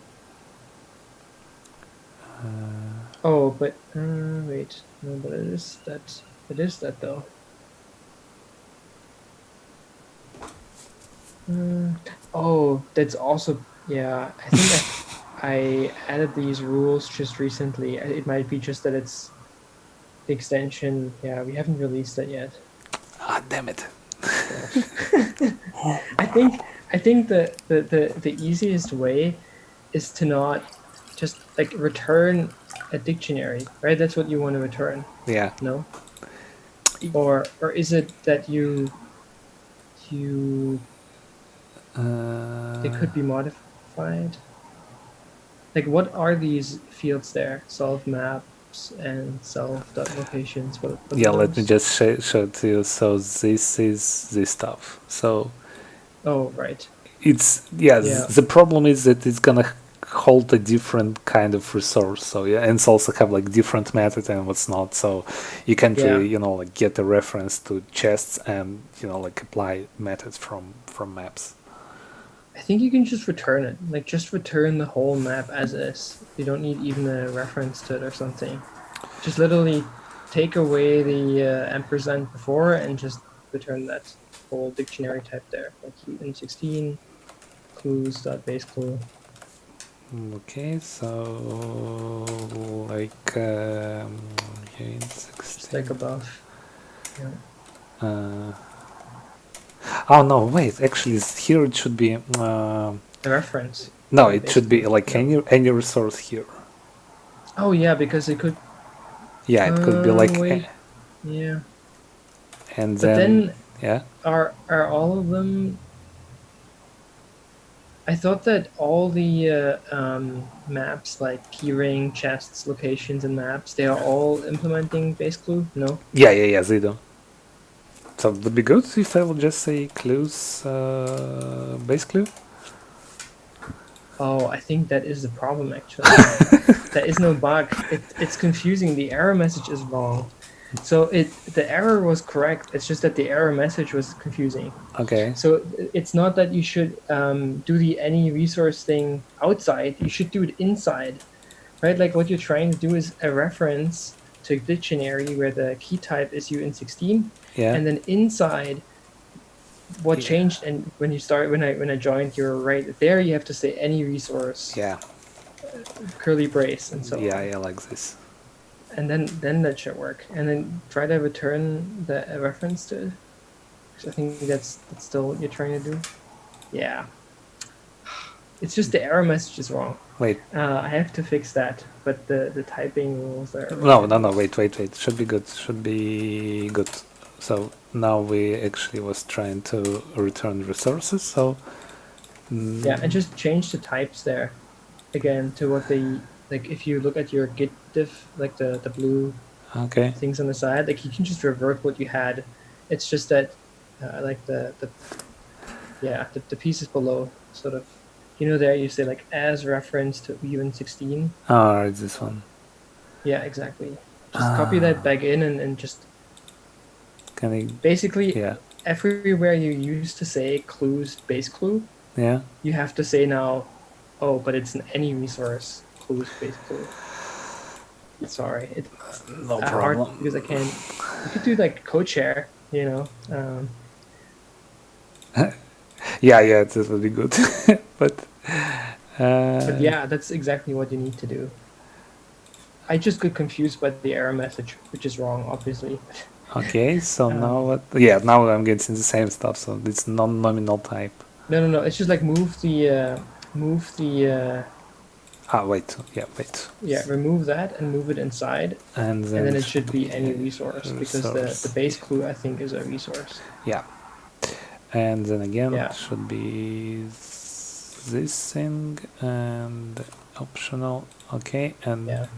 Speaker 13: Oh, but wait, no, but it is that. It is that though. Oh, that's also, yeah, I think I added these rules just recently. It might be just that it's the extension. Yeah, we haven't released that yet.
Speaker 1: Ah, damn it.
Speaker 13: I think the easiest way is to not just like return a dictionary, right? That's what you want to return.
Speaker 1: Yeah.
Speaker 13: No? Or is it that you it could be modified? Like, what are these fields there? Solve maps and self.locations. What
Speaker 1: yeah, let me just show it to you. So this is this stuff. So
Speaker 13: oh, right.
Speaker 1: It's the problem is that it's gonna hold a different kind of resource. So yeah, and it's also have like different method and what's not. So you can't really, you know, like get a reference to chests and, you know, like apply methods from maps.
Speaker 13: I think you can just return it. Like just return the whole map as is. You don't need even a reference to it or something. Just literally take away the ampersand before and just return that whole dictionary type there. Like in 16 clues.base clue.
Speaker 1: Okay, so like in 16.
Speaker 13: Just like above. Yeah.
Speaker 1: Oh no! Wait, actually, here it should be
Speaker 13: a reference.
Speaker 1: No, it should be like any resource here.
Speaker 13: Oh yeah, because it could.
Speaker 1: Yeah, it could be like.
Speaker 13: Wait. Yeah.
Speaker 1: And
Speaker 13: but then
Speaker 1: yeah.
Speaker 13: Are all of them? I thought that all the maps, like keyring, chests, locations, and maps, they are all implementing base clue. No.
Speaker 1: Yeah, they do. So it would be good if I would just say clues, base clue.
Speaker 13: Oh, I think that is the problem actually. That is no bug. It's confusing. The error message is wrong. So the error was correct. It's just that the error message was confusing.
Speaker 1: Okay.
Speaker 13: So it's not that you should do the any resource thing outside. You should do it inside, right? Like what you're trying to do is a reference to a dictionary where the key type is UN16.
Speaker 1: Yeah.
Speaker 13: And then inside, what changed? And when I joined, you're right there. You have to say any resource.
Speaker 1: Yeah.
Speaker 13: Curly brace and so on.
Speaker 1: Yeah, like this.
Speaker 13: And then that should work. And then try to return the reference to it. I think that's still what you're trying to do. Yeah. It's just the error message is wrong.
Speaker 1: Wait.
Speaker 13: I have to fix that, but the typing rules are.
Speaker 1: No. Wait. Should be good. So now we actually was trying to return resources. So.
Speaker 13: Yeah, and just change the types there, again to what they like. If you look at your git diff, like the blue.
Speaker 1: Okay.
Speaker 13: Things on the side, like you can just revert what you had. It's just that, like the pieces below, sort of, there you say like as reference to UN16.
Speaker 1: Oh, it's this one.
Speaker 13: Yeah, exactly. Just copy that back in and just.
Speaker 1: Can I?
Speaker 13: Basically,
Speaker 1: yeah.
Speaker 13: Everywhere you used to say clues base clue.
Speaker 1: Yeah.
Speaker 13: You have to say now, oh, but it's an any resource clues base clue. Sorry, it's
Speaker 1: no problem
Speaker 13: hard because I can't. You could do like co-chair,
Speaker 1: Yeah, it would be good, but
Speaker 13: yeah, that's exactly what you need to do. I just got confused by the error message, which is wrong, obviously.
Speaker 1: Okay, so now what? Yeah, now I'm getting the same stuff. So it's non-nominal type.
Speaker 13: No. It's just like move the.
Speaker 1: Wait.
Speaker 13: Yeah, remove that and move it inside. And then it should be any resource because the base clue I think is a resource.
Speaker 1: Yeah. And then again it should be this thing and optional. Okay, and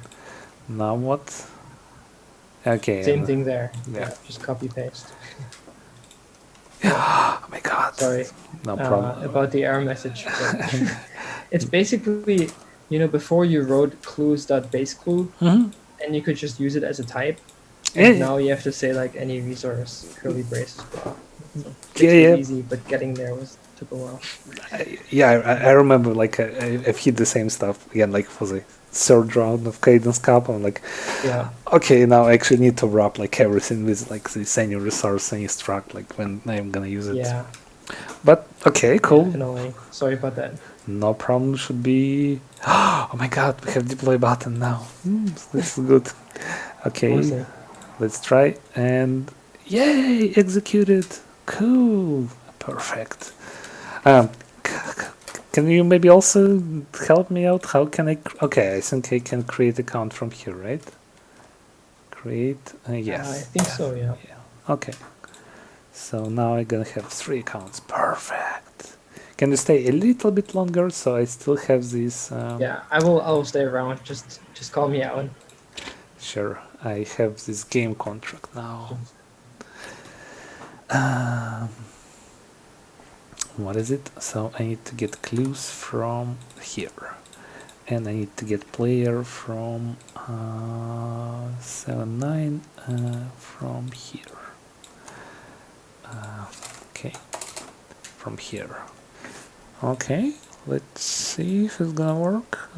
Speaker 1: now what? Okay.
Speaker 13: Same thing there.
Speaker 1: Yeah.
Speaker 13: Just copy paste.
Speaker 1: Oh my god.
Speaker 13: Sorry.
Speaker 1: No problem.
Speaker 13: About the error message. It's basically, before you wrote clues.base clue, and you could just use it as a type. And now you have to say like any resource curly braces. Easy, but getting there took a while.
Speaker 1: I remember like I've hit the same stuff again, like for the third round of Cadence Cup. I'm like, okay, now I actually need to wrap like everything with like this any resource, any struct, like when I'm gonna use it.
Speaker 13: Yeah.
Speaker 1: But okay, cool.
Speaker 13: Definitely. Sorry about that.
Speaker 1: No problem. Should be. Oh my god, we have deploy button now. This is good. Okay,
Speaker 13: awesome.
Speaker 1: Let's try and yay, executed. Cool, perfect. Can you maybe also help me out? How can I? Okay, I think I can create account from here, right? Create. Yes.
Speaker 13: I think so. Yeah.
Speaker 1: Okay. So now I'm gonna have 3 accounts. Perfect. Can you stay a little bit longer so I still have this?
Speaker 13: Yeah, I will stay around. Just call me out.
Speaker 1: Sure. I have this game contract now. What is it? So I need to get clues from here. and I need to get player from 7.9 from here. Okay, from here. Okay, let's see if it's gonna work.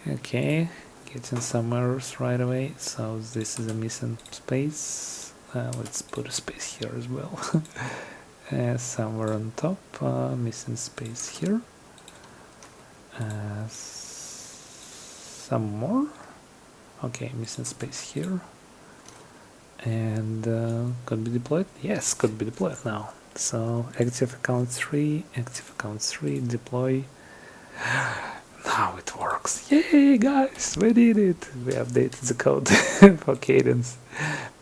Speaker 1: Okay, getting some errors right away. So this is a missing space. Let's put a space here as well. Somewhere on top, missing space here. Some more. Okay, missing space here. And could be deployed. Yes, could be deployed now. So active account 3, deploy. Now it works. Yay, guys, we did it. We updated the code for Cadence.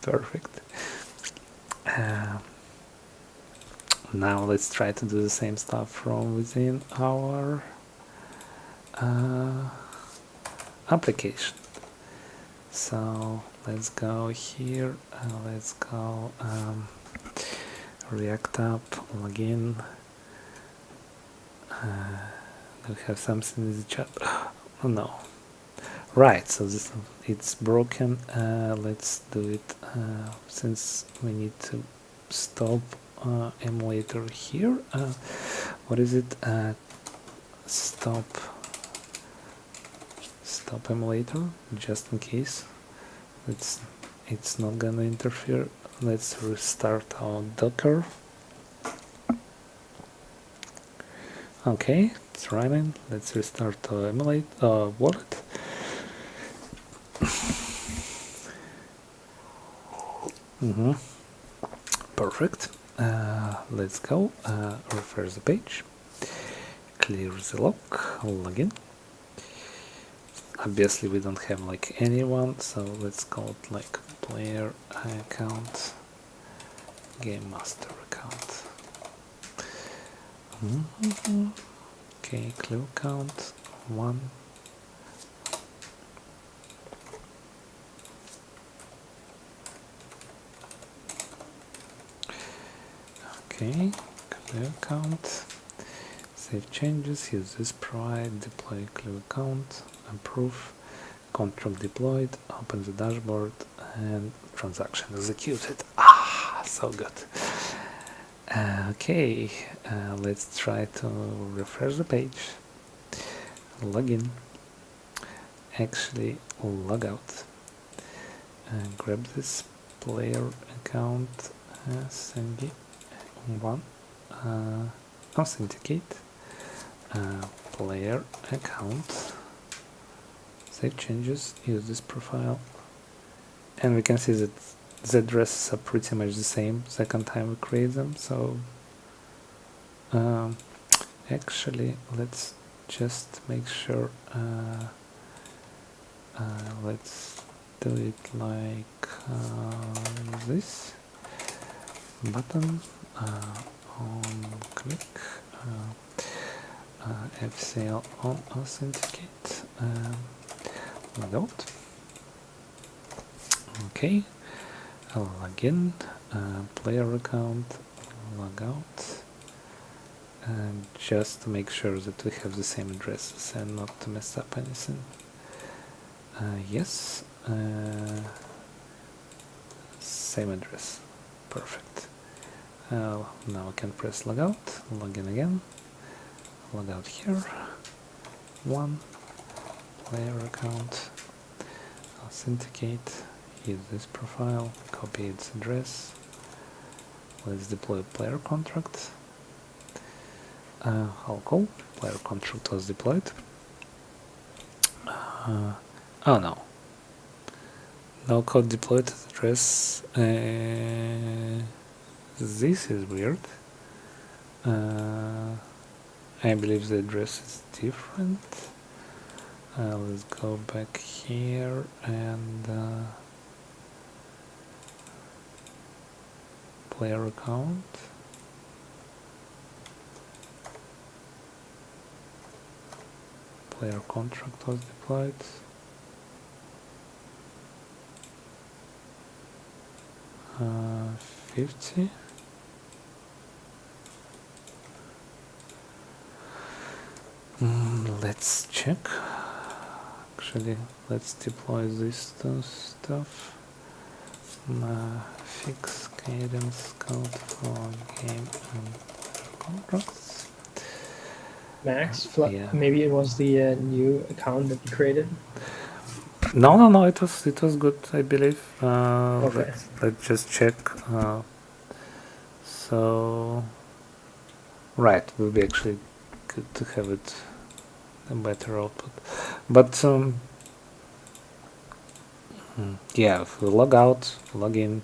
Speaker 1: Perfect. Now let's try to do the same stuff from within our application. So let's go here, let's go React app, login. Do we have something in the chat? Oh no. Right, so this it's broken. Let's do it since we need to stop emulator here. What is it? Stop emulator, just in case it's not gonna interfere. Let's restart our Docker. Okay, it's running. Let's restart our emulate wallet. Perfect. Let's go. Refresh the page. Clear the lock. Login. Obviously we don't have like anyone, so let's call it like player account, game master account. Okay, clue count 1. Okay, clue count. Save changes, use this provide, deploy clue account, approve, contract deployed, open the dashboard, and transaction executed. Ah, so good. Okay, let's try to refresh the page, login, actually log out, grab this player account, SND1, authenticate, player account, save changes, use this profile, and we can see that the addresses are pretty much the same second time we create them. So actually let's just make sure, let's do it like this button on click, FCL on authenticate, log out. Okay, login, player account, log out, and just to make sure that we have the same addresses and not to mess up anything. Yes, same address, perfect. Now I can press log out, login again, log out here, 1, player account, authenticate, use this profile, copy its address, let's deploy player contract. How cool, player contract was deployed. Oh no, no code deployed address. This is weird. I believe the address is different. Let's go back here and player account. Player contract was deployed. Uh, 50. let's check. Actually, let's deploy this stuff. Fix cadence code for game and contracts.
Speaker 13: Max,
Speaker 1: yeah.
Speaker 13: maybe it was the new account that you created.
Speaker 1: No, it was good, I believe.
Speaker 13: Okay.
Speaker 1: Let's just check. So, right, will be actually good to have it a better output. But yeah, if we log out, log in,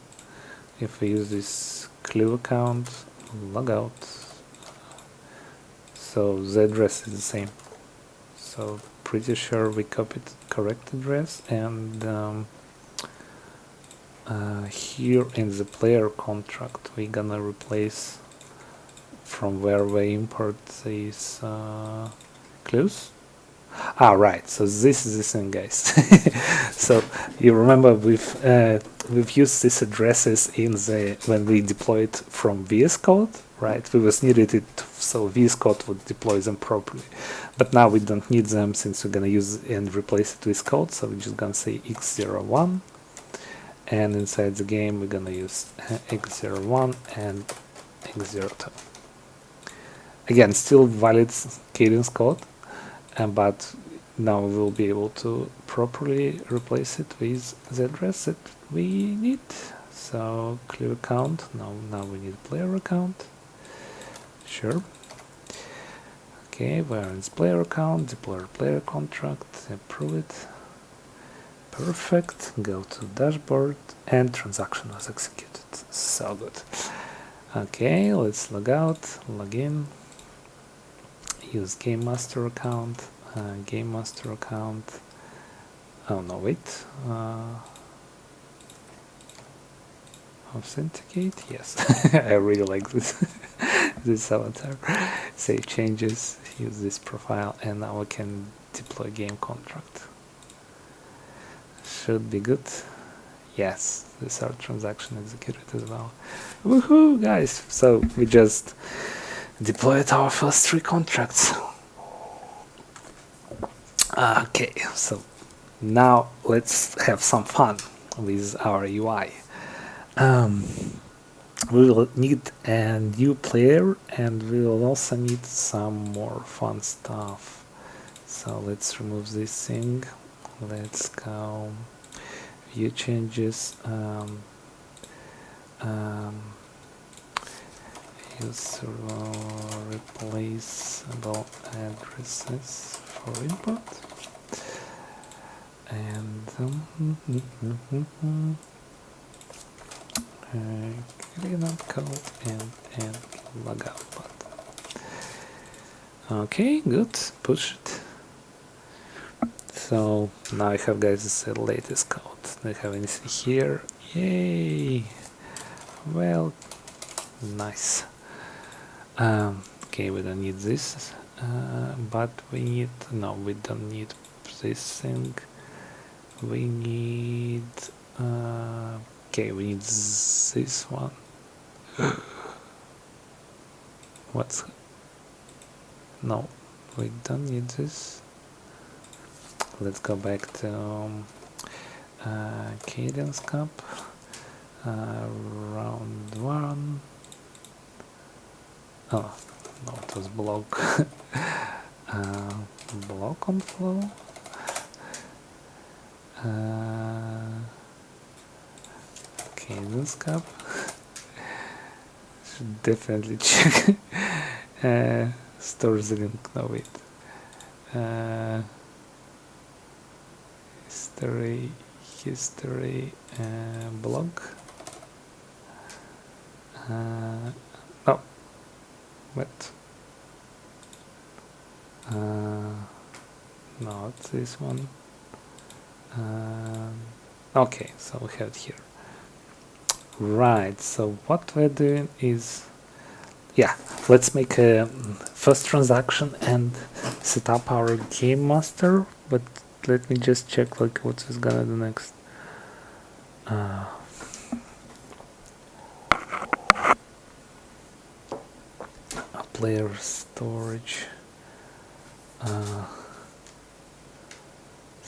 Speaker 1: if we use this clue account, log out. So the address is the same. So pretty sure we copied correct address, and here in the player contract we're gonna replace from where we import these clues. Right, so this is the thing, guys. So you remember we've used these addresses in when we deployed from VS Code, right? We was needed it so VS Code would deploy them properly, but now we don't need them since we're gonna use and replace it with code. So we're just gonna say x01, and inside the game we're gonna use x01 and x02. Again, still valid Cadence code. But now we'll be able to properly replace it with the address that we need. So clear account. Now we need player account. Sure. Okay, where is player account? Deploy player contract. Approve it. Perfect. Go to dashboard, and transaction was executed. So good. Okay, let's log out, log in. Use game master account. Game master account. Oh no, wait. Authenticate. Yes, I really like this. This avatar. Save changes. Use this profile, and now I can deploy game contract. Should be good. Yes, this our transaction executed as well. Woohoo, guys! So we just deployed our first 3 contracts. Okay, so now let's have some fun with our UI. We will need a new player, and we will also need some more fun stuff. So let's remove this thing. Let's go view changes. Use replaceable addresses for input, and clean up code and log out button. Okay, good. Push it. So now I have, guys, the latest code. Do I have anything here? Yay! Well, nice. Okay, we don't need this, but we need, no, we don't need this thing. We need, okay, we need this one. What's, no, we don't need this. Let's go back to Cadence Cup, round 1. Oh, no, it was block. Block on flow. Cadence Cup. Should definitely check. Store the link. No, wait. History, blog. No. What? Not this one. Okay, so we have it here. Right, so what we're doing is, yeah, let's make a first transaction and set up our game master, but let me just check like what is gonna do next. Player storage.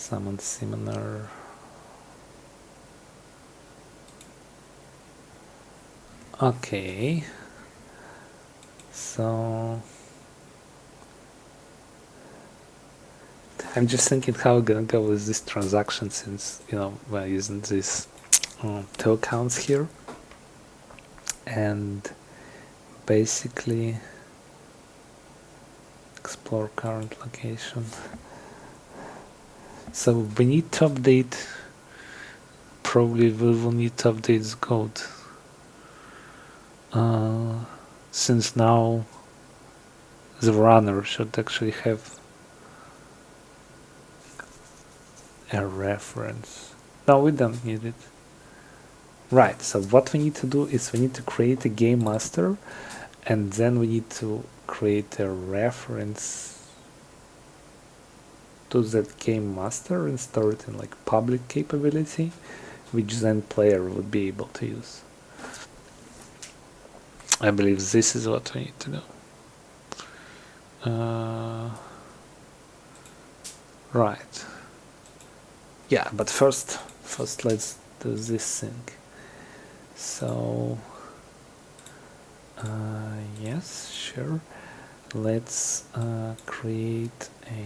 Speaker 1: Summon similar. Okay. So I'm just thinking how we're gonna go with this transaction, since we're using these two accounts here, and basically explore current location. So we need to update. Probably we will need to update the code, since now the runner should actually have a reference. No, we don't need it. Right, so what we need to do is we need to create a game master, and then we need to create a reference to that game master and store it in like public capability, which then player would be able to use. I believe this is what we need to do. Right. Yeah, but first let's do this thing. So yes, sure. Let's create a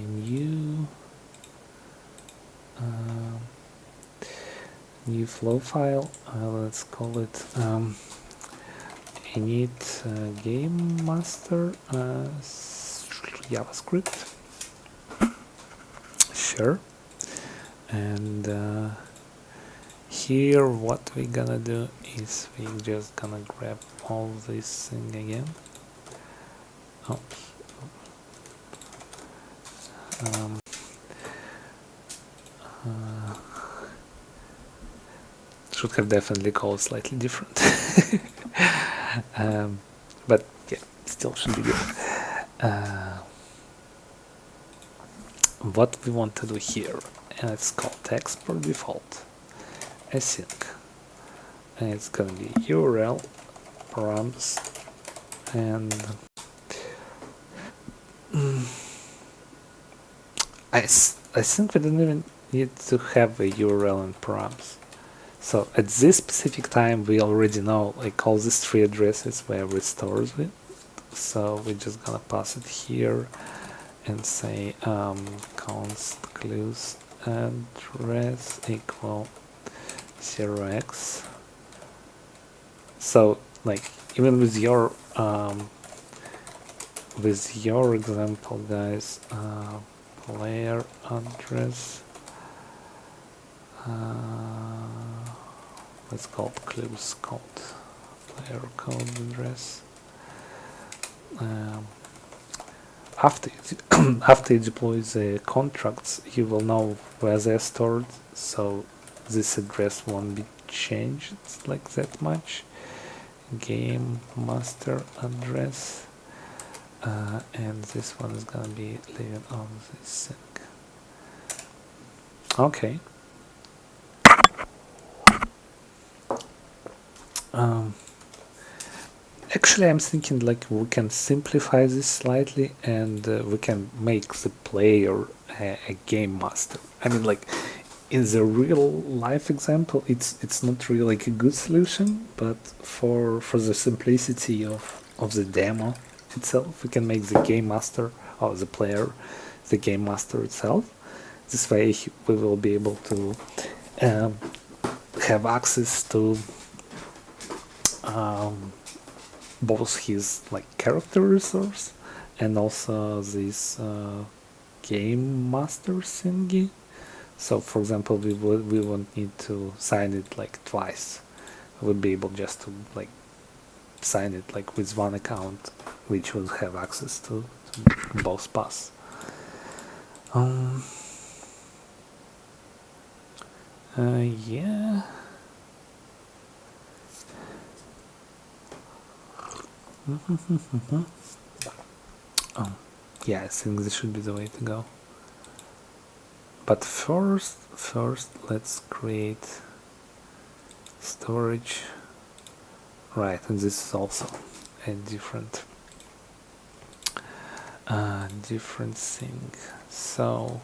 Speaker 1: new flow file. Let's call it init game master JavaScript. Sure. And here what we're gonna do is we're just gonna grab all this thing again. Should have definitely called slightly different. But yeah, still should be good. What we want to do here, and it's called export default async, and it's gonna be URL params, and I think we don't even need to have a URL and params. So at this specific time we already know like all these three addresses where we store it. So we're just gonna pass it here and say const clues address equal 0x. So like even with your example, guys, player address, let's call it clues code, player code address. After you deploy the contracts, you will know where they're stored, so this address won't be changed like that much. Game master address, and this one is gonna be living on this thing. Okay. Actually, I'm thinking like we can simplify this slightly, and we can make the player a game master. I mean, like in the real life example, it's not really like a good solution, but for the simplicity of the demo itself, we can make the game master, or the player, the game master itself. This way, we will be able to have access to both his like character resource and also this game master thingy. So for example, we won't need to sign it like twice. We would be able just to like sign it like with one account, which will have access to both paths. Yeah. Yeah, I think this should be the way to go. But first let's create storage. Right, and this is also a different thing. So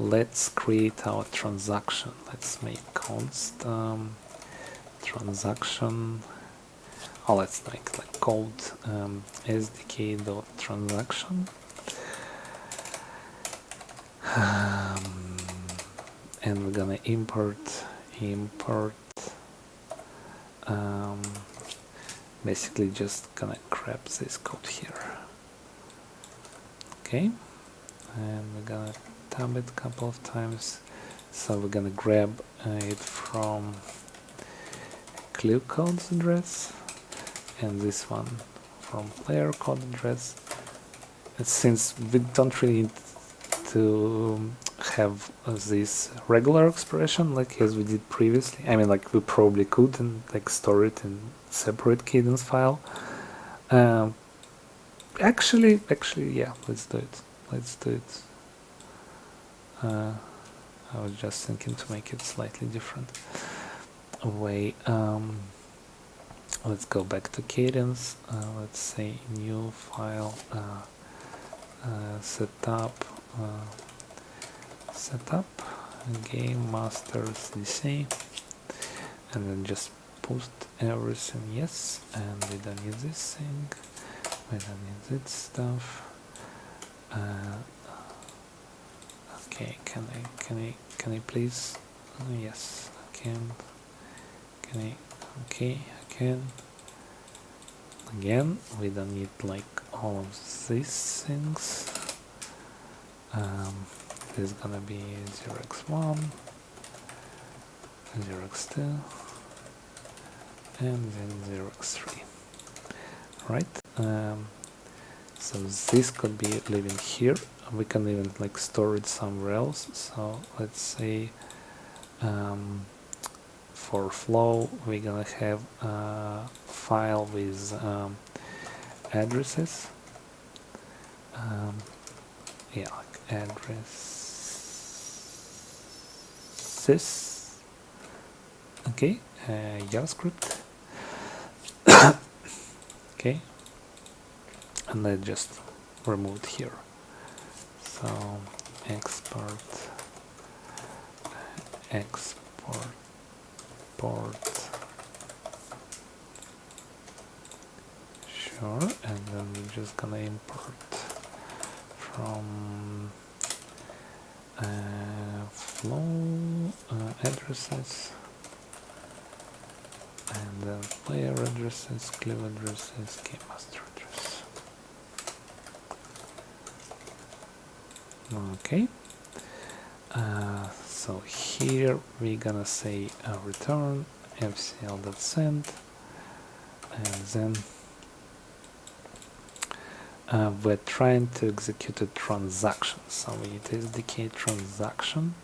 Speaker 1: let's create our transaction. Let's make const transaction. Oh, let's make like code sdk.transaction. And we're gonna import basically just gonna grab this code here. Okay, and we're gonna tab it a couple of times. So we're gonna grab it from clue code's address and this one from player code address. And since we don't really need to have this regular expression like as we did previously, I mean, like we probably could and like store it in separate Cadence file. Actually, yeah, let's do it. I was just thinking to make it slightly different way. Let's go back to Cadence. Let's say new file, setup game masters DC, and then just post everything yes. And we don't need this thing. We don't need this stuff. Okay, can I please? Yes, I can. Can I? Okay, I can. Again, we don't need like all of these things. This is gonna be 0x1, 0x2, and then 0x3. Right? So this could be living here. We can even like store it somewhere else. So let's say for flow we're gonna have a file with addresses. Yeah, like addresses. Okay, JavaScript. Okay, and let's just remove it here. So export port, sure, and then we're just gonna import from flow addresses, and then player addresses, clue addresses, game master address. Okay, so here we're gonna say return fcl.send, and then we're trying to execute a transaction, so we need SDK transaction,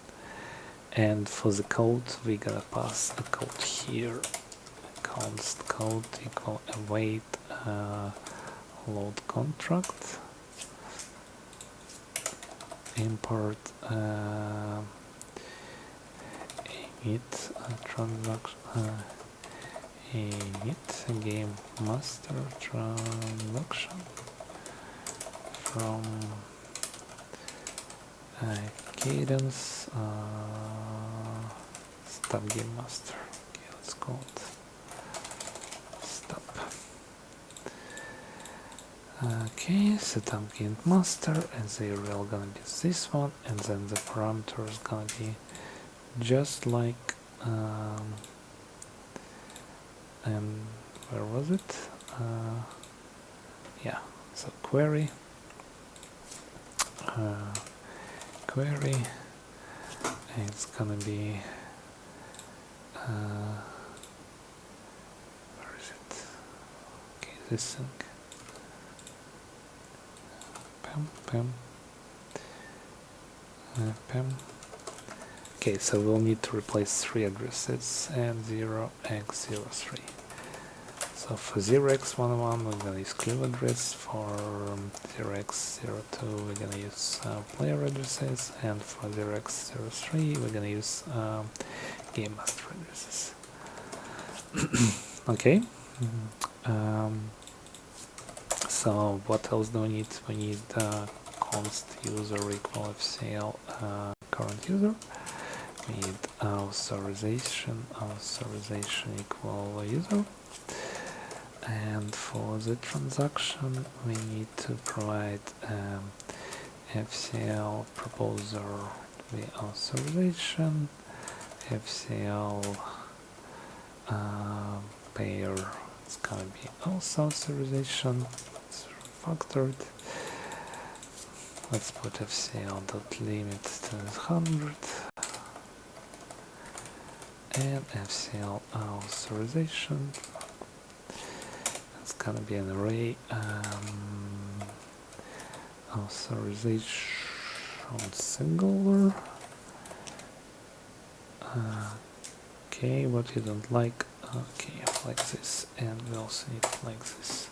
Speaker 1: and for the code we're gonna pass a code here, const code equal await load contract, import init transaction, init game master transaction from Cadence stop game master. Okay, let's call it stop. Okay, setup game master, and the URL gonna be this one, and then the parameter is gonna be just like and where was it? Yeah, so query, and it's gonna be where is it? Okay, this thing. Pem. Okay, so we'll need to replace 3 addresses and 0x03. So for 0x11 we're gonna use clue address, for 0x02 we're gonna use player addresses, and for 0x03 we're gonna use game master addresses. Okay. So what else do we need? We need const user equal fcl current user. We need authorization equal user. And for the transaction, we need to provide FCL proposer the authorization, FCL payer, it's gonna be also authorization, it's refactored. Let's put FCL.limit to 100 and FCL authorization. It's gonna be an array. Authorization singular. Okay, what you don't like? Okay, like this, and we also need like this.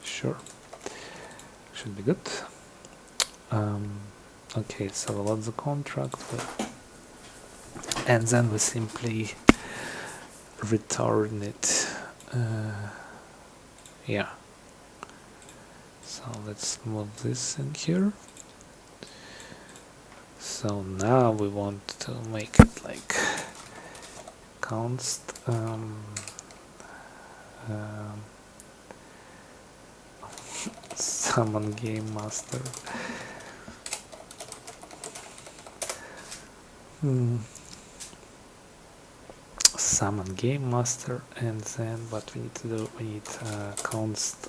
Speaker 1: Sure, should be good. Okay, so we'll load the contract, and then we simply return it. Yeah. So let's move this in here. So now we want to make it like const summon game master. Summon game master, and then what we need to do, we need const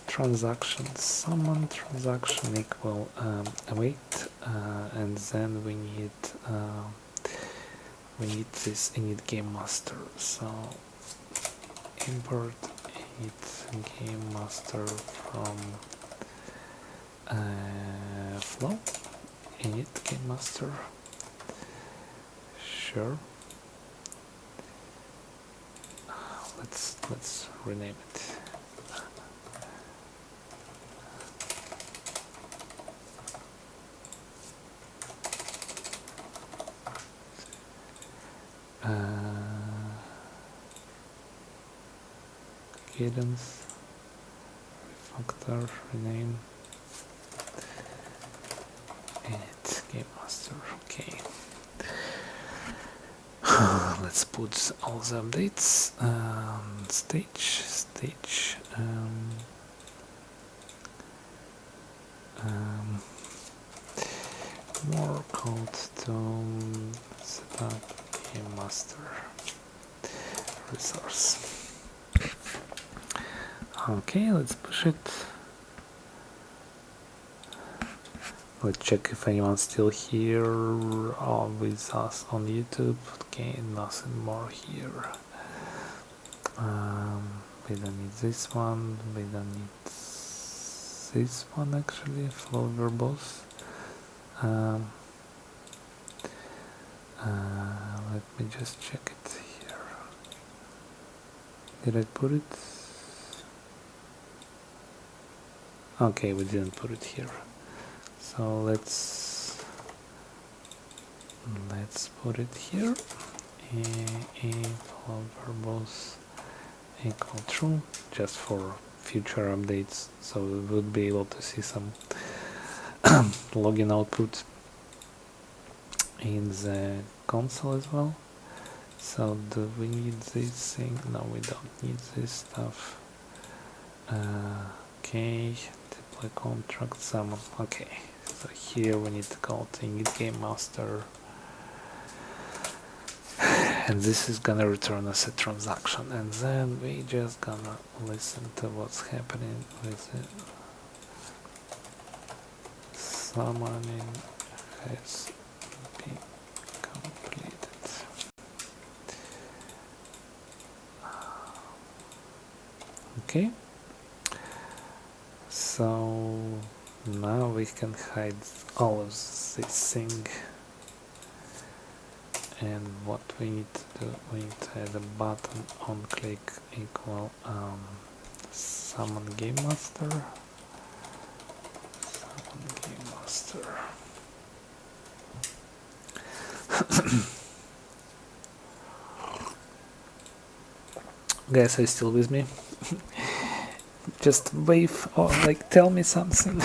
Speaker 1: transaction summon transaction equal await, and then we need this init game master. So import init game master from flow init game master. Sure. Let's rename it. Cadence refactor rename init game master. Okay. Let's put all the updates. Stage. More code to set up game master resource. Okay, let's push it. Let's check if anyone's still here with us on YouTube. Okay, nothing more here. We don't need this one. We don't need this one actually. Flow verbose. Let me just check it here. Did I put it? Okay, we didn't put it here. So let's put it here. Flow verbose equal true, just for future updates, so we would be able to see some login output in the console as well. So do we need this thing? No, we don't need this stuff. Okay, deploy contract summon. Okay, so here we need to call to init game master, and this is gonna return us a transaction, and then we just gonna listen to what's happening with it. Summoning has been completed. Okay, so now we can hide all of this thing, and what we need to do, we need to add a button on click equal summon game master. Guys, are you still with me? just wave or like tell me something.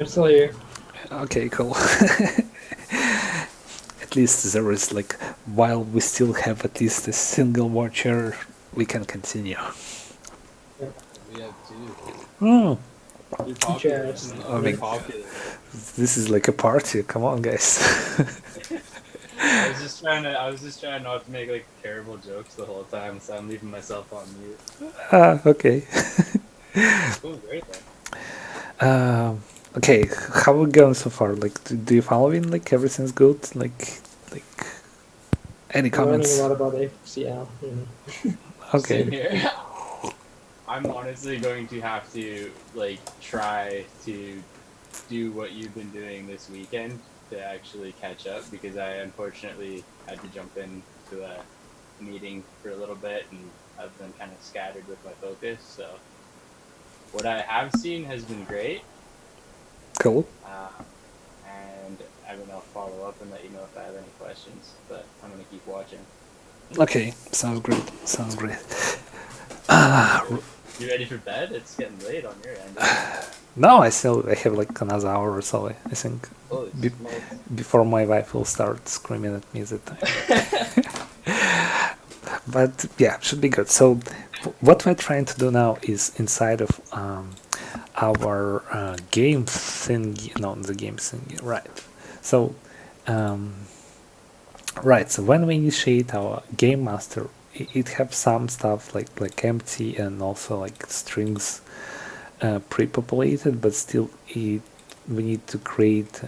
Speaker 13: I'm still here.
Speaker 1: Okay, cool. At least there is like, while we still have at least a single watcher, we can continue.
Speaker 10: We have two.
Speaker 1: Oh,
Speaker 10: You're popular.
Speaker 13: Just-
Speaker 1: I mean,
Speaker 10: Popular.
Speaker 1: this is like a party. Come on, guys.
Speaker 10: I was just trying not to make like terrible jokes the whole time, so I'm leaving myself on mute.
Speaker 1: Okay.
Speaker 10: It's going great though.
Speaker 1: Okay, how are we going so far? Like, do you follow in? Like, everything's good? Like, any
Speaker 13: I'm
Speaker 1: comments?
Speaker 13: learning a lot about ACL. You know.
Speaker 1: Okay.
Speaker 10: Same here. I'm honestly going to have to like try to do what you've been doing this weekend to actually catch up, because I unfortunately had to jump in to a meeting for a little bit and I've been kind of scattered with my focus. So what I have seen has been great.
Speaker 1: Cool.
Speaker 10: And I mean, I'll follow up and let you know if I have any questions, but I'm going to keep watching.
Speaker 1: Okay, sounds great. Sounds great.
Speaker 10: You ready for bed? It's getting late on your end.
Speaker 1: No, I have like another hour or so, I think,
Speaker 10: Holy smokes.
Speaker 1: before my wife will start screaming at me that time. But yeah, should be good. So what we're trying to do now is inside of our game thingy, no, the game thingy, right? So right, so when we initiate our game master, it have some stuff like empty and also like strings pre-populated, but still we need to create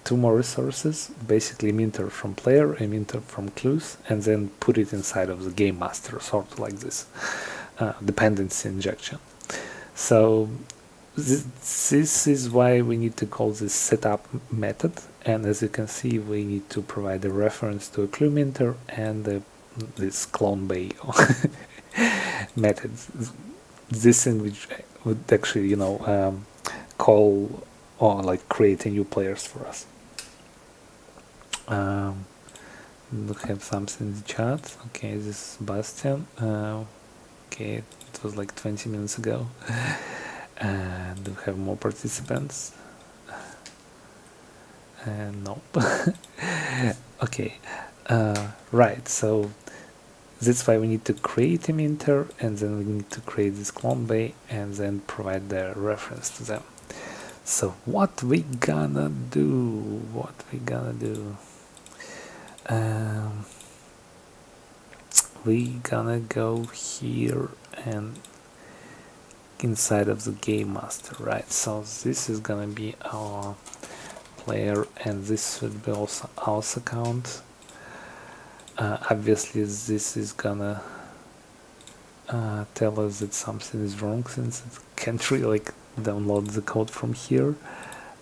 Speaker 1: two more resources, basically minter from player and minter from clues, and then put it inside of the game master, sort of like this dependency injection. So this is why we need to call this setup method, and as you can see, we need to provide a reference to a clue minter and this clone bay method. This in which would actually, call or like create a new players for us. We have something in the chat. Okay, this is Bastian. Okay, it was like 20 minutes ago. And we have more participants. Nope. Okay, right, so that's why we need to create a minter, and then we need to create this clone bay and then provide the reference to them. So what we gonna do? We gonna go here and inside of the game master, right? So this is gonna be our player, and this should be also our account. Obviously this is gonna tell us that something is wrong, since it can't really like download the code from here,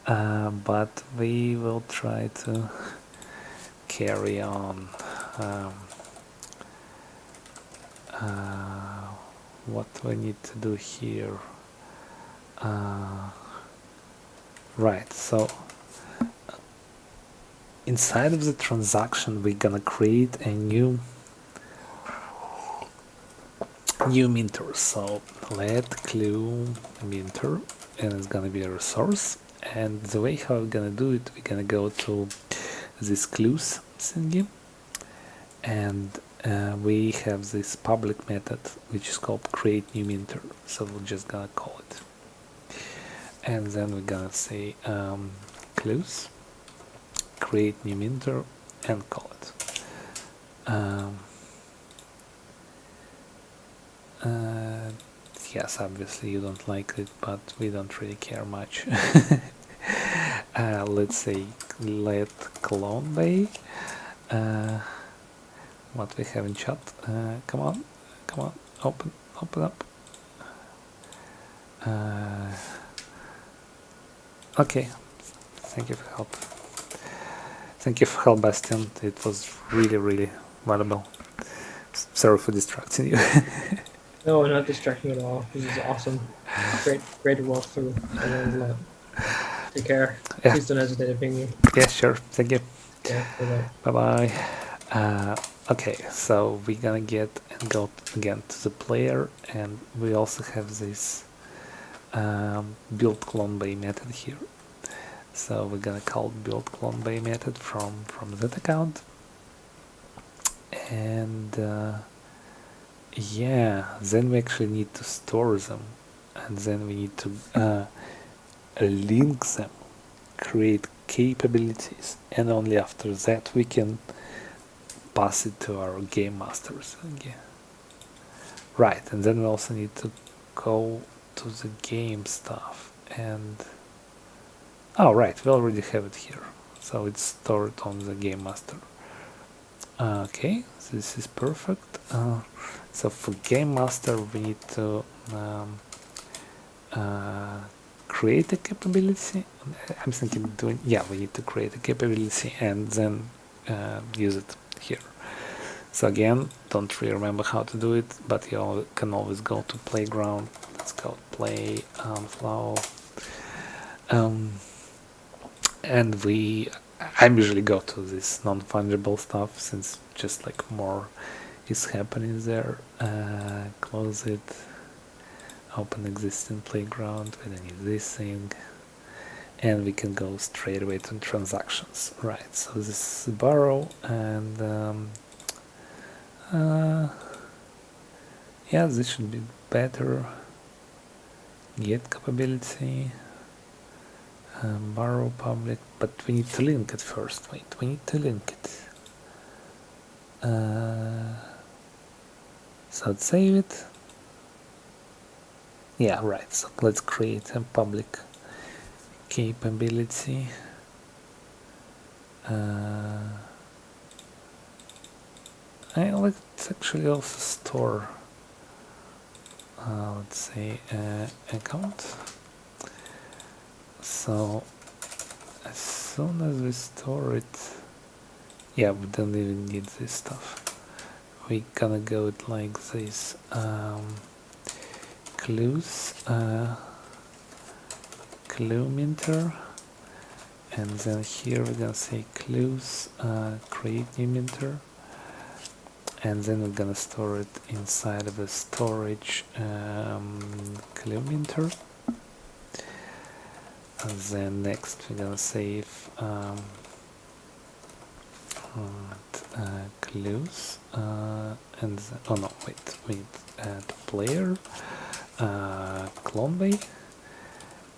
Speaker 1: but we will try to carry on. What we need to do here, right, so inside of the transaction we're gonna create a new minter. So let clue minter, and it's gonna be a resource, and the way how we're gonna do it, we're gonna go to this clues thingy, and we have this public method which is called create new minter, so we're just gonna call it, and then we're gonna say clues create new minter and call it. Yes, obviously you don't like it, but we don't really care much. Let's say let clone bay. What we have in chat? Come on, open up. Okay, thank you for help. Thank you for help, Bastian. It was really valuable. Sorry for distracting you.
Speaker 13: No, not distracting at all. This is awesome. Great walkthrough. I learned a lot. Take care.
Speaker 1: Yeah.
Speaker 13: Please don't hesitate to ping me.
Speaker 1: Yeah, sure. Thank you.
Speaker 13: Yeah, bye-bye.
Speaker 1: Bye-bye. Okay, so we're gonna get and go again to the player, and we also have this build clone by method here. So we're gonna call build clone by method from that account, and yeah, then we actually need to store them, and then we need to link them, create capabilities, and only after that we can pass it to our game masters again. Right, and then we also need to go to the game stuff, and oh right, we already have it here, so it's stored on the game master. Okay, this is perfect. So for game master we need to create a capability. I'm thinking doing, yeah, we need to create a capability and then use it here. So again, don't really remember how to do it, but you can always go to playground. Let's go play flow, and I usually go to this non-fungible stuff since just like more is happening there. Close it, open existing playground. We don't need this thing, and we can go straight away to transactions. Right, so this is borrow, and yeah, this should be better. Get capability, borrow public, but we need to link it first. Wait, we need to link it. So let's save it. Yeah, right, so let's create a public capability. Let's actually also store, let's say, account. So as soon as we store it, yeah, we don't even need this stuff. We're gonna go it like this. Clues, clue minter, and then here we're gonna say clues, create new minter, and then we're gonna store it inside of a storage clue minter. And then next we're gonna save clues, and then, oh no, wait, we need add player, clone bay,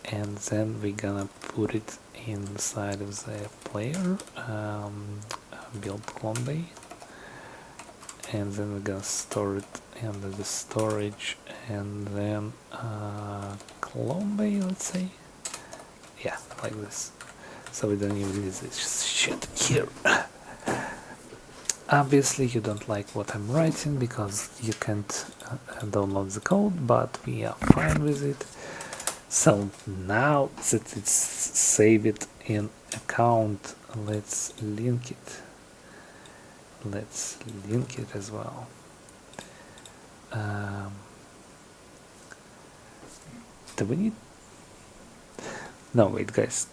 Speaker 1: and then we're gonna put it inside of the player, build clone bay, and then we're gonna store it under the storage, and then clone bay, let's say, yeah, like this, so we don't even use this shit here. Obviously you don't like what I'm writing because you can't download the code, but we are fine with it. So now that it's saved in account, let's link it. Let's link it as well. Do we need... No, wait guys.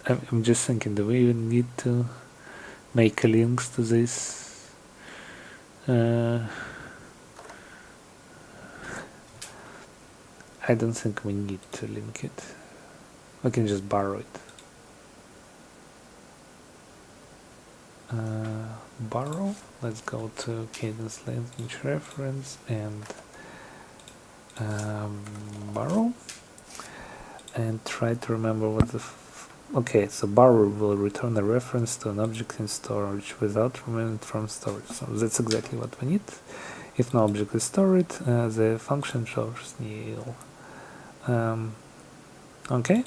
Speaker 1: I'm just thinking, do we even need to make links to this? I don't think we need to link it. We can just borrow it. Borrow. Let's go to Cadence language reference and borrow, and try to remember what the okay, so borrow will return a reference to an object in storage without removing it from storage. So that's exactly what we need. If no object is stored, the function shows nil. Okay.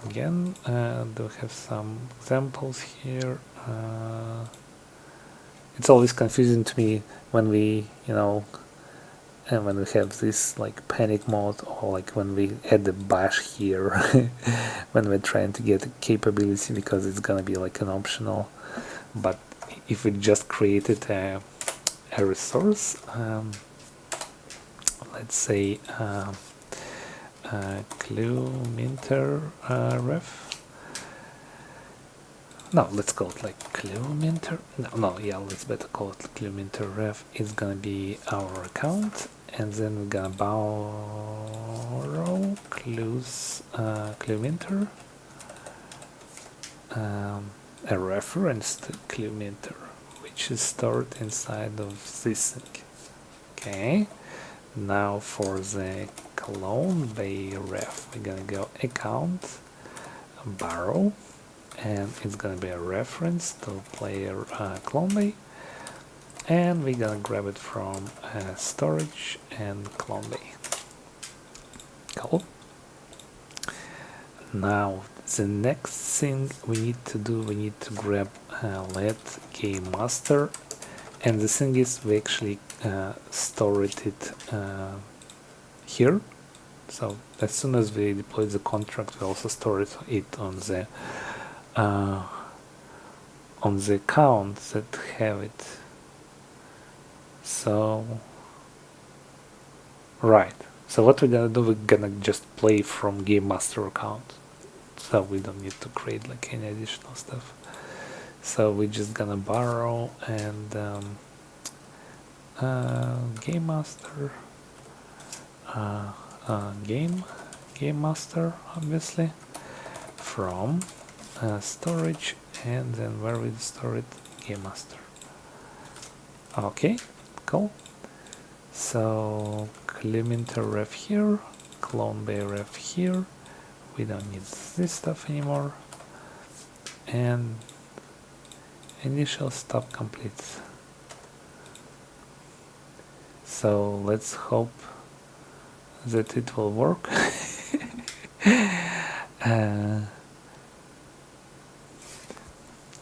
Speaker 1: Again, do we have some examples here? It's always confusing to me when we, and when we have this like panic mode, or like when we add the bash here when we're trying to get a capability, because it's gonna be like an optional. But if we just created a resource, let's say clue minter ref, no, let's call it like clueminter. No, yeah, let's better call it clueminter ref. It's gonna be our account, and then we're gonna borrow clueminter, a reference to clueminter, which is stored inside of this thing. Okay. Now for the clone bay ref, we're gonna go account, borrow, and it's gonna be a reference to player clone bay, and we're gonna grab it from storage and clone bay. Cool. Now the next thing we need to do, we need to grab let game master, and the thing is we actually stored it here. So as soon as we deploy the contract, we also store it on the accounts that have it. So right. So what we're gonna do, we're gonna just play from game master account. So we don't need to create like any additional stuff. So we're just gonna borrow and game master, game master, obviously, from storage, and then where we store it, game master. Okay, cool. So clueminter ref here, clone bay ref here. We don't need this stuff anymore, and initial stop complete. So let's hope that it will work.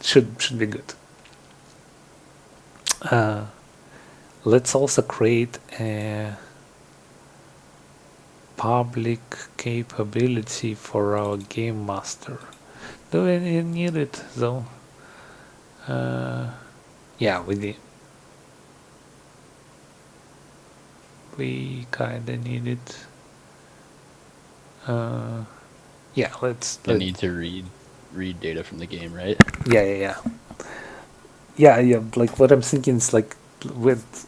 Speaker 1: Should be good. Let's also create a public capability for our game master. Do we need it though? Yeah, we did. We kinda need it. Yeah, let's.
Speaker 14: You need to read data from the game, right?
Speaker 1: Yeah. Like what I'm thinking is like with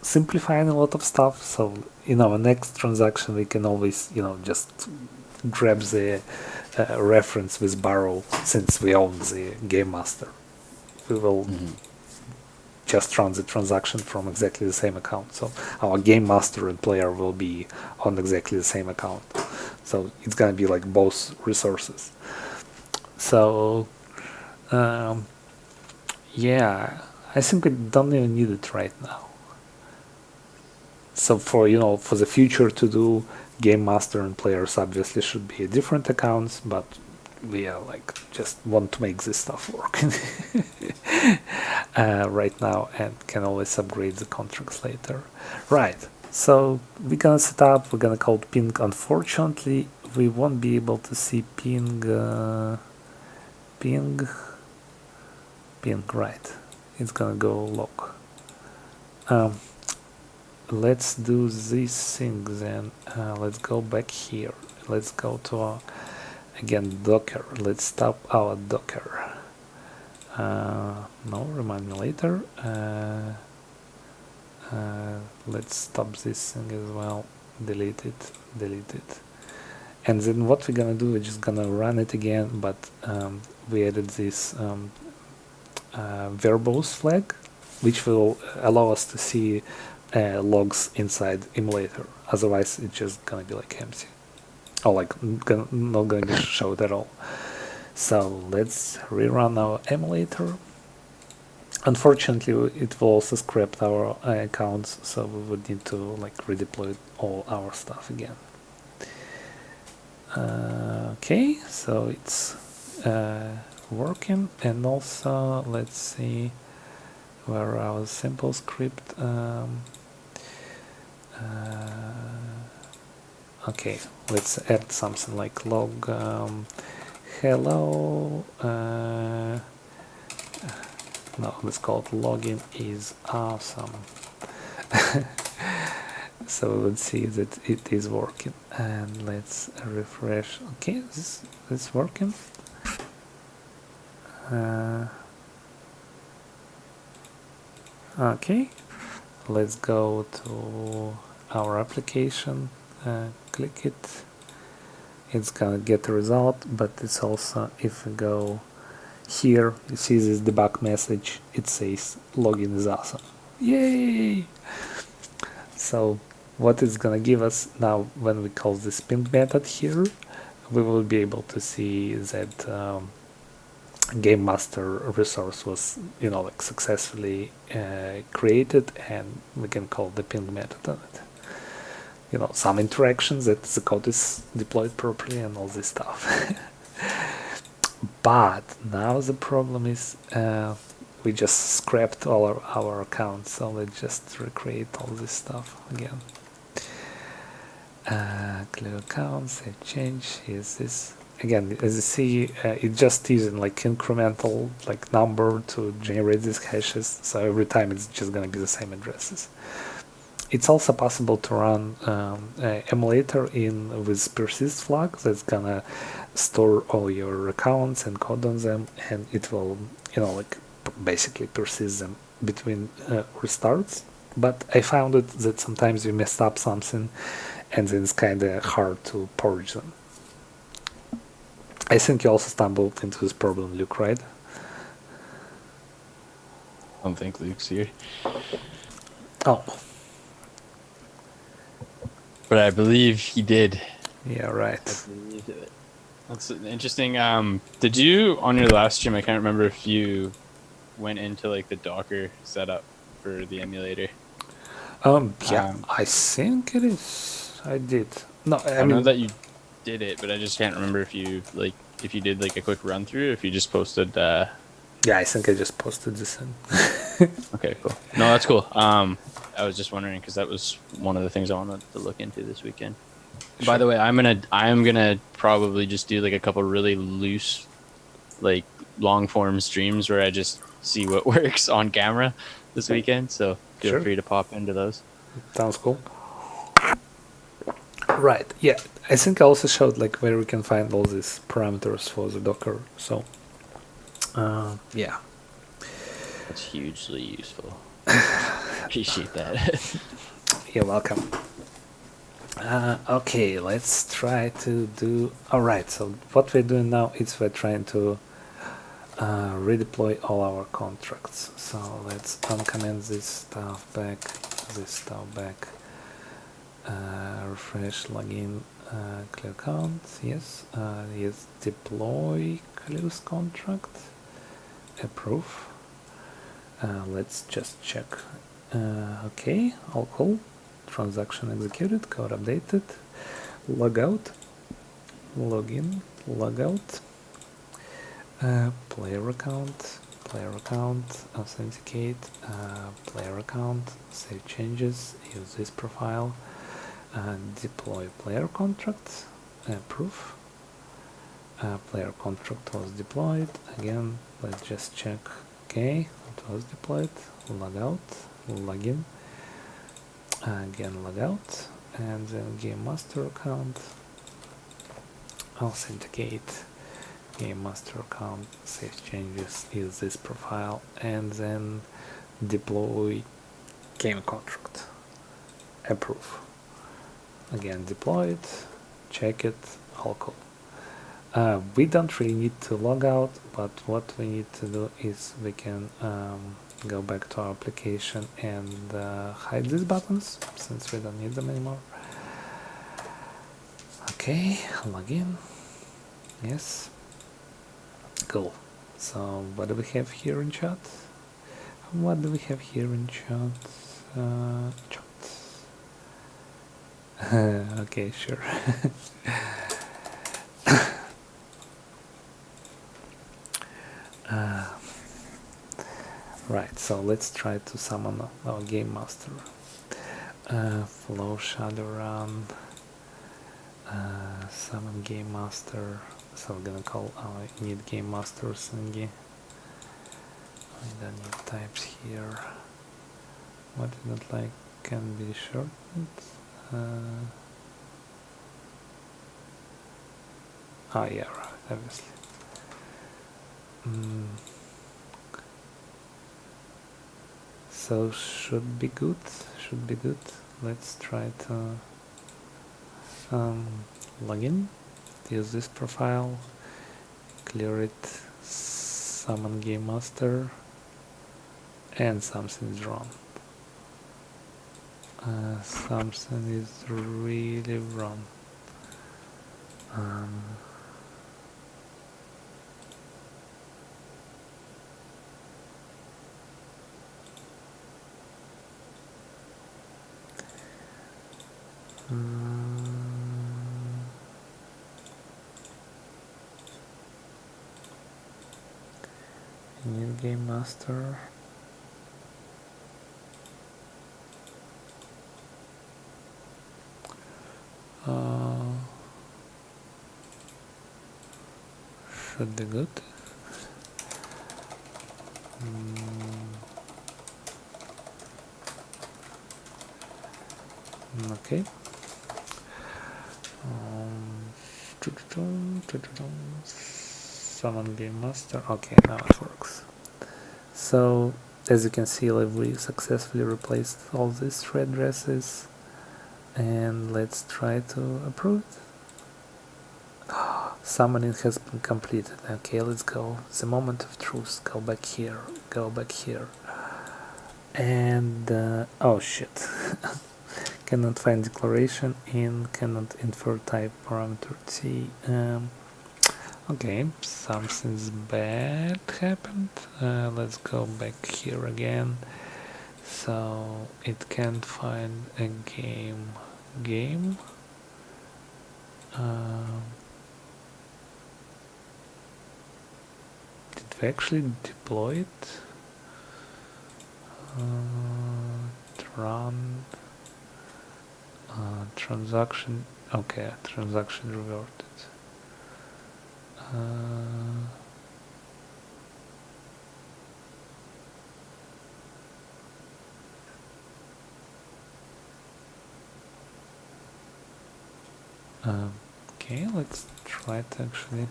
Speaker 1: simplifying a lot of stuff. So in our next transaction, we can always just grab the reference with borrow, since we own the game master. We will just run the transaction from exactly the same account. So our game master and player will be on exactly the same account. So it's gonna be like both resources. So yeah, I think we don't even need it right now. So for the future to do, game master and players obviously should be different accounts, but we are like just want to make this stuff work right now, and can always upgrade the contracts later. Right. So we're gonna set up. We're gonna call ping. Unfortunately, we won't be able to see ping. Ping. Right. It's gonna go log. Let's do this thing then. Let's go back here. Let's go to again Docker. Let's stop our Docker. No, remind me later. Let's stop this thing as well. Delete it. And then what we're gonna do, we're just gonna run it again, but we added this verbose flag, which will allow us to see logs inside emulator. Otherwise, it's just gonna be like empty, or like not gonna be showed at all. So let's rerun our emulator. Unfortunately, it will also scrap our accounts, so we would need to like redeploy all our stuff again. Okay, so it's working, and also let's see where our simple script. Okay, let's add something like log hello. No, let's call it login is awesome. So let's see that it is working, and let's refresh. Okay, this is working. Okay, let's go to our application, click it. It's gonna get a result, but it's also, if we go here, you see this debug message, it says login is awesome. Yay! So what it's gonna give us now when we call this ping method here, we will be able to see that game master resource was, like successfully created, and we can call the ping method on it. Some interactions that the code is deployed properly and all this stuff. But now the problem is we just scrapped all our accounts, so let's just recreate all this stuff again. Clear accounts, save change. Here's this. Again, as you see, it's just using like incremental number to generate these hashes, so every time it's just gonna be the same addresses. It's also possible to run an emulator with persist flag that's gonna store all your accounts and code on them, and it will, basically persist them between restarts. But I found it that sometimes you messed up something, and then it's kind of hard to purge them. I think you also stumbled into this problem, Luke, right?
Speaker 14: I don't think Luke's here.
Speaker 1: Oh.
Speaker 14: But I believe he did.
Speaker 1: Yeah, right.
Speaker 14: That's interesting. Did you, on your last stream, I can't remember if you went into the Docker setup for the emulator.
Speaker 1: Yeah, I think it is. I did. No, I
Speaker 14: know that you did it, but I just can't remember if you if you did a quick run through, if you just posted.
Speaker 1: Yeah, I think I just posted this in.
Speaker 14: Okay, cool. No, that's cool. I was just wondering because that was one of the things I wanted to look into this weekend. Sure. By the way, I'm gonna probably just do a couple really loose, long form streams where I just see what works on camera this weekend. So feel free to pop into those.
Speaker 1: Sounds cool. Right. Yeah, I think I also showed where we can find all these parameters for the Docker. So yeah,
Speaker 14: that's hugely useful. Appreciate that.
Speaker 1: You're welcome. Okay, let's try to do. All right. So what we're doing now is we're trying to redeploy all our contracts. So let's uncomment this stuff back, refresh, login, clear account. Yes. Yes. Deploy close contract. Approve. Let's just check. Okay, all cool. Transaction executed, code updated. Log out, log in, log out. Player account, authenticate, player account, save changes, use this profile, deploy player contract, approve. Player contract was deployed. Again, let's just check. Okay, it was deployed. Log out, log in, again log out, and then game master account, authenticate, game master account, save changes, use this profile, and then deploy game contract, approve. Again, deploy it, check it, all cool. We don't really need to log out, but what we need to do is we can go back to our application and hide these buttons since we don't need them anymore. Okay, log in. Yes. Cool. So what do we have here in chat? What do we have here in chat? Okay, sure. Right, so let's try to summon our game master. Flow Shadowrun, summon game master. So we're gonna call our need game master thingy. We don't need types here. What is it like? Can be shortened. Oh yeah, right, obviously. So should be good. Let's try to log in. Use this profile. Clear it. Summon game master. And something's wrong. Something is really wrong. New game master. Should be good. Okay. Summon game master. Okay, now it works. So as you can see, we successfully replaced all these thread addresses, and let's try to approve it. Summoning has been completed. Okay, let's go. The moment of truth. Go back here. And oh shit. Cannot find declaration in, cannot infer type parameter T. Okay, something's bad happened. Let's go back here again. So it can't find a game. Did we actually deploy it? Run. Transaction. Okay, transaction reverted. Okay, let's try to actually.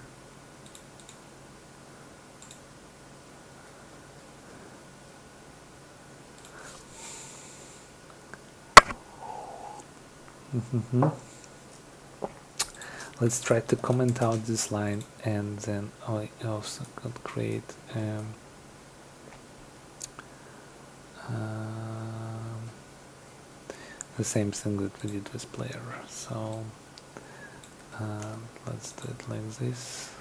Speaker 1: Let's try to comment out this line, and then I also could create the same thing that we did with player. So let's do it like this.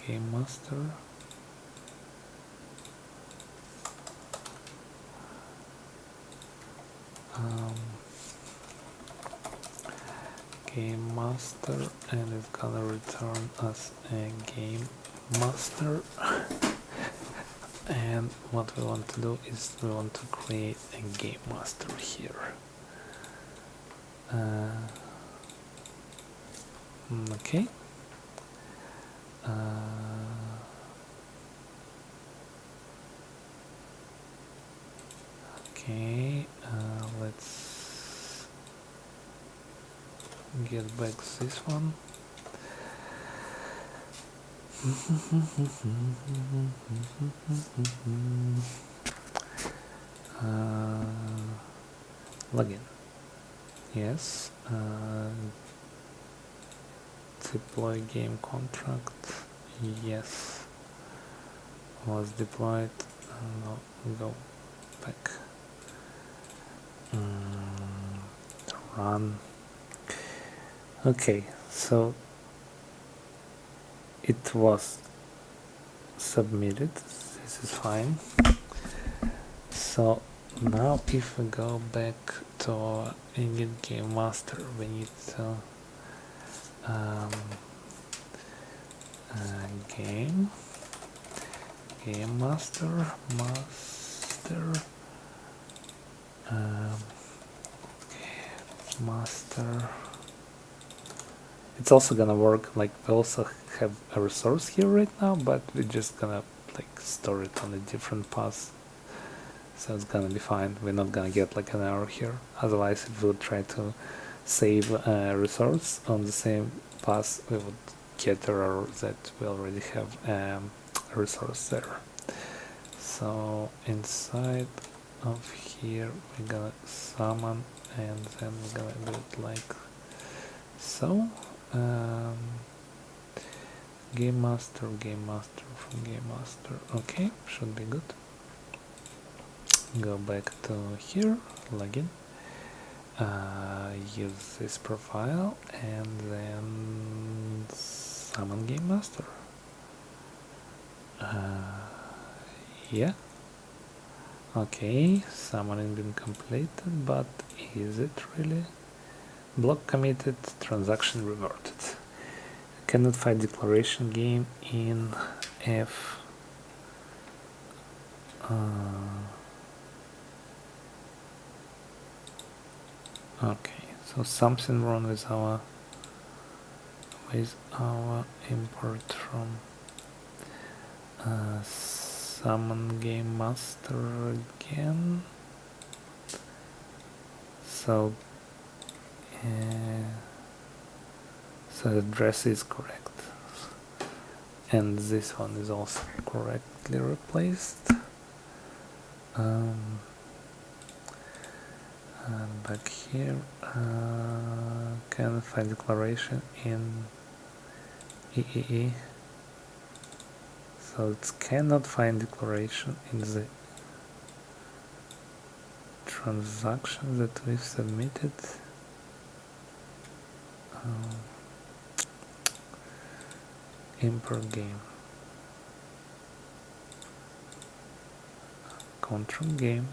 Speaker 1: Game master. Game master, and it's gonna return us a game master. And what we want to do is we want to create a game master here. Okay. Okay, let's get back this one. Login. Yes. Deploy game contract. Yes. Was deployed. No, go back. Run. Okay, so it was submitted. This is fine. So now if we go back to our init game master, we need to game master master. It's also gonna work like we also have a resource here right now, but we're just gonna like store it on a different path so it's gonna be fine. We're not gonna get like an error here. Otherwise, if we would try to save a resource on the same path, we would get error that we already have a resource there. So inside of here, we're gonna summon, and then we're gonna do it like so. Game master from game master. Okay, should be good. Go back to here, login. Use this profile and then summon game master. Yeah. Okay, summoning been completed, but is it really? Block committed, transaction reverted. Cannot find declaration game in F. Okay, so something wrong with our import from summon game master again. So the address is correct, and this one is also correctly replaced. And back here, can find declaration in EEE. So it cannot find declaration in the transaction that we've submitted. Import game, control game.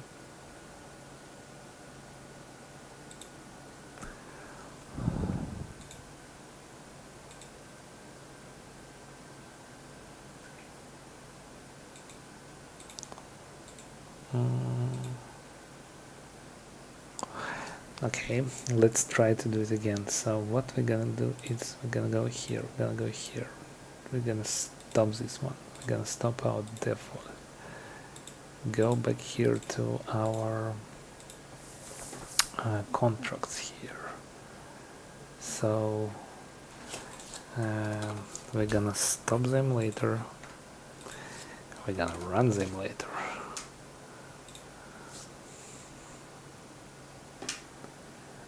Speaker 1: Okay, let's try to do it again. So what we're gonna do is we're gonna go here, we're gonna stop this one, we're gonna stop our default, go back here to our contracts here. So we're gonna stop them later, we're gonna run them later.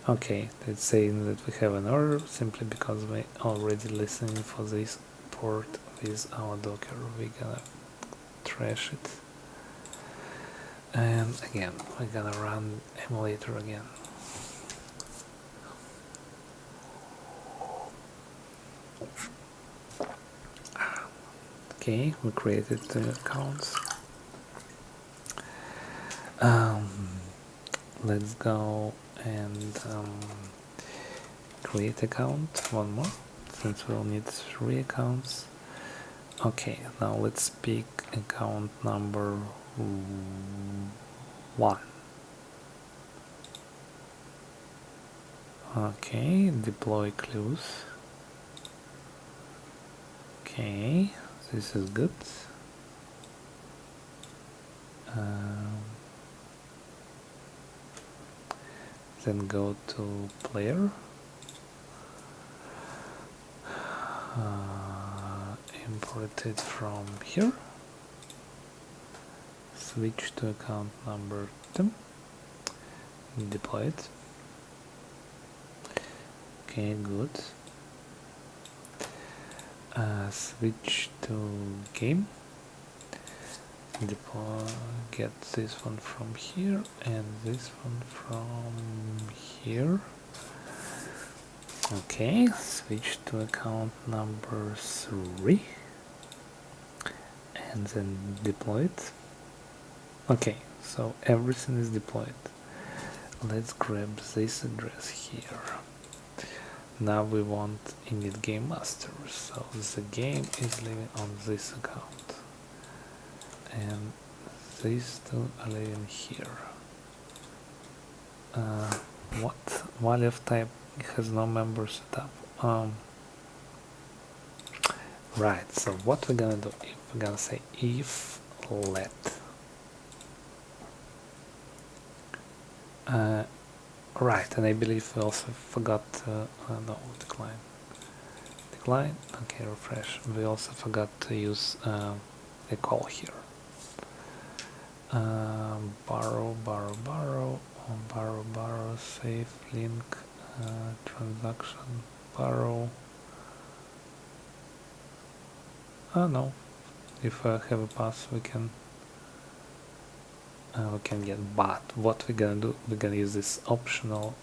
Speaker 1: Okay, it's saying that we have an error simply because we already listening for this port with our Docker. We're gonna trash it, and again we're gonna run emulator again. Okay, we created two accounts. Let's go and create account one more, since we'll need 3 accounts. Okay, now let's pick account number 1. Okay, deploy clues. Okay, this is good. Then go to player, import it from here, switch to account number 2, deploy it. Okay, good. Switch to game, deploy, get this one from here and this one from here. Okay, switch to account number 3 and then deploy it. Okay, so everything is deployed. Let's grab this address here. Now we want init game master, so the game is living on this account and these two are living here. What? Value of type has no member setup. Right, so what we're gonna do, if we're gonna say if let Right, and I believe we also forgot no, decline. Okay, refresh. We also forgot to use a call here. Borrow, save, link, transaction, borrow. Oh no, if I have a pass we can get, but what we're gonna do, we're gonna use this optional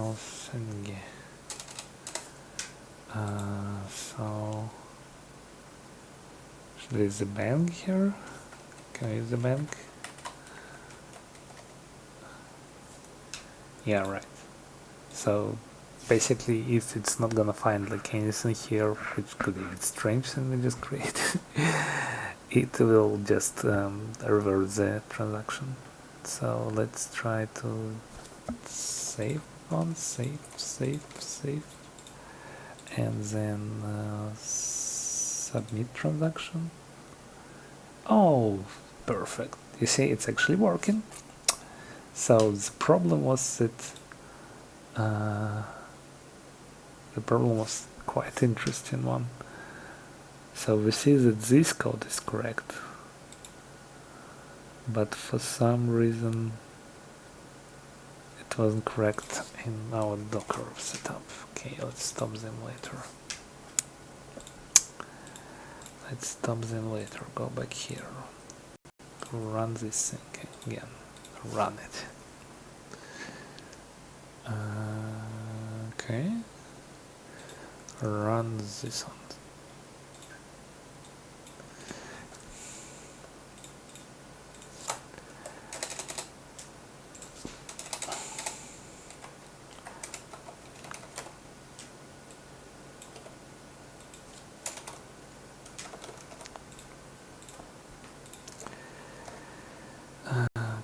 Speaker 1: thingy. So should I use the bank here? Can I use the bank? Yeah, right. So basically, if it's not gonna find like anything here, which could be a bit strange thing we just created, it will just revert the transaction. So let's try to save one, save, and then submit transaction. Oh, perfect. You see, it's actually working. So the problem was that the problem was quite interesting one. So we see that this code is correct, but for some reason it wasn't correct in our Docker setup. Okay, let's stop them later. Go back here. Run this thing again. Run it. Okay. Run this one.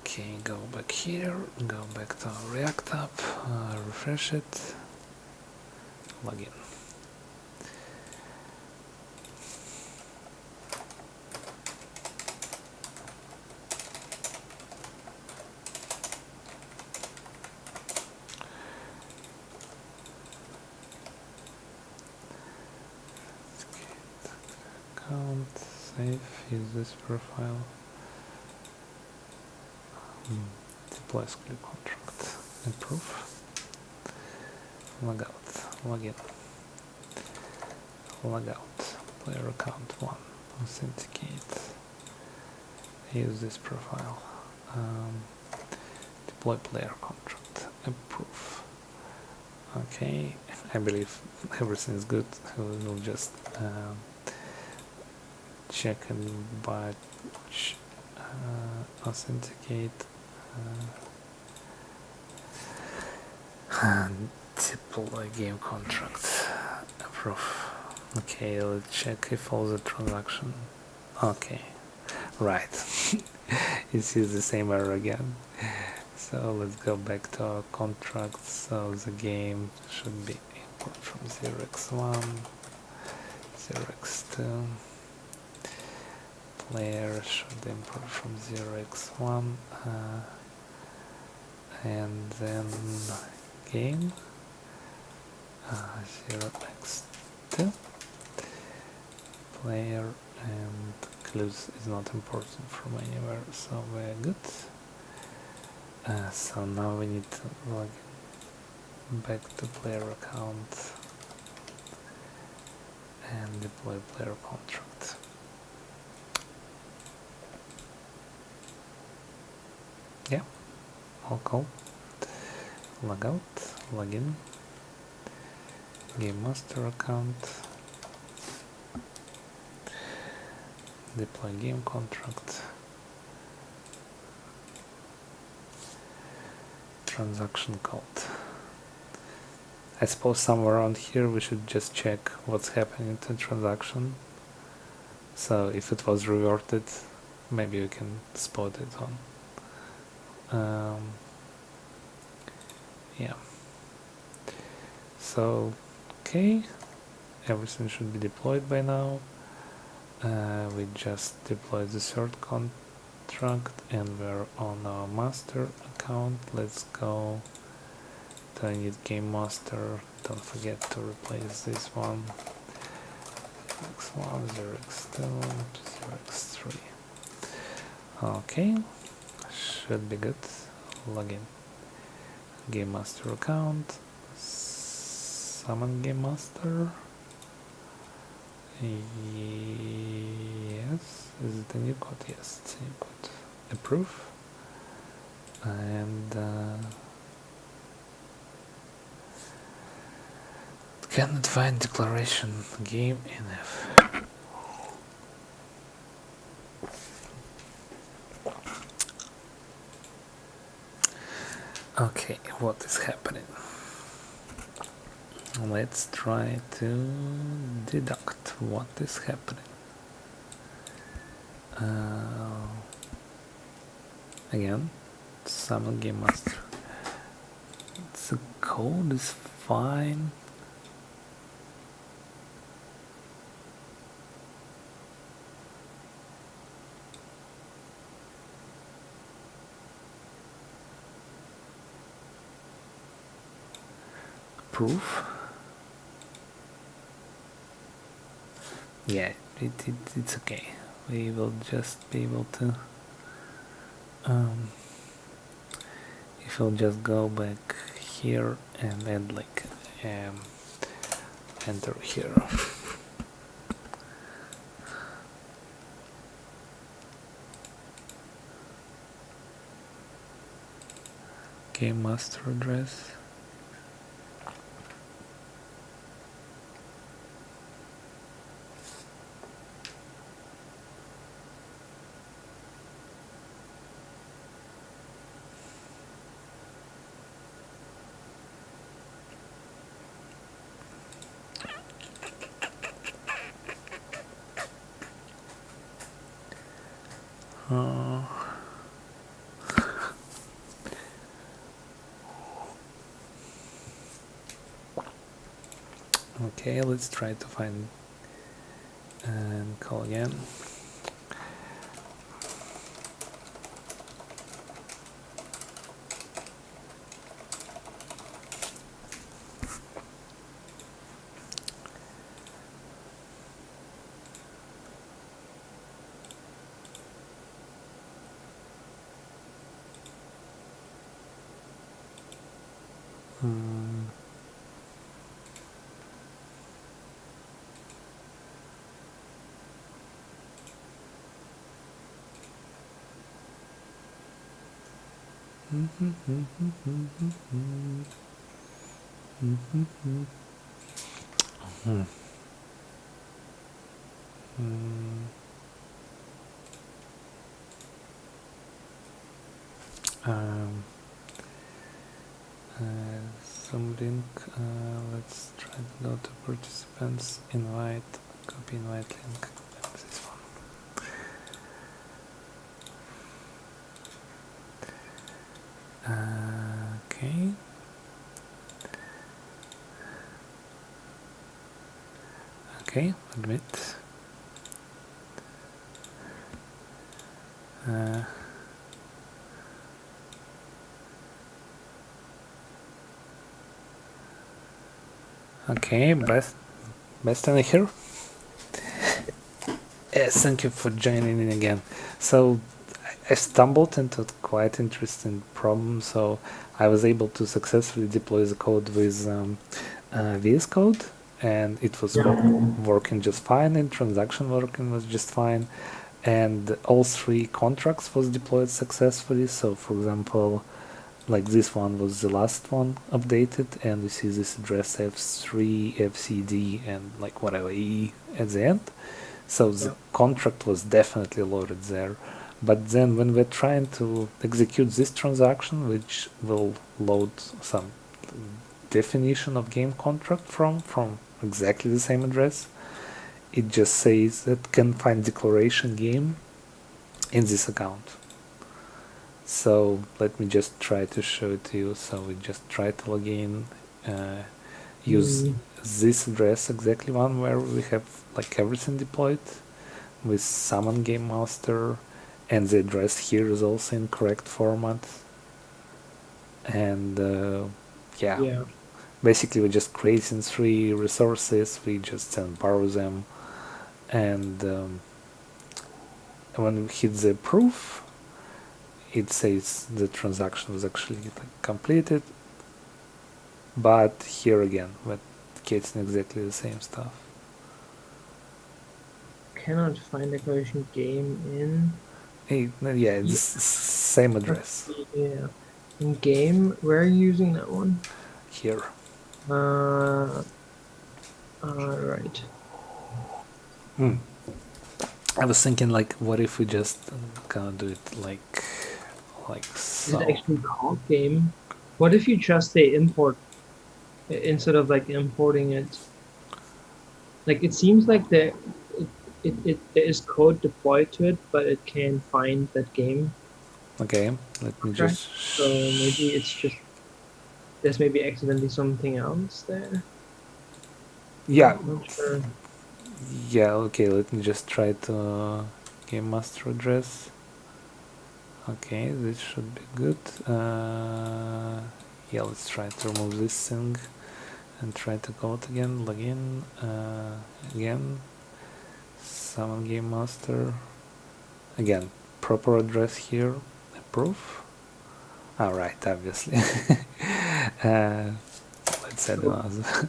Speaker 1: Okay, go back here, go back to our React app, refresh it, log in. Account, save, use this profile. Deploy script contract, approve, log out, log in, log out, player account 1, authenticate, use this profile, deploy player contract, approve. Okay, I believe everything is good. We'll just check and batch, authenticate, deploy game contract, approve. Okay, let's check if all the transaction. Okay, right. You see the same error again. So let's go back to our contract. So the game should be import from 0x1, 0x2. Player should import from 0x1, and then game 0x2. Player and clues is not important from anywhere, so we're good. So now we need to log back to player account and deploy player contract. Yeah, all cool. Log out, log in, game master account, deploy game contract, transaction code. I suppose somewhere around here we should just check what's happening to the transaction. So if it was reverted, maybe we can spot it on. Yeah. So, okay, everything should be deployed by now. We just deployed the third contract and we're on our master account. Let's go. Do I need game master? Don't forget to replace this one. X1, 0x2, 0x3. Okay, should be good. Login. Game master account. Summon game master. Yes. Is it a new code? Yes, it's a new code. Approve. And cannot find declaration game NF. Okay, what is happening? Let's try to deduct what is happening. Again, summon game master. The code is fine. Proof. Yeah, it's okay. We will just be able to if we'll just go back here and add like enter here. Game master address. Okay, let's try to find and call again. Some link, let's try to go to participants, invite, copy invite link, this one. Okay. Okay, admit. Okay, best in here. Yes, thank you for joining in again. So I stumbled into a quite interesting problem. So I was able to successfully deploy the code with VS Code, and it was working just fine, and transaction working was just fine, and all three contracts was deployed successfully. So for example, like this one was the last one updated, and we see this address F3, FCD, and like whatever E at the end. So the contract was definitely loaded there. But then when we're trying to execute this transaction, which will load some definition of game contract from exactly the same address, it just says that can find declaration game in this account. So let me just try to show it to you. So we just try to log in, use this address, exactly one where we have like everything deployed, with summon game master, and the address here is also in correct format. And
Speaker 13: Yeah.
Speaker 1: basically we're just creating 3 resources, we just borrow them, and when we hit the approve, it says the transaction was actually completed, but here again we're getting exactly the same stuff.
Speaker 13: Cannot find declaration game in.
Speaker 1: Yeah, it's same address.
Speaker 13: Yeah. In game, where are you using that one?
Speaker 1: Here.
Speaker 13: Right.
Speaker 1: I was thinking, like, what if we just gonna do it like so?
Speaker 13: Is it actually called game? What if you just say import instead of like importing it? Like it seems like there is code deployed to it, but it can't find that game.
Speaker 1: Okay, let me just.
Speaker 13: So maybe it's just there's maybe accidentally something else there.
Speaker 1: Yeah.
Speaker 13: I'm not sure.
Speaker 1: Yeah. Okay. Let me just try to game master address. Okay, this should be good. Yeah, let's try to remove this thing and try to go out again. Login again. Summon game master. Again, proper address here. Approve. All right, obviously. Let's add another.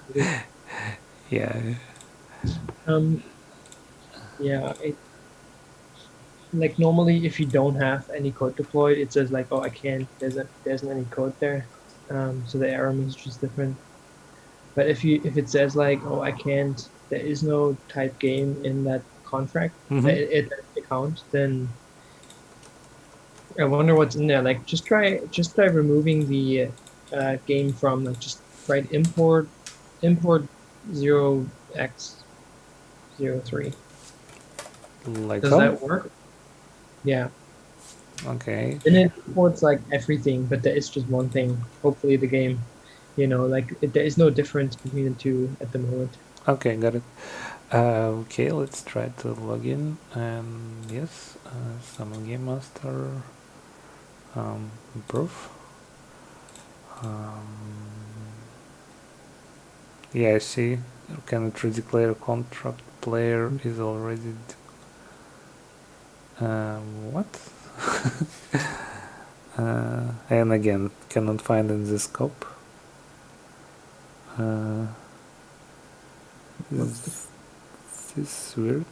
Speaker 1: Yeah.
Speaker 13: Yeah. Like normally, if you don't have any code deployed, it says like, "Oh, I can't." There isn't any code there, so the error message is different. But if it says like, "Oh, I can't," there is no type game in that contract, that account, then I wonder what's in there. Like, just try removing the game from like just write import 0x03.
Speaker 1: Like
Speaker 13: Does that work? Yeah.
Speaker 1: Okay.
Speaker 13: And it imports like everything, but there is just one thing. Hopefully the game, like there is no difference between the two at the moment.
Speaker 1: Okay, got it. Okay, let's try to log in. And yes, summon game master. Proof. Yeah, I see. You cannot redeclare contract. Player is already. What? And again, cannot find in the scope. Is this weird?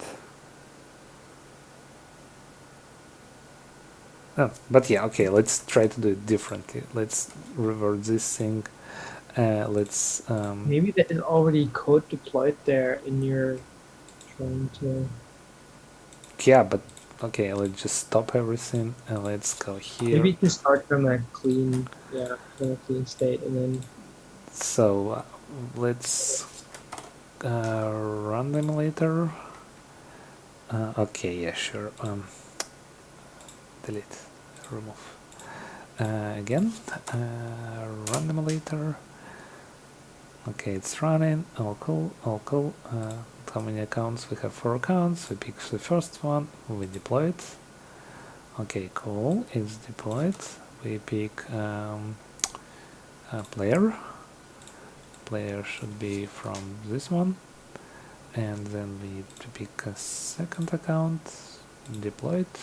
Speaker 1: Oh, but yeah, okay, let's try to do it differently. Let's revert this thing. Let's
Speaker 13: maybe there is already code deployed there and you're trying to.
Speaker 1: Yeah, but okay, let's just stop everything and let's go here.
Speaker 13: Maybe to start from a clean, from a clean state, and then.
Speaker 1: So let's run the emulator. Okay, yeah, sure. Delete, remove. Again, run the emulator. Okay, it's running. All cool, all cool. How many accounts? We have 4 accounts. We pick the first one. We deploy it. Okay, cool. It's deployed. We pick a player. Player should be from this one. And then we need to pick a second account. Deploy it.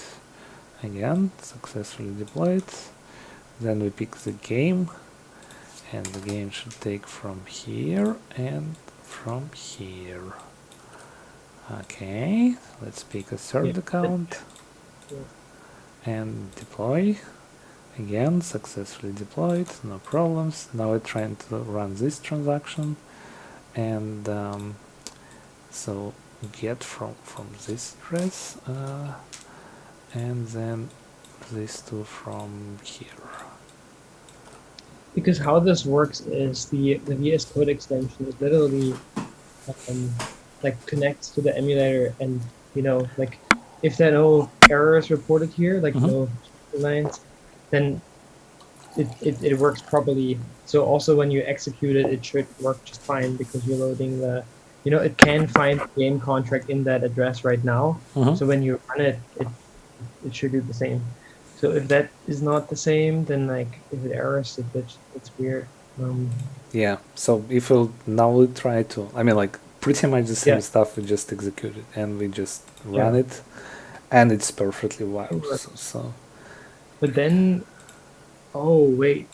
Speaker 1: Again, successfully deployed. Then we pick the game. And the game should take from here and from here. Okay, let's pick a third account and deploy. Again, successfully deployed, no problems. Now we're trying to run this transaction, and so get from this address, and then these two from here.
Speaker 13: Because how this works is the VS Code extension is literally like connects to the emulator, and like if there are no errors reported here, like no lines, then it works properly. So also when you execute it, it should work just fine because you're loading the it can find the game contract in that address right now. So when you run it, it should do the same. So if that is not the same, then like if it errors, it's weird.
Speaker 1: Yeah. So if we'll now try to, I mean, like pretty much the same
Speaker 13: Yeah.
Speaker 1: stuff we just executed, and we just run it, and it's perfectly wired. So.
Speaker 13: But then, oh wait.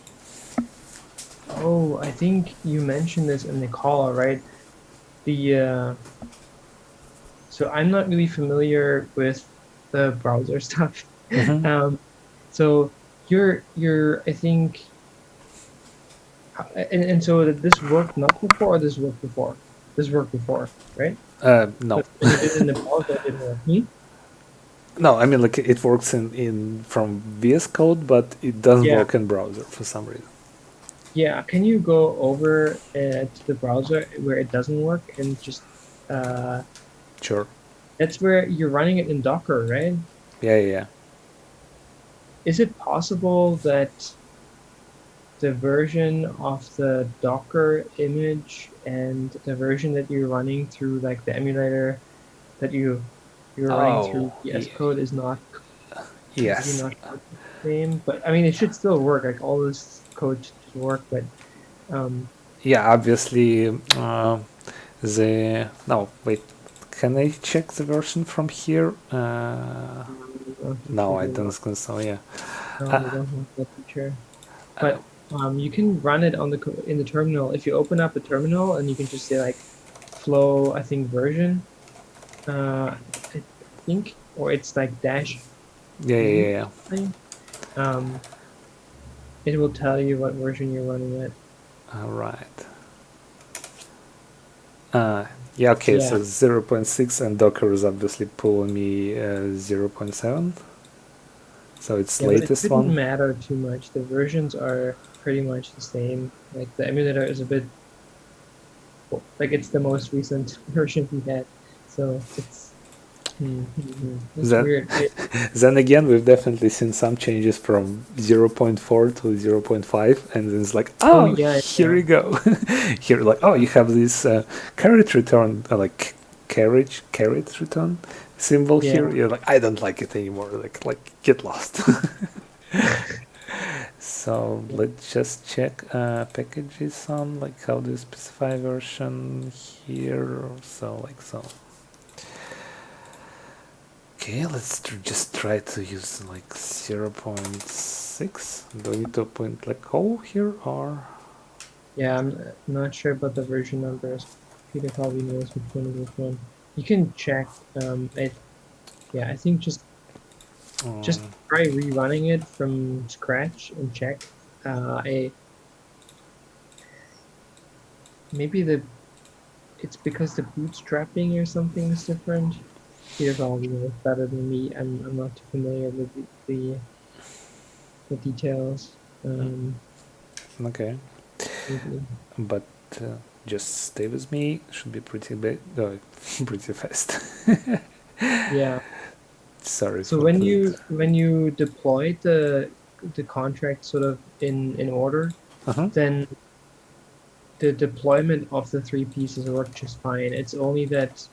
Speaker 13: Oh, I think you mentioned this in the call, right? So I'm not really familiar with the browser stuff. So you're I think, and so did this worked not before or this worked before? This worked before, right?
Speaker 1: No.
Speaker 13: But when you did it in the browser, it worked.
Speaker 1: No, I mean like it works in from VS Code, but it doesn't
Speaker 13: Yeah.
Speaker 1: work in browser for some reason.
Speaker 13: Yeah, can you go over to the browser where it doesn't work and just
Speaker 1: Sure.
Speaker 13: that's where you're running it in Docker, right?
Speaker 1: Yeah.
Speaker 13: Is it possible that the version of the Docker image and the version that you're running through like the emulator that you're running through VS Code is not
Speaker 1: Yes.
Speaker 13: not the same? But I mean, it should still work. Like all this code should work, but
Speaker 1: Yeah, obviously no, wait, can I check the version from here? No, I don't think so. Yeah.
Speaker 13: No, we don't have that feature. But you can run it on in the terminal. If you open up a terminal and you can just say like flow, I think version, I think, or it's like dash.
Speaker 1: Yeah.
Speaker 13: It will tell you what version you're running at.
Speaker 1: All right. Yeah. Okay.
Speaker 13: Yeah.
Speaker 1: So 0.6 and Docker is obviously pulling me 0.7. So it's
Speaker 13: Yeah, but
Speaker 1: latest
Speaker 13: it shouldn't
Speaker 1: one.
Speaker 13: matter too much. The versions are pretty much the same. Like the emulator is a bit like it's the most recent version we had, so it's weird.
Speaker 1: Then again, we've definitely seen some changes from 0.4 to 0.5, and then it's like, here you go. Here, like, you have this carrot return, like carrot return symbol here. You're like, I don't like it anymore. Like get lost. So let's just check packages on like how do you specify version here. So. Okay, let's just try to use like 0.6. Do we need to point like here or?
Speaker 13: Yeah, I'm not sure about the version numbers. Peter probably knows which one is which one. You can check. I think just try rerunning it from scratch and check. Maybe it's because the bootstrapping or something is different. Peter probably knows better than me. I'm not too familiar with the details.
Speaker 1: Okay. But just stay with me. Should be pretty pretty fast.
Speaker 13: Yeah.
Speaker 1: Sorry.
Speaker 13: So when you deploy the contract sort of in order, then the deployment of the three pieces work just fine. It's only that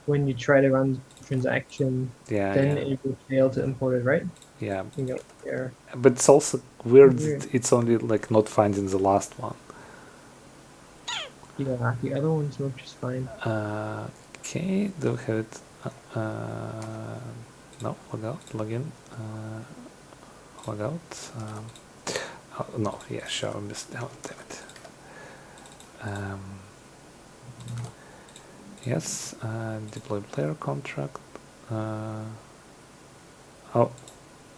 Speaker 13: when you try to run the transaction, then it will fail to import it, right?
Speaker 1: Yeah.
Speaker 13: There.
Speaker 1: But it's also weird. It's only like not finding the last one.
Speaker 13: Yeah, the other ones work just fine.
Speaker 1: Okay, do we have it? No, log out, log in, log out. No, yeah, sure, I missed that one, damn it. Yes, deploy player contract.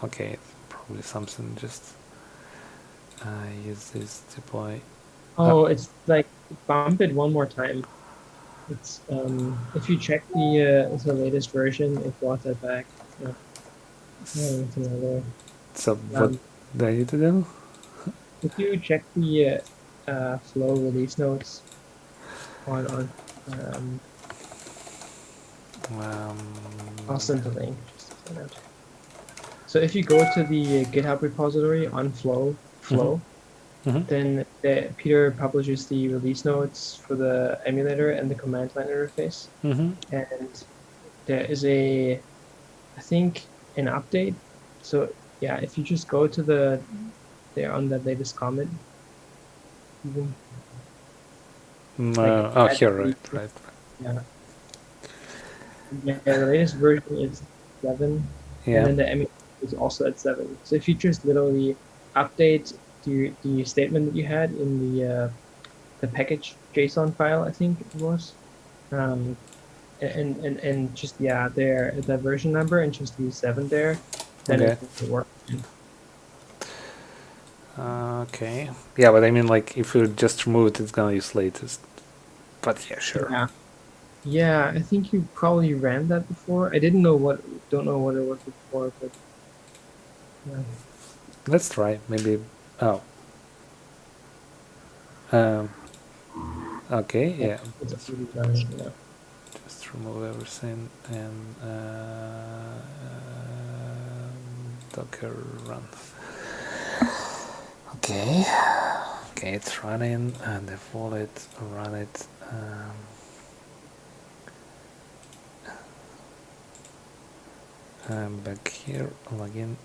Speaker 1: Okay, probably something just use this deploy.
Speaker 13: It's like bump it one more time. It's if you check the latest version, it brought that back.
Speaker 1: So what do I need to do?
Speaker 13: If you check the flow release notes on I'll send the link. So if you go to the GitHub repository on flow, then Peter publishes the release notes for the emulator and the command line interface. And there is I think, an update. So yeah, if you just go to there on the latest comment. Even,
Speaker 1: here, right.
Speaker 13: Yeah. Yeah, the latest version is 7,
Speaker 1: Yeah.
Speaker 13: and then the emulator is also at 7. So if you just literally update the statement that you had in the package JSON file, I think it was, and just the version number and just use 7 there, then it will work.
Speaker 1: Okay. Yeah, but I mean, like, if you just remove it, it's gonna use latest. But yeah, sure.
Speaker 13: Yeah, I think you probably ran that before. I don't know what it was before, but yeah.
Speaker 1: Let's try. Maybe. Oh. Okay. Yeah.
Speaker 13: It's already done, yeah.
Speaker 1: Just remove everything and Docker run. Okay. Okay, it's running and default it, run it. Back here, login.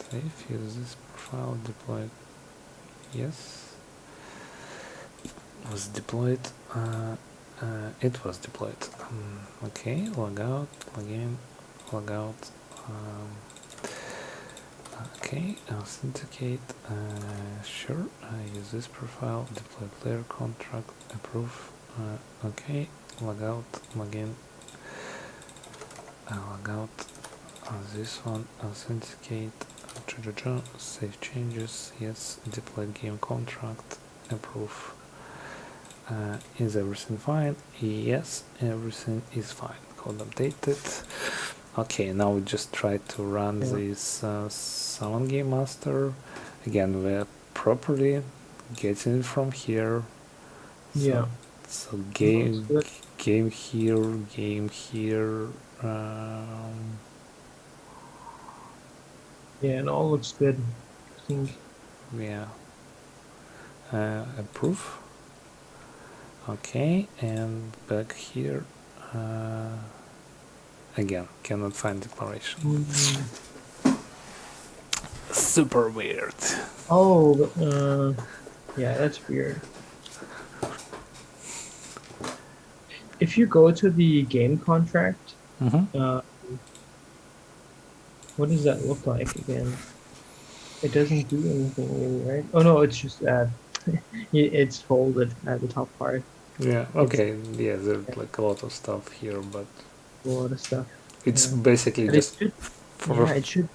Speaker 1: Save, use this profile, deploy. Yes. Was deployed. It was deployed. Okay, log out, login, log out. Okay, authenticate. Sure, use this profile, deploy player contract, approve. Okay, log out, login. Log out. This one, authenticate. Save changes. Yes, deploy game contract, approve. Is everything fine? Yes, everything is fine. Code updated. Okay, now we just try to run this Summon Game Master. Again, we're properly getting it from here. So game here, game here.
Speaker 13: Yeah, it all looks good, I think.
Speaker 1: Yeah. Approve. Okay, and back here. Again, cannot find declaration. Super weird.
Speaker 13: Oh, yeah, that's weird. If you go to the game contract, what does that look like again? It doesn't do anything really, right? Oh no, it's just it's folded at the top part.
Speaker 1: Yeah, okay, yeah, there's like a lot of stuff here, but
Speaker 13: a lot of stuff.
Speaker 1: It's basically
Speaker 13: But
Speaker 1: just
Speaker 13: it should.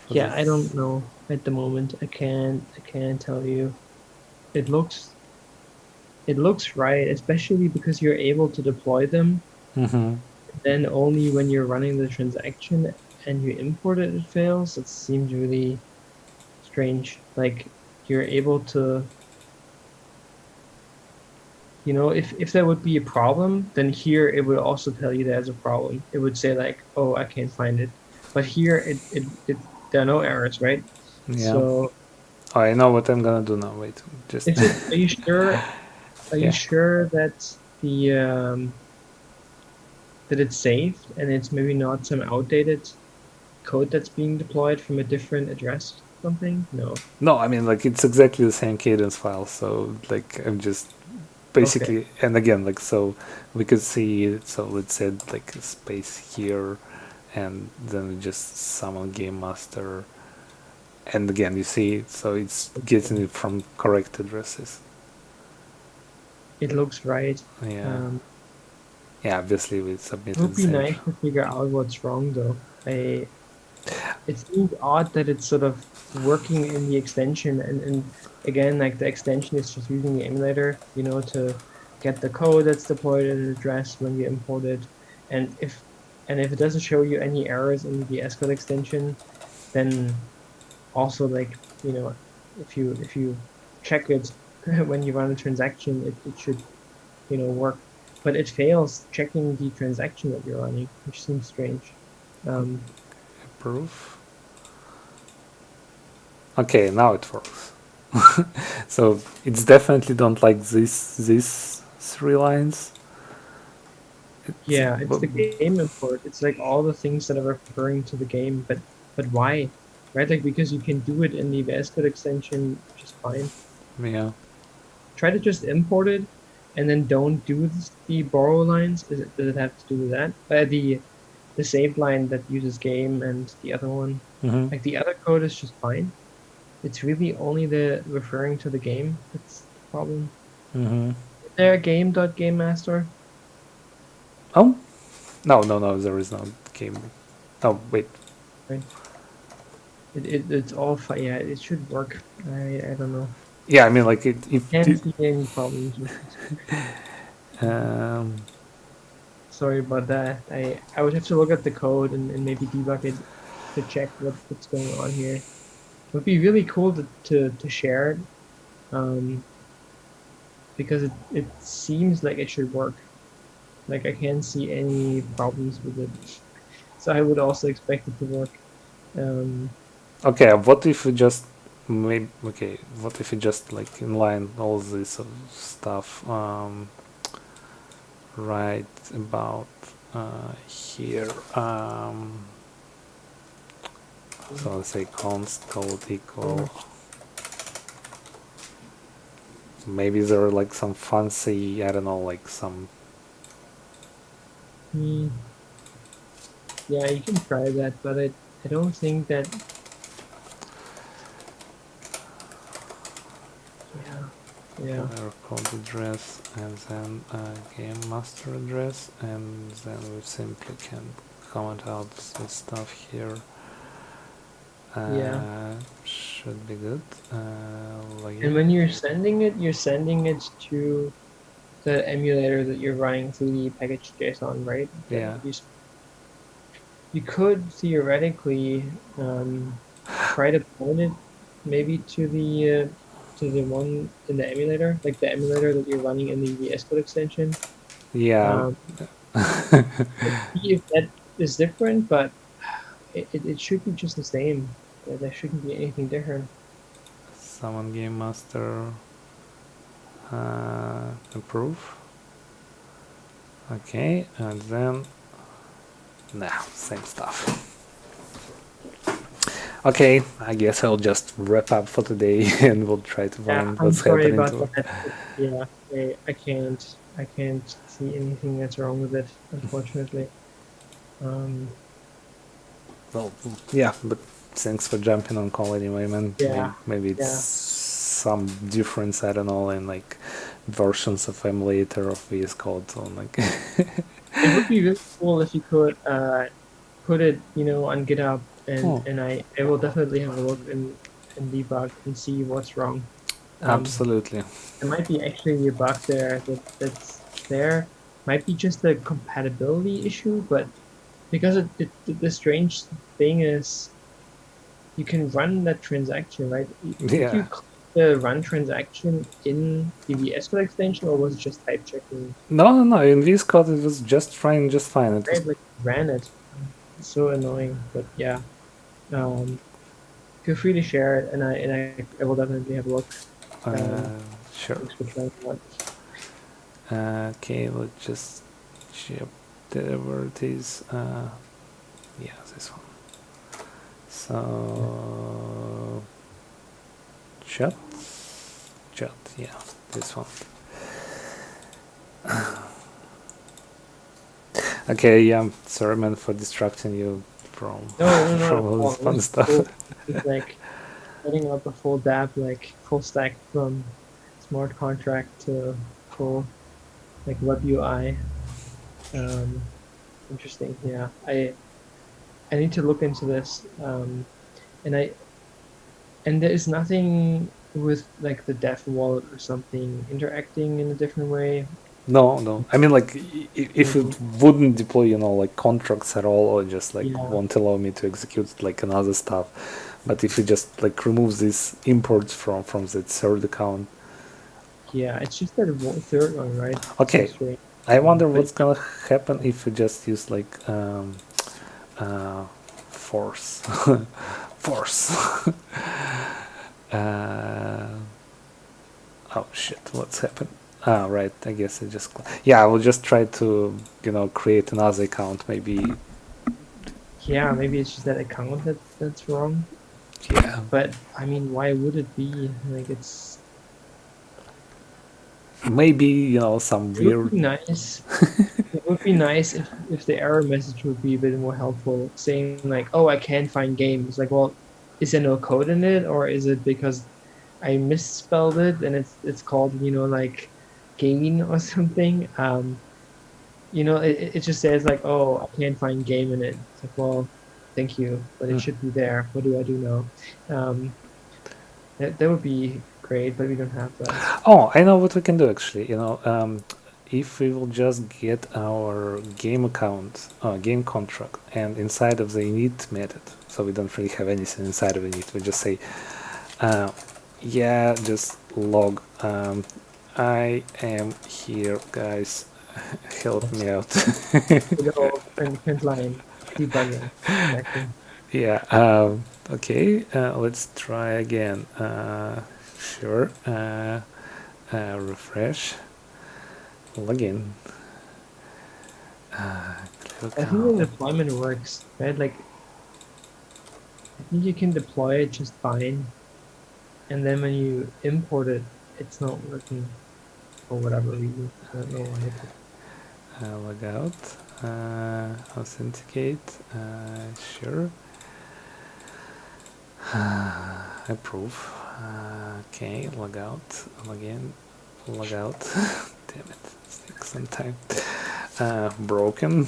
Speaker 13: Yeah, I don't know at the moment. I can't tell you. It looks right, especially because you're able to deploy them. Then only when you're running the transaction and you import it, it fails. It seems really strange. Like you're able to, if there would be a problem, then here it would also tell you there's a problem. It would say like, oh, I can't find it. But here it there are no errors, right?
Speaker 1: Yeah.
Speaker 13: So
Speaker 1: I know what I'm gonna do now. Wait, just.
Speaker 13: are you sure? Are you sure that that it's saved and it's maybe not some outdated code that's being deployed from a different address or something? No.
Speaker 1: No, I mean like it's exactly the same cadence file. So like I'm just basically, and again like so we could see. So let's say like a space here, and then we just summon game master. And again, you see, so it's getting it from correct addresses.
Speaker 13: It looks right.
Speaker 1: Yeah. Yeah, obviously we submitted.
Speaker 13: It would be nice to figure out what's wrong, though. It seems odd that it's sort of working in the extension, and again, like the extension is just using the emulator, to get the code that's deployed at an address when you import it, and if it doesn't show you any errors in the SQL extension, then also like if you check it when you run a transaction, it should work but it fails checking the transaction that you're running, which seems strange.
Speaker 1: Proof. Okay, now it works. So it's definitely don't like these 3 lines.
Speaker 13: It's the game import. It's like all the things that are referring to the game, but why? Right? Like, because you can do it in the VS Code extension, which is fine.
Speaker 1: Yeah.
Speaker 13: Try to just import it, and then don't do the borrow lines. Does it have to do with that? The save line that uses game and the other one. Like, the other code is just fine. It's really only the referring to the game that's the problem. Is there a game.game master?
Speaker 1: Oh, no, there is no game. Oh, wait.
Speaker 13: Right. It's all fine. Yeah, it should work. I don't know.
Speaker 1: Yeah, I mean, like
Speaker 13: Can't see any problems with
Speaker 1: it.
Speaker 13: Sorry about that. I would have to look at the code and maybe debug it to check what's going on here. It would be really cool to share it, because it seems like it should work. Like, I can't see any problems with it, so I would also expect it to work.
Speaker 1: Okay, what if we just what if we just like inline all this stuff right about here? So let's say const code equal. Maybe there are like some fancy, I don't know, like some.
Speaker 13: Yeah, you can try that, but I don't think that. Yeah.
Speaker 1: Code address and then game master address, and then we simply can comment out this stuff here. Should be good.
Speaker 13: And when you're sending it to the emulator that you're running through the package.json, right?
Speaker 1: Yeah.
Speaker 13: You could theoretically try to point it maybe to the one in the emulator, like the emulator that you're running in the VS Code extension.
Speaker 1: Yeah.
Speaker 13: See if that is different, but it should be just the same. There shouldn't be anything different.
Speaker 1: Summon game master. Approve. Okay, and then same stuff. Okay, I guess I'll just wrap up for today and we'll try to find what's happening.
Speaker 13: Yeah, I can't see anything that's wrong with it, unfortunately.
Speaker 1: Well, yeah, but thanks for jumping on call anyway, man.
Speaker 13: Yeah.
Speaker 1: Maybe it's some difference, I don't know, in like versions of emulator of VS Code. So like
Speaker 13: it would be really cool if you could put it, on GitHub, and I will definitely have a look and debug and see what's wrong.
Speaker 1: Absolutely.
Speaker 13: There might be actually a bug there that's there. Might be just a compatibility issue, but because the strange thing is, you can run that transaction, right? Did you click the run transaction in the VS Code extension, or was it just type checking?
Speaker 1: No. In VS Code it was just running just fine. It
Speaker 13: right, like ran it. It's so annoying, but yeah. Feel free to share it, and I will definitely have a look.
Speaker 1: Sure.
Speaker 13: Thanks for trying it out.
Speaker 1: Okay, let's just check where it is. Yeah, this one. So chat, yeah, this one. Okay, yeah, sorry man for distracting you from all this fun stuff.
Speaker 13: Cool. It's like setting up a full dApp, like full stack from smart contract to full like web UI. Interesting. Yeah, I need to look into this. And there is nothing with like the dev wallet or something interacting in a different way.
Speaker 1: No. I mean, like, if it wouldn't deploy, like contracts at all, or just like won't allow me to execute like another stuff. But if it just like removes these imports from the third account.
Speaker 13: Yeah, it's just that third one, right?
Speaker 1: Okay. I wonder what's gonna happen if we just use like force. Force. Oh shit, what's happened? Ah, right, I guess I just... Yeah, I will just try to, create another account, maybe.
Speaker 13: Yeah, maybe it's just that account that's wrong.
Speaker 1: Yeah.
Speaker 13: But, I mean, why would it be? Like, it's...
Speaker 1: Maybe, some
Speaker 13: It
Speaker 1: weird...
Speaker 13: would be nice. It would be nice if the error message would be a bit more helpful, saying like, "Oh, I can't find game." It's like, well, is there no code in it, or is it because I misspelled it and it's called like gain or something? It just says like, "Oh, I can't find game in it." It's like, well, thank you, but it should be there. What do I do now? That would be great, but we don't have that.
Speaker 1: Oh, I know what we can do actually. If we will just get our game account, game contract, and inside of the init method, so we don't really have anything inside of init. We just say, yeah, just log. I am here, guys. Help me out.
Speaker 13: Print line debugging.
Speaker 1: Yeah. Okay. Let's try again. Sure. Refresh. Login.
Speaker 13: I think the deployment works, right? Like, I think you can deploy it just fine, and then when you import it, it's not working for whatever reason. I don't know why.
Speaker 1: Log out. Authenticate. Sure. Approve. Okay. Log out. Log in. Log out. Damn it. It takes some time. Broken.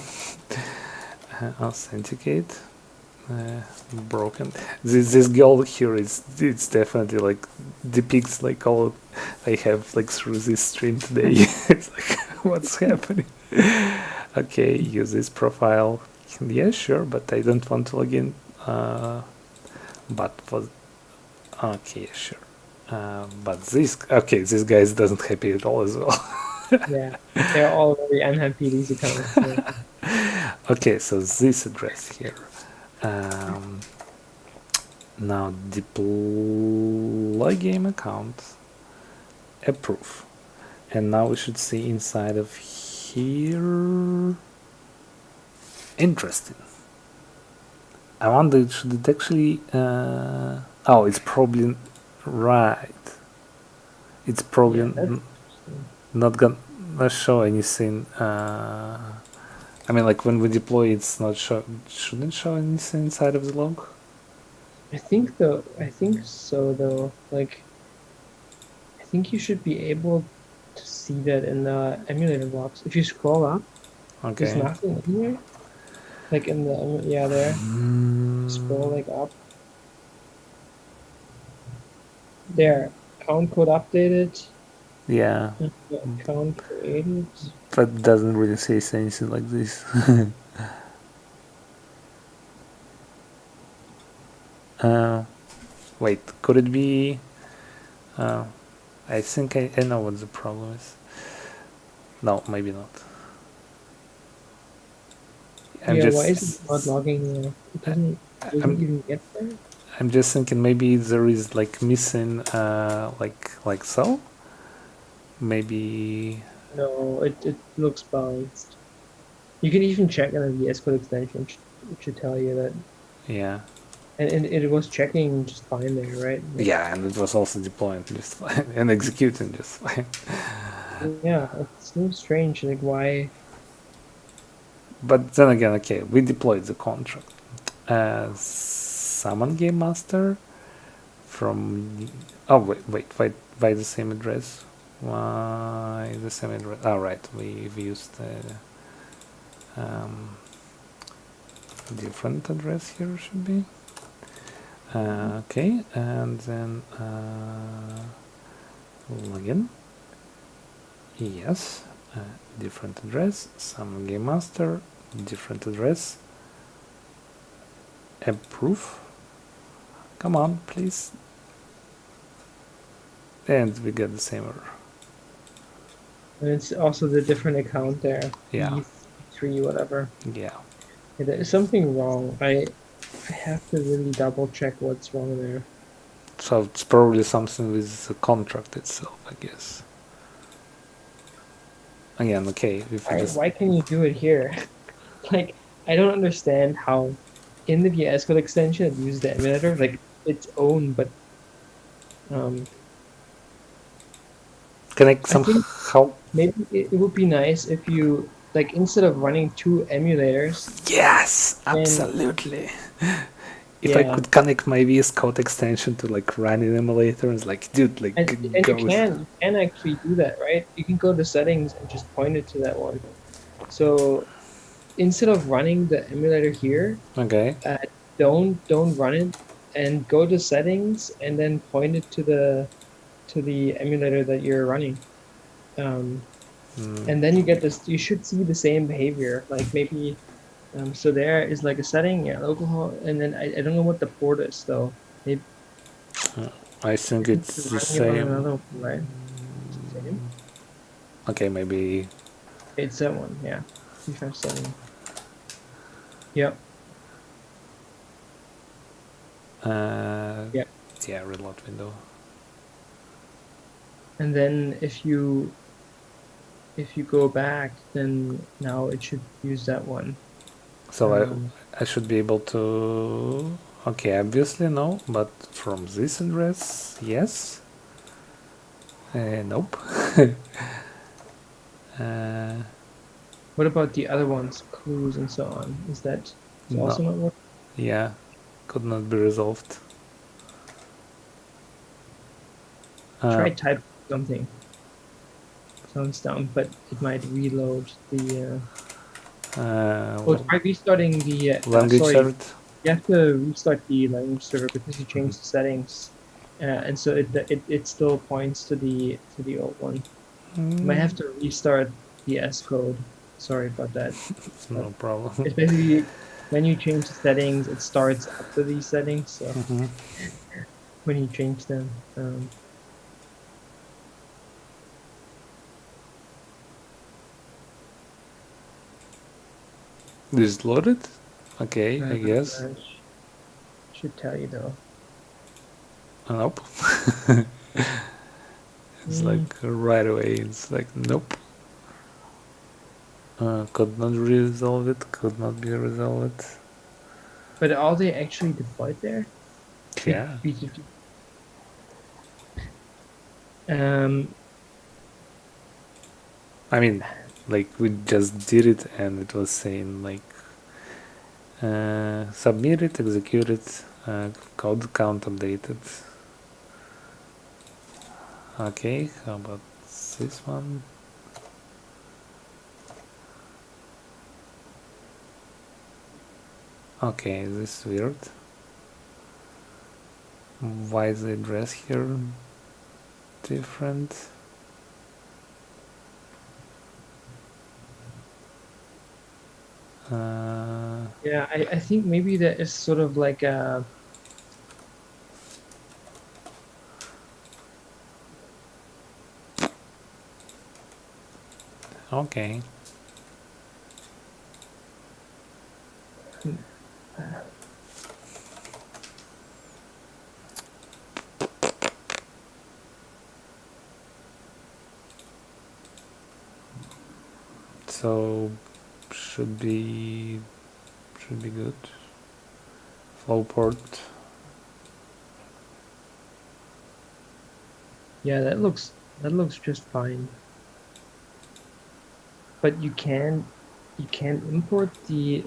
Speaker 1: Authenticate. Broken. This girl here it's definitely like depicts like all I have like through this stream today. It's like what's happening? Okay, use this profile. Yeah, sure, but I don't want to log in. But for okay, sure. But this guy doesn't happy at all as well.
Speaker 13: Yeah, they're all very unhappy, these accounts. Yeah.
Speaker 1: Okay, so this address here. Now deploy game account. Approve. And now we should see inside of here. Interesting. I wonder, should it actually... oh, it's probably... Right. It's probably not gonna show anything. I mean, like when we deploy, it's not shouldn't show anything inside of the log.
Speaker 13: I think so though. Like, I think you should be able to see that in the emulator box. If you scroll up, there's nothing in here. Like in the there. Scroll like up. There, account code updated.
Speaker 1: Yeah.
Speaker 13: Account created.
Speaker 1: But it doesn't really say anything like this. Wait, could it be? I think I know what the problem is. No, maybe not.
Speaker 13: Why is it not logging there? It doesn't even get there?
Speaker 1: I'm just thinking maybe there is like missing like so. Maybe.
Speaker 13: No, it looks balanced. You can even check on the VS Code extension, which should tell you that.
Speaker 1: Yeah.
Speaker 13: And it was checking just fine there, right? Like,
Speaker 1: yeah, and it was also deploying just fine and executing just fine.
Speaker 13: Yeah, it's so strange. Like, why?
Speaker 1: But then again, okay, we deployed the contract. Summon game master from. Oh wait, by the same address. Why the same address? Oh right, we've used different address here should be. Okay, and then login. Yes, different address. Summon game master, different address. Approve. Come on, please. And we get the same error.
Speaker 13: And it's also the different account there.
Speaker 1: Yeah.
Speaker 13: E3, whatever.
Speaker 1: Yeah.
Speaker 13: Yeah, there is something wrong. I have to really double check what's wrong there.
Speaker 1: So it's probably something with the contract itself, I guess. Again, okay. If you just
Speaker 13: Why can you do it here? Like, I don't understand how in the VS Code extension it uses the emulator, like its own, but
Speaker 1: connect
Speaker 13: I think
Speaker 1: somehow.
Speaker 13: maybe it would be nice if you, like, instead of running 2 emulators.
Speaker 1: Yes, absolutely. If I could connect my VS Code extension to like run an emulator, it's like, dude, like,
Speaker 13: and you can actually do that, right? You can go to settings and just point it to that one. So instead of running the emulator here,
Speaker 1: okay,
Speaker 13: don't run it, and go to settings and then point it to the emulator that you're running. And then you get this. You should see the same behavior. Like maybe, so there is like a setting, yeah, localhost, and then I don't know what the port is though. Maybe,
Speaker 1: I think it's the same.
Speaker 13: Right? Same.
Speaker 1: Okay, maybe
Speaker 13: it's that one. Yeah, 357. Yep.
Speaker 1: Yeah, reload window.
Speaker 13: And then if you go back, then now it should use that one.
Speaker 1: So I should be able to. Okay, obviously no, but from this address, yes. Nope.
Speaker 13: What about the other ones, clues and so on? Is that also not working?
Speaker 1: Yeah, could not be resolved.
Speaker 13: Try type something. Sounds dumb, but it might reload the. Try restarting the
Speaker 1: language server.
Speaker 13: You have to restart the language server because you changed the settings, and so it still points to the old one. You might have to restart the S code. Sorry about that.
Speaker 1: No problem.
Speaker 13: It's basically when you change the settings, it starts after these settings. So when you change them.
Speaker 1: This is loaded? Okay, I guess.
Speaker 13: Should tell you though.
Speaker 1: Nope. It's like right away, it's like, nope. Could not resolve it, could not be resolved.
Speaker 13: But are they actually deployed there?
Speaker 1: Yeah. I mean, like we just did it and it was saying like submit it, execute it, code count updated. Okay, how about this one? Okay, this is weird. Why is the address here different?
Speaker 13: Yeah, I think maybe there is sort of like a.
Speaker 1: Okay. So should be good. Flow port.
Speaker 13: Yeah, that looks just fine. But you can import the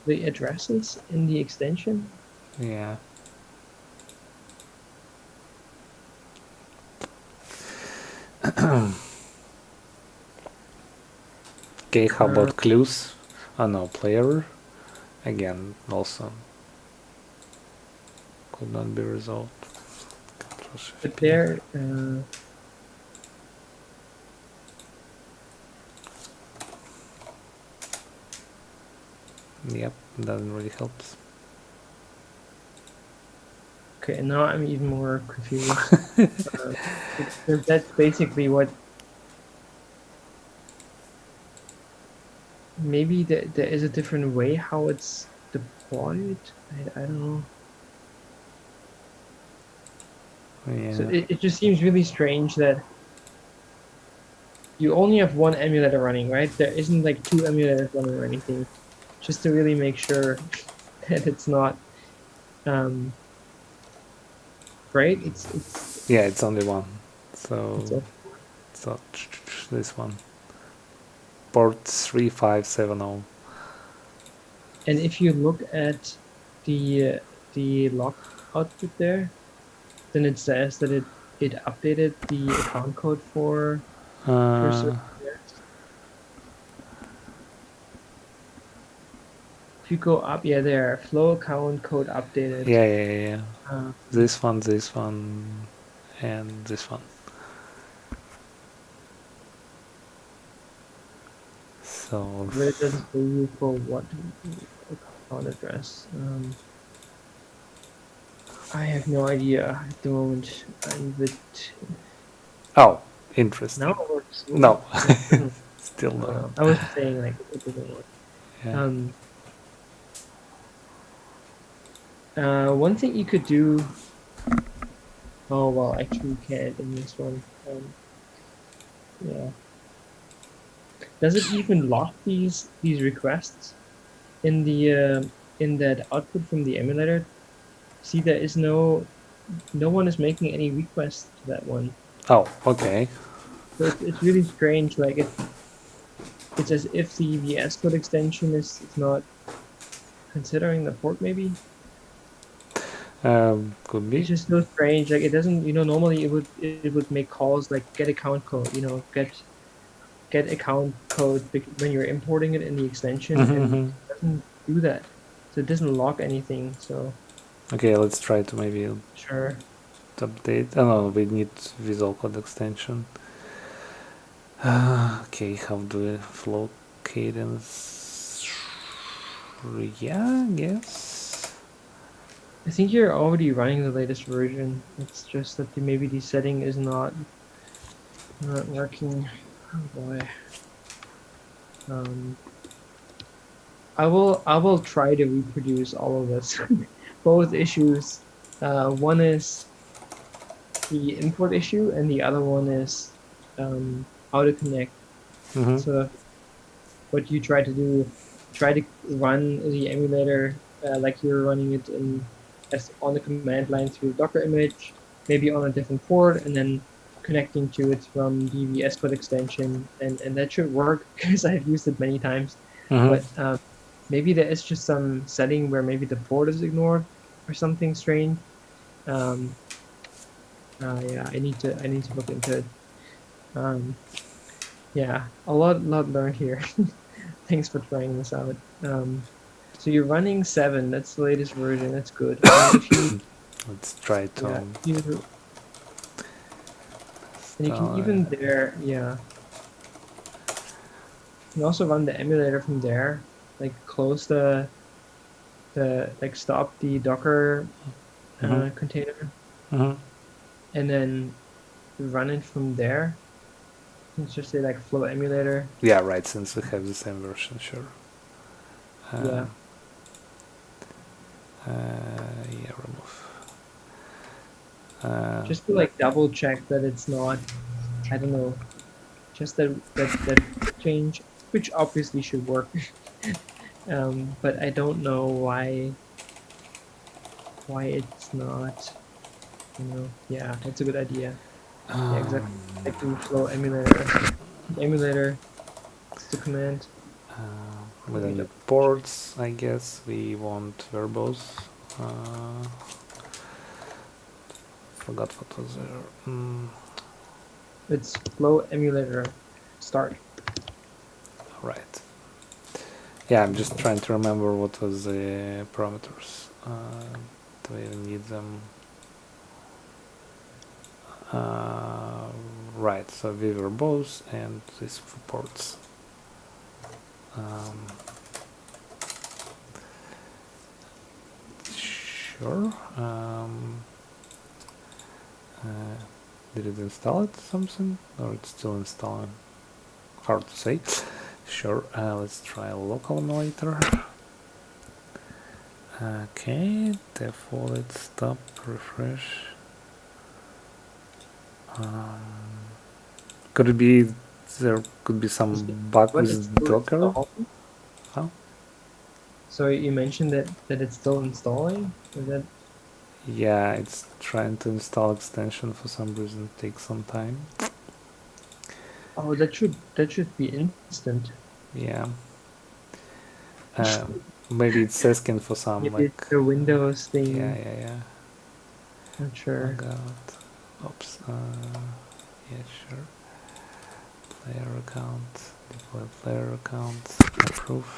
Speaker 13: addresses in the extension.
Speaker 1: Yeah. Okay, how about clues? Oh no, player. Again, also could not be resolved.
Speaker 13: But there,
Speaker 1: yep, doesn't really help.
Speaker 13: okay, now I'm even more confused. Because that's basically what maybe there is a different way how it's deployed. I don't know.
Speaker 1: Yeah.
Speaker 13: So it just seems really strange that you only have one emulator running, right? There isn't like two emulators running or anything, just to really make sure that it's not, right? It's
Speaker 1: Yeah, it's only one. So
Speaker 13: it's a,
Speaker 1: this one. Port 3570.
Speaker 13: and if you look at the log output there, then it says that it updated the account code for cursor. If you go up, yeah, there, flow account code updated.
Speaker 1: Yeah. This one, and this one. So.
Speaker 13: But it doesn't show you for what account address. I have no idea at the moment. I'm a bit.
Speaker 1: Oh, interesting.
Speaker 13: Now it works.
Speaker 1: No, still no.
Speaker 13: I was saying like it doesn't work.
Speaker 1: Yeah.
Speaker 13: One thing you could do. Oh well, actually you can't in this one. Yeah. Does it even lock these requests in the in that output from the emulator? See, there is no one is making any requests to that one.
Speaker 1: Oh, okay.
Speaker 13: So it's really strange. Like it's as if the VS Code extension is not considering the port. Maybe.
Speaker 1: Could be.
Speaker 13: It's just so strange. Like it doesn't. Normally it would make calls like get account code. Get account code when you're importing it in the extension, and it doesn't do that. So it doesn't lock anything. So.
Speaker 1: Okay, let's try to maybe
Speaker 13: Sure.
Speaker 1: update. Oh no, we need Visual Code extension. Okay, how do we flow cadence? Yeah, I guess.
Speaker 13: I think you're already running the latest version. It's just that maybe the setting is not working. Oh boy. I will try to reproduce all of this. Both issues. One is the import issue, and the other one is how to connect. So what you try to do, try to run the emulator like you're running it on the command line through Docker image, maybe on a different port, and then connecting to it from the VS Code extension, and that should work because I've used it many times. But maybe there is just some setting where maybe the port is ignored or something strange. Yeah, I need to look into it. Yeah, a lot learned here. Thanks for trying this out. So you're running 7. That's the latest version. That's good.
Speaker 1: Let's try to.
Speaker 13: Yeah, and you can even there, yeah. You can also run the emulator from there, like close the like stop the Docker container, and then run it from there. Let's just say like flow emulator.
Speaker 1: Yeah, right. Since we have the same version, sure.
Speaker 13: Yeah.
Speaker 1: Yeah, remove.
Speaker 13: Just to like double check that it's not, I don't know, just that change, which obviously should work. But I don't know why it's not, yeah, that's a good idea. Yeah, exactly. Like to flow emulator, it's the command.
Speaker 1: Within the ports, I guess we want verbose. Forgot what was there.
Speaker 13: It's flow emulator start.
Speaker 1: Right. Yeah, I'm just trying to remember what was the parameters. Do we even need them? Right, so we verbose and this for ports. Sure. Did it install it something, or it's still installing? Hard to say. Sure. Let's try a local emulator. Okay, default, stop, refresh. Could it be there could be some bug with Docker? Huh?
Speaker 13: So you mentioned that it's still installing? Is that...
Speaker 1: Yeah, it's trying to install extension for some reason. It takes some time.
Speaker 13: Oh, that should be instant.
Speaker 1: Yeah. Maybe it's asking for some
Speaker 13: Maybe
Speaker 1: like
Speaker 13: it's the Windows thing.
Speaker 1: Yeah.
Speaker 13: Not sure.
Speaker 1: Log out. Oops. Yeah, sure. Player account. Deploy player account. Approve.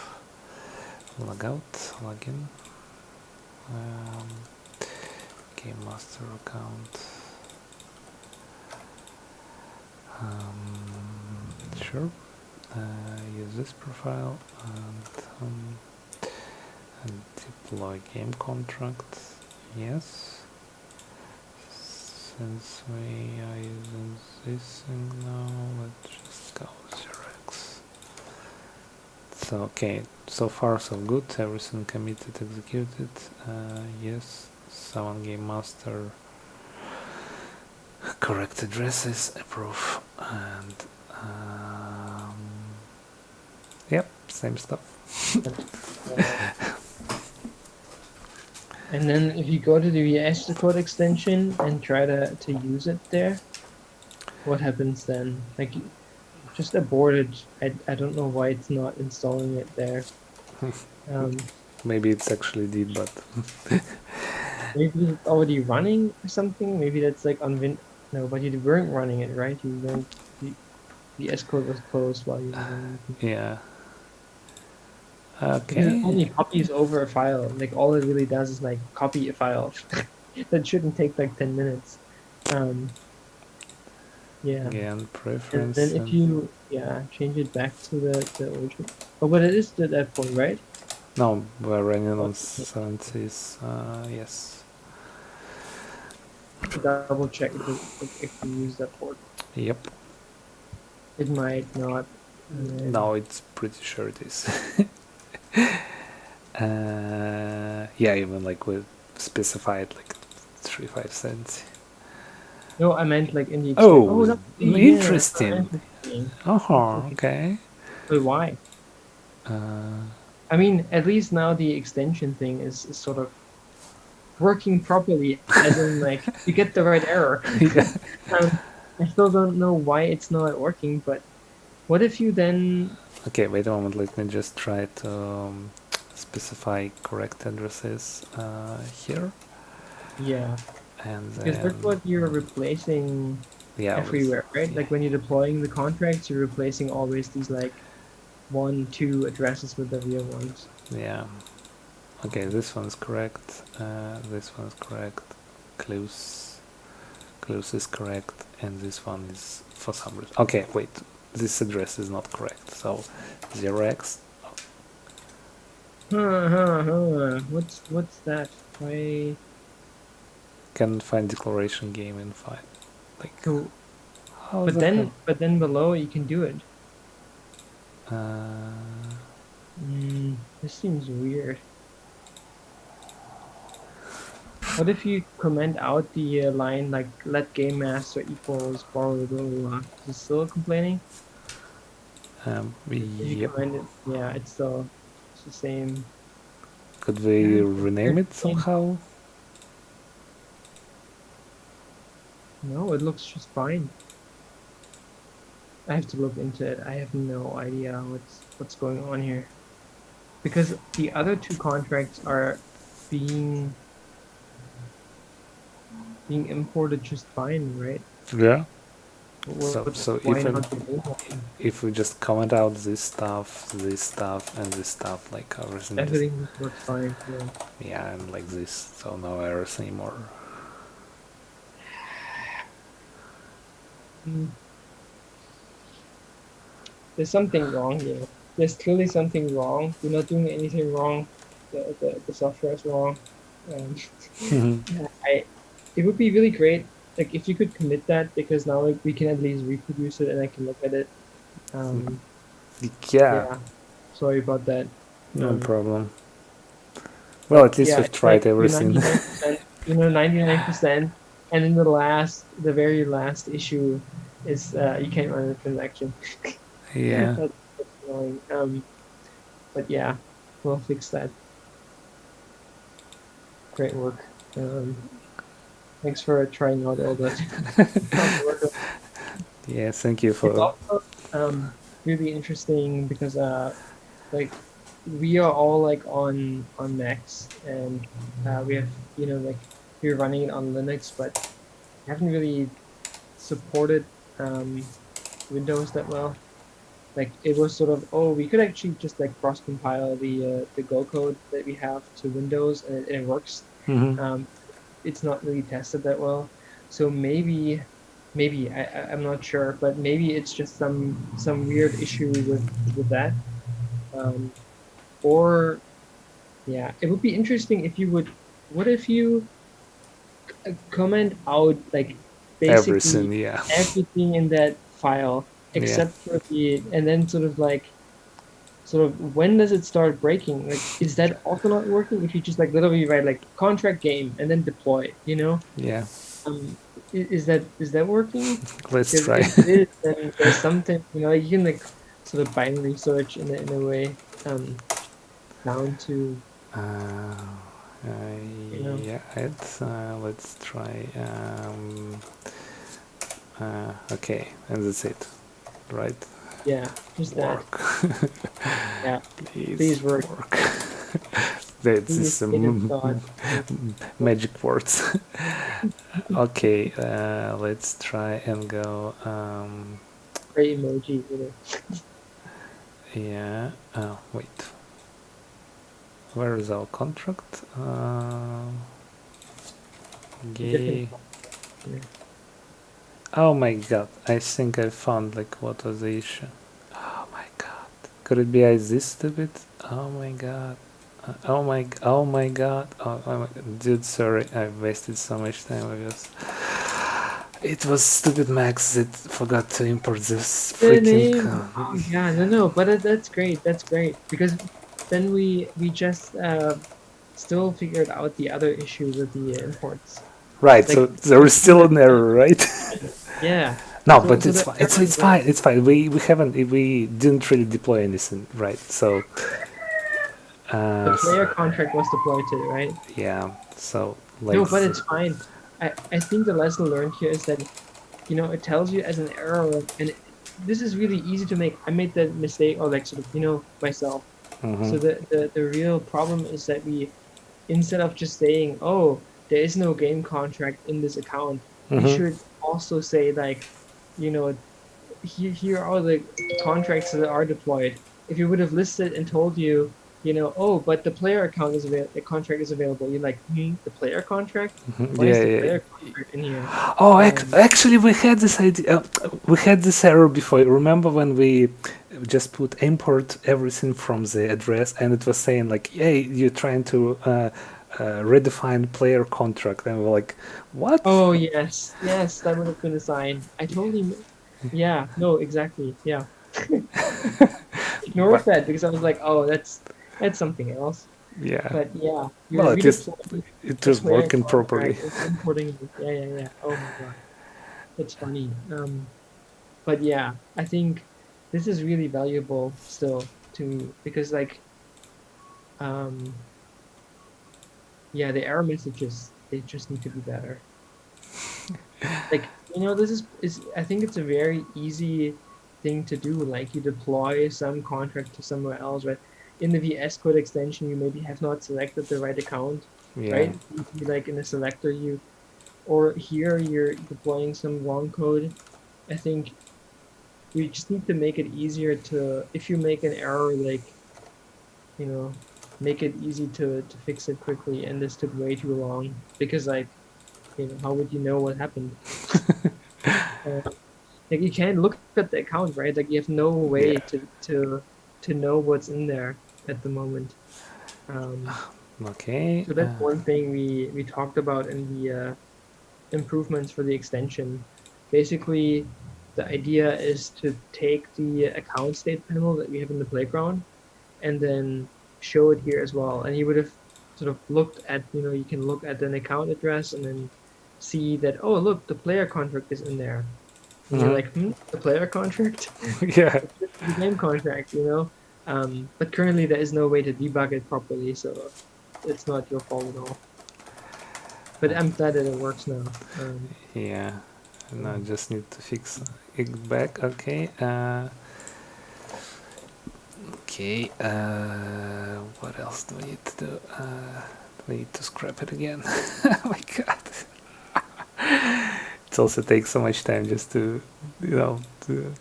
Speaker 1: Log out. Login. Game master account. Sure. Use this profile and deploy game contract. Yes. Since we are using this thing now, let's just go 0x. So okay, so far so good. Everything committed, executed. Yes. Summon game master. Correct addresses. Approve and. Yep, same stuff.
Speaker 13: And then if you go to the VS Code extension and try to use it there, what happens then? Like, just abort it. I don't know why it's not installing it there.
Speaker 1: Maybe it's actually did, but
Speaker 13: maybe it's already running or something. Maybe that's like on No, but you weren't running it, right? You weren't. The VS Code was closed while you were running it.
Speaker 1: Yeah.
Speaker 13: Because
Speaker 1: Okay.
Speaker 13: it only copies over a file. Like, all it really does is like copy a file. That shouldn't take like 10 minutes. Yeah.
Speaker 1: Again,
Speaker 13: And
Speaker 1: preference.
Speaker 13: then if you change it back to the original. Oh, but it is to that point, right?
Speaker 1: No, we're running on 70s. Yes.
Speaker 13: Double check if you use that port.
Speaker 1: Yep.
Speaker 13: It might not.
Speaker 1: No, it's pretty sure it is. Yeah, even like we specified like 35 cents.
Speaker 13: No, I meant like in the.
Speaker 1: Oh,
Speaker 13: no,
Speaker 1: interesting.
Speaker 13: Yeah,
Speaker 1: Okay.
Speaker 13: But why? I mean, at least now the extension thing is sort of working properly, as in like you get the right error. I still don't know why it's not working, but what if you then...
Speaker 1: Okay, wait a moment, let me just try to specify correct addresses here.
Speaker 13: Yeah.
Speaker 1: And
Speaker 13: because that's what you're replacing everywhere, right? Like when you're deploying the contracts, you're replacing always these like 1, 2 addresses with the real ones.
Speaker 1: Yeah. Okay, this one's correct. This one's correct. Close is correct, and this one is for some reason. Okay, wait. This address is not correct. So 0x.
Speaker 13: What's that? Why?
Speaker 1: Can find declaration game in file. Like.
Speaker 13: So, but then below you can do it. This seems weird. What if you comment out the line like let game master equals blah blah blah? Is it still complaining?
Speaker 1: Yep.
Speaker 13: Yeah, it's the same.
Speaker 1: Could we rename it somehow?
Speaker 13: No, it looks just fine. I have to look into it. I have no idea what's going on here. Because the other 2 contracts are being imported just fine, right?
Speaker 1: Yeah. So if we just comment out this stuff, and this stuff, like
Speaker 13: everything works fine.
Speaker 1: Yeah, and like this, so no errors anymore.
Speaker 13: There's something wrong here. There's clearly something wrong. We're not doing anything wrong. The software is wrong. It would be really great, like if you could commit that, because now like we can at least reproduce it and I can look at it.
Speaker 1: Yeah.
Speaker 13: Sorry about that.
Speaker 1: No problem. Well, at least
Speaker 13: yeah,
Speaker 1: we've
Speaker 13: it's
Speaker 1: tried
Speaker 13: like
Speaker 1: everything.
Speaker 13: 99%, 99%, and in the very last issue is you can't run a transaction.
Speaker 1: Yeah.
Speaker 13: That's annoying. But yeah, we'll fix that. Great work. Thanks for trying out all that.
Speaker 1: Yeah, thank you
Speaker 13: It's
Speaker 1: for.
Speaker 13: also really interesting because like we are all like on Macs, and we have like we're running it on Linux, but we haven't really supported Windows that well. Like it was sort of, oh, we could actually just like cross compile the Go code that we have to Windows, and it works.
Speaker 1: Mhm.
Speaker 13: It's not really tested that well, so maybe I'm not sure, but maybe it's just some weird issue with that. Or yeah, it would be interesting if you would. What if you comment out like basically
Speaker 1: Everything, yeah.
Speaker 13: everything in that file
Speaker 1: Yeah.
Speaker 13: except for and then sort of when does it start breaking? Like, is that also not working if you just like literally write like contract game and then deploy?
Speaker 1: Yeah.
Speaker 13: Is that working?
Speaker 1: Let's
Speaker 13: Because
Speaker 1: try.
Speaker 13: if it is, then there's something you can like sort of binary search in a way down to.
Speaker 1: Yeah, let's try. Okay, and that's it, right?
Speaker 13: Yeah, just
Speaker 1: work.
Speaker 13: that. Yeah,
Speaker 1: please
Speaker 13: work.
Speaker 1: That's
Speaker 13: Please
Speaker 1: some magic words. Okay, let's try and go.
Speaker 13: Great emoji.
Speaker 1: Yeah. Oh, wait. Where is our contract? Gay. Oh my god, I think I found like what was the issue. Oh my god. Could it be I this stupid? Oh my god. Oh my god. Oh my god. Dude, sorry, I wasted so much time with this. It was stupid Max that forgot to import this freaking.
Speaker 13: Oh, yeah, no, but that's great. That's great because then we just still figured out the other issue with the imports.
Speaker 1: Right, like, so there is still an error, right?
Speaker 13: Yeah.
Speaker 1: No, so, but so it's fine. It's fine. We didn't really deploy anything, right? So
Speaker 13: the player contract was deployed to it, right?
Speaker 1: Yeah. So like.
Speaker 13: No, but it's fine. I think the lesson learned here is that it tells you as an error, and this is really easy to make. I made that mistake, or like sort of myself. Mm-hmm. So the real problem is that we, instead of just saying, oh, there is no game contract in this account, we should also say like, here are the contracts that are deployed. If you would have listed and told you, oh, but the player account is the contract is available. You're like, the player contract? Why is the player contract in here?
Speaker 1: Oh, actually, we had this idea. We had this error before. Remember when we just put import everything from the address, and it was saying like, "Hey, you're trying to redefine player contract," and we're like, "What?"
Speaker 13: Oh yes, that would have been a sign. I totally. Yeah. No. Exactly. Yeah. Ignored that because I was like, oh, that's something else.
Speaker 1: Yeah.
Speaker 13: But yeah,
Speaker 1: well, it was working properly.
Speaker 13: Importing. Yeah. Oh my god, that's funny. But yeah, I think this is really valuable still to me because like, yeah, the error messages, they just need to be better. Like this is I think it's a very easy thing to do. Like you deploy some contract to somewhere else, right? In the VS Code extension, you maybe have not selected the right account, right? Like in a selector, or here you're deploying some wrong code. I think we just need to make it easier to, if you make an error, like, make it easy to fix it quickly. And this took way too long because like, how would you know what happened? Like you can't look at the account, right? Like you have no way to know what's in there at the moment.
Speaker 1: Okay.
Speaker 13: So that's one thing we talked about in the improvements for the extension. Basically, the idea is to take the account state panel that we have in the playground and then show it here as well. And you would have sort of looked at, you can look at an account address and then see that, oh, look, the player contract is in there. And you're like, the player contract?
Speaker 1: Yeah.
Speaker 13: The game contract, But currently there is no way to debug it properly, so it's not your fault at all. But I'm glad that it works now.
Speaker 1: Yeah. And I just need to fix it back. Okay. Okay. What else do we need to do? Do we need to scrap it again? Oh my god. It also takes so much time just to, to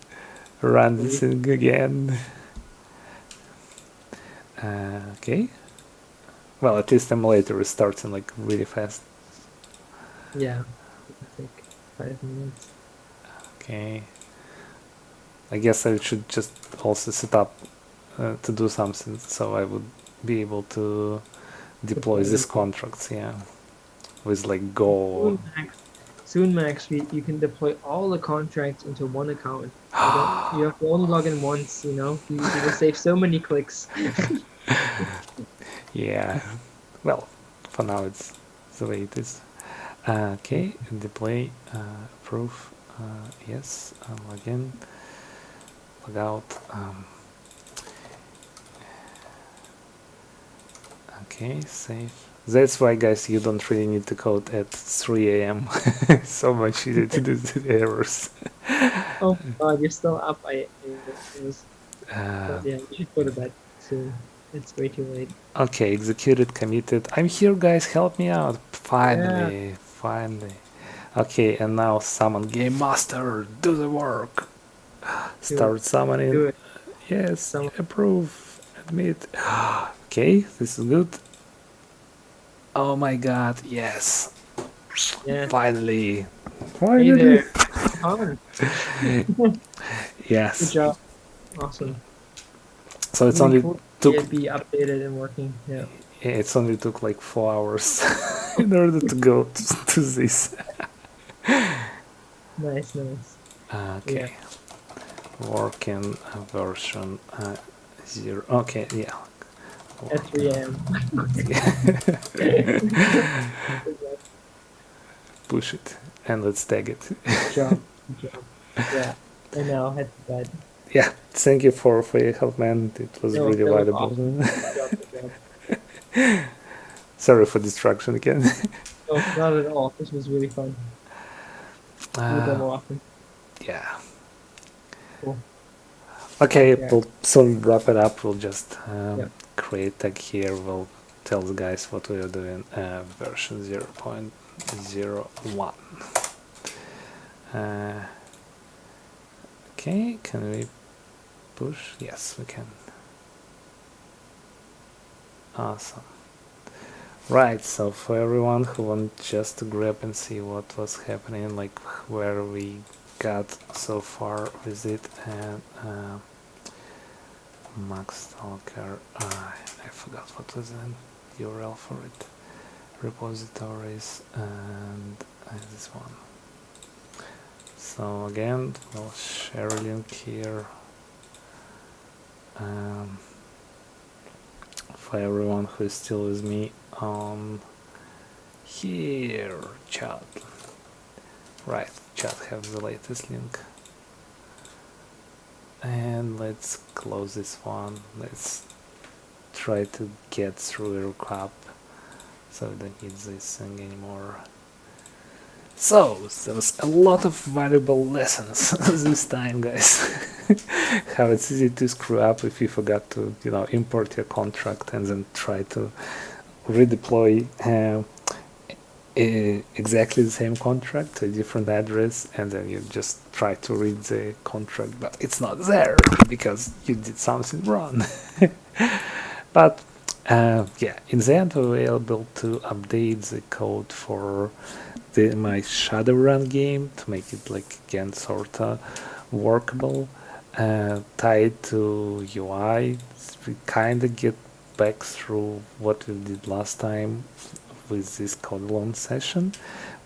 Speaker 1: run this thing again. Okay. Well, at least emulator restarts in like really fast.
Speaker 13: Yeah. It'll take 5 minutes.
Speaker 1: Okay. I guess I should just also set up to do something so I would be able to deploy these contracts, yeah. With like Go.
Speaker 13: Soon, Max, you can deploy all the contracts into one account. You have to only log in once, You will save so many clicks.
Speaker 1: Yeah. Well, for now it's the way it is. Okay, deploy, approve, yes, log in, log out. Okay, save. That's why, guys, you don't really need to code at 3 a.m. So much easier to do the errors.
Speaker 13: Oh god, you're still up. It was, yeah, you should go to bed soon. It's way too late.
Speaker 1: Okay, executed, committed. I'm here, guys, help me out. Finally, finally. Okay, and now summon Game Master. Do the work. Start summoning.
Speaker 13: Do it.
Speaker 1: Yes, approve, admit. Okay, this is good. Oh my god, yes.
Speaker 13: Yeah.
Speaker 1: Finally.
Speaker 13: Hey there.
Speaker 1: Yes.
Speaker 13: Good job. Awesome.
Speaker 1: So it's
Speaker 13: Really
Speaker 1: only
Speaker 13: cool
Speaker 1: took.
Speaker 13: to be updated and working. Yeah.
Speaker 1: It's only took like 4 hours in order to go to this.
Speaker 13: Nice.
Speaker 1: Okay.
Speaker 13: Yeah.
Speaker 1: Working version 0. Okay, yeah.
Speaker 13: At 3 a.m.
Speaker 1: Push it and let's tag it.
Speaker 13: Good job. Yeah. And now head to bed.
Speaker 1: Yeah, thank you for your help, man. It was really valuable.
Speaker 13: Awesome. Good job.
Speaker 1: Sorry for distraction again.
Speaker 13: No, not at all. This was really fun. We'll do more often.
Speaker 1: Yeah.
Speaker 13: Cool.
Speaker 1: Okay,
Speaker 13: Yeah.
Speaker 1: we'll soon wrap it up. We'll just create tag here. We'll tell the guys what we are doing. Version 0.01. Okay, can we push? Yes, we can. Awesome. Right, so for everyone who wants just to grab and see what was happening, like where we got so far with it, and Max Stalker, I forgot what was the URL for it, repositories, and this one. So again, we'll share a link here for everyone who is still with me on here, chat. Right, chat have the latest link. And let's close this one. Let's try to get through the recap so we don't need this thing anymore. So, there was a lot of valuable lessons this time, guys. How it's easy to screw up if you forgot to, import your contract and then try to redeploy exactly the same contract to a different address, and then you just try to read the contract, but it's not there because you did something wrong. But yeah, in the end we were able to update the code for my Shadowrun game to make it like again sorta workable, tied to UI. We kinda get back through what we did last time with this code alone session,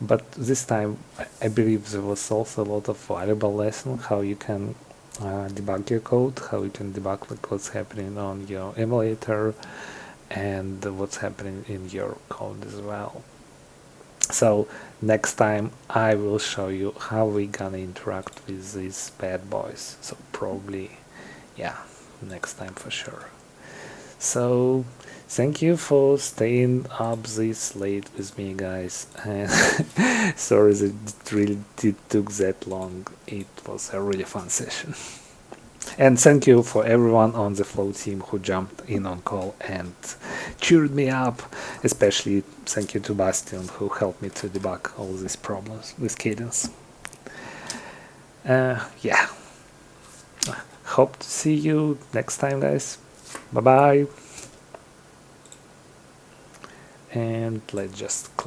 Speaker 1: but this time I believe there was also a lot of valuable lesson how you can debug your code, how you can debug like what's happening on your emulator and what's happening in your code as well. So next time I will show you how we gonna interact with these bad boys. So probably, yeah, next time for sure. So thank you for staying up this late with me, guys. And sorry that it really took that long. It was a really fun session. And thank you for everyone on the Flow team who jumped in on call and cheered me up. Especially thank you to Bastian who helped me to debug all these problems with Cadence. Yeah. Hope to see you next time, guys. Bye bye. And let's just close.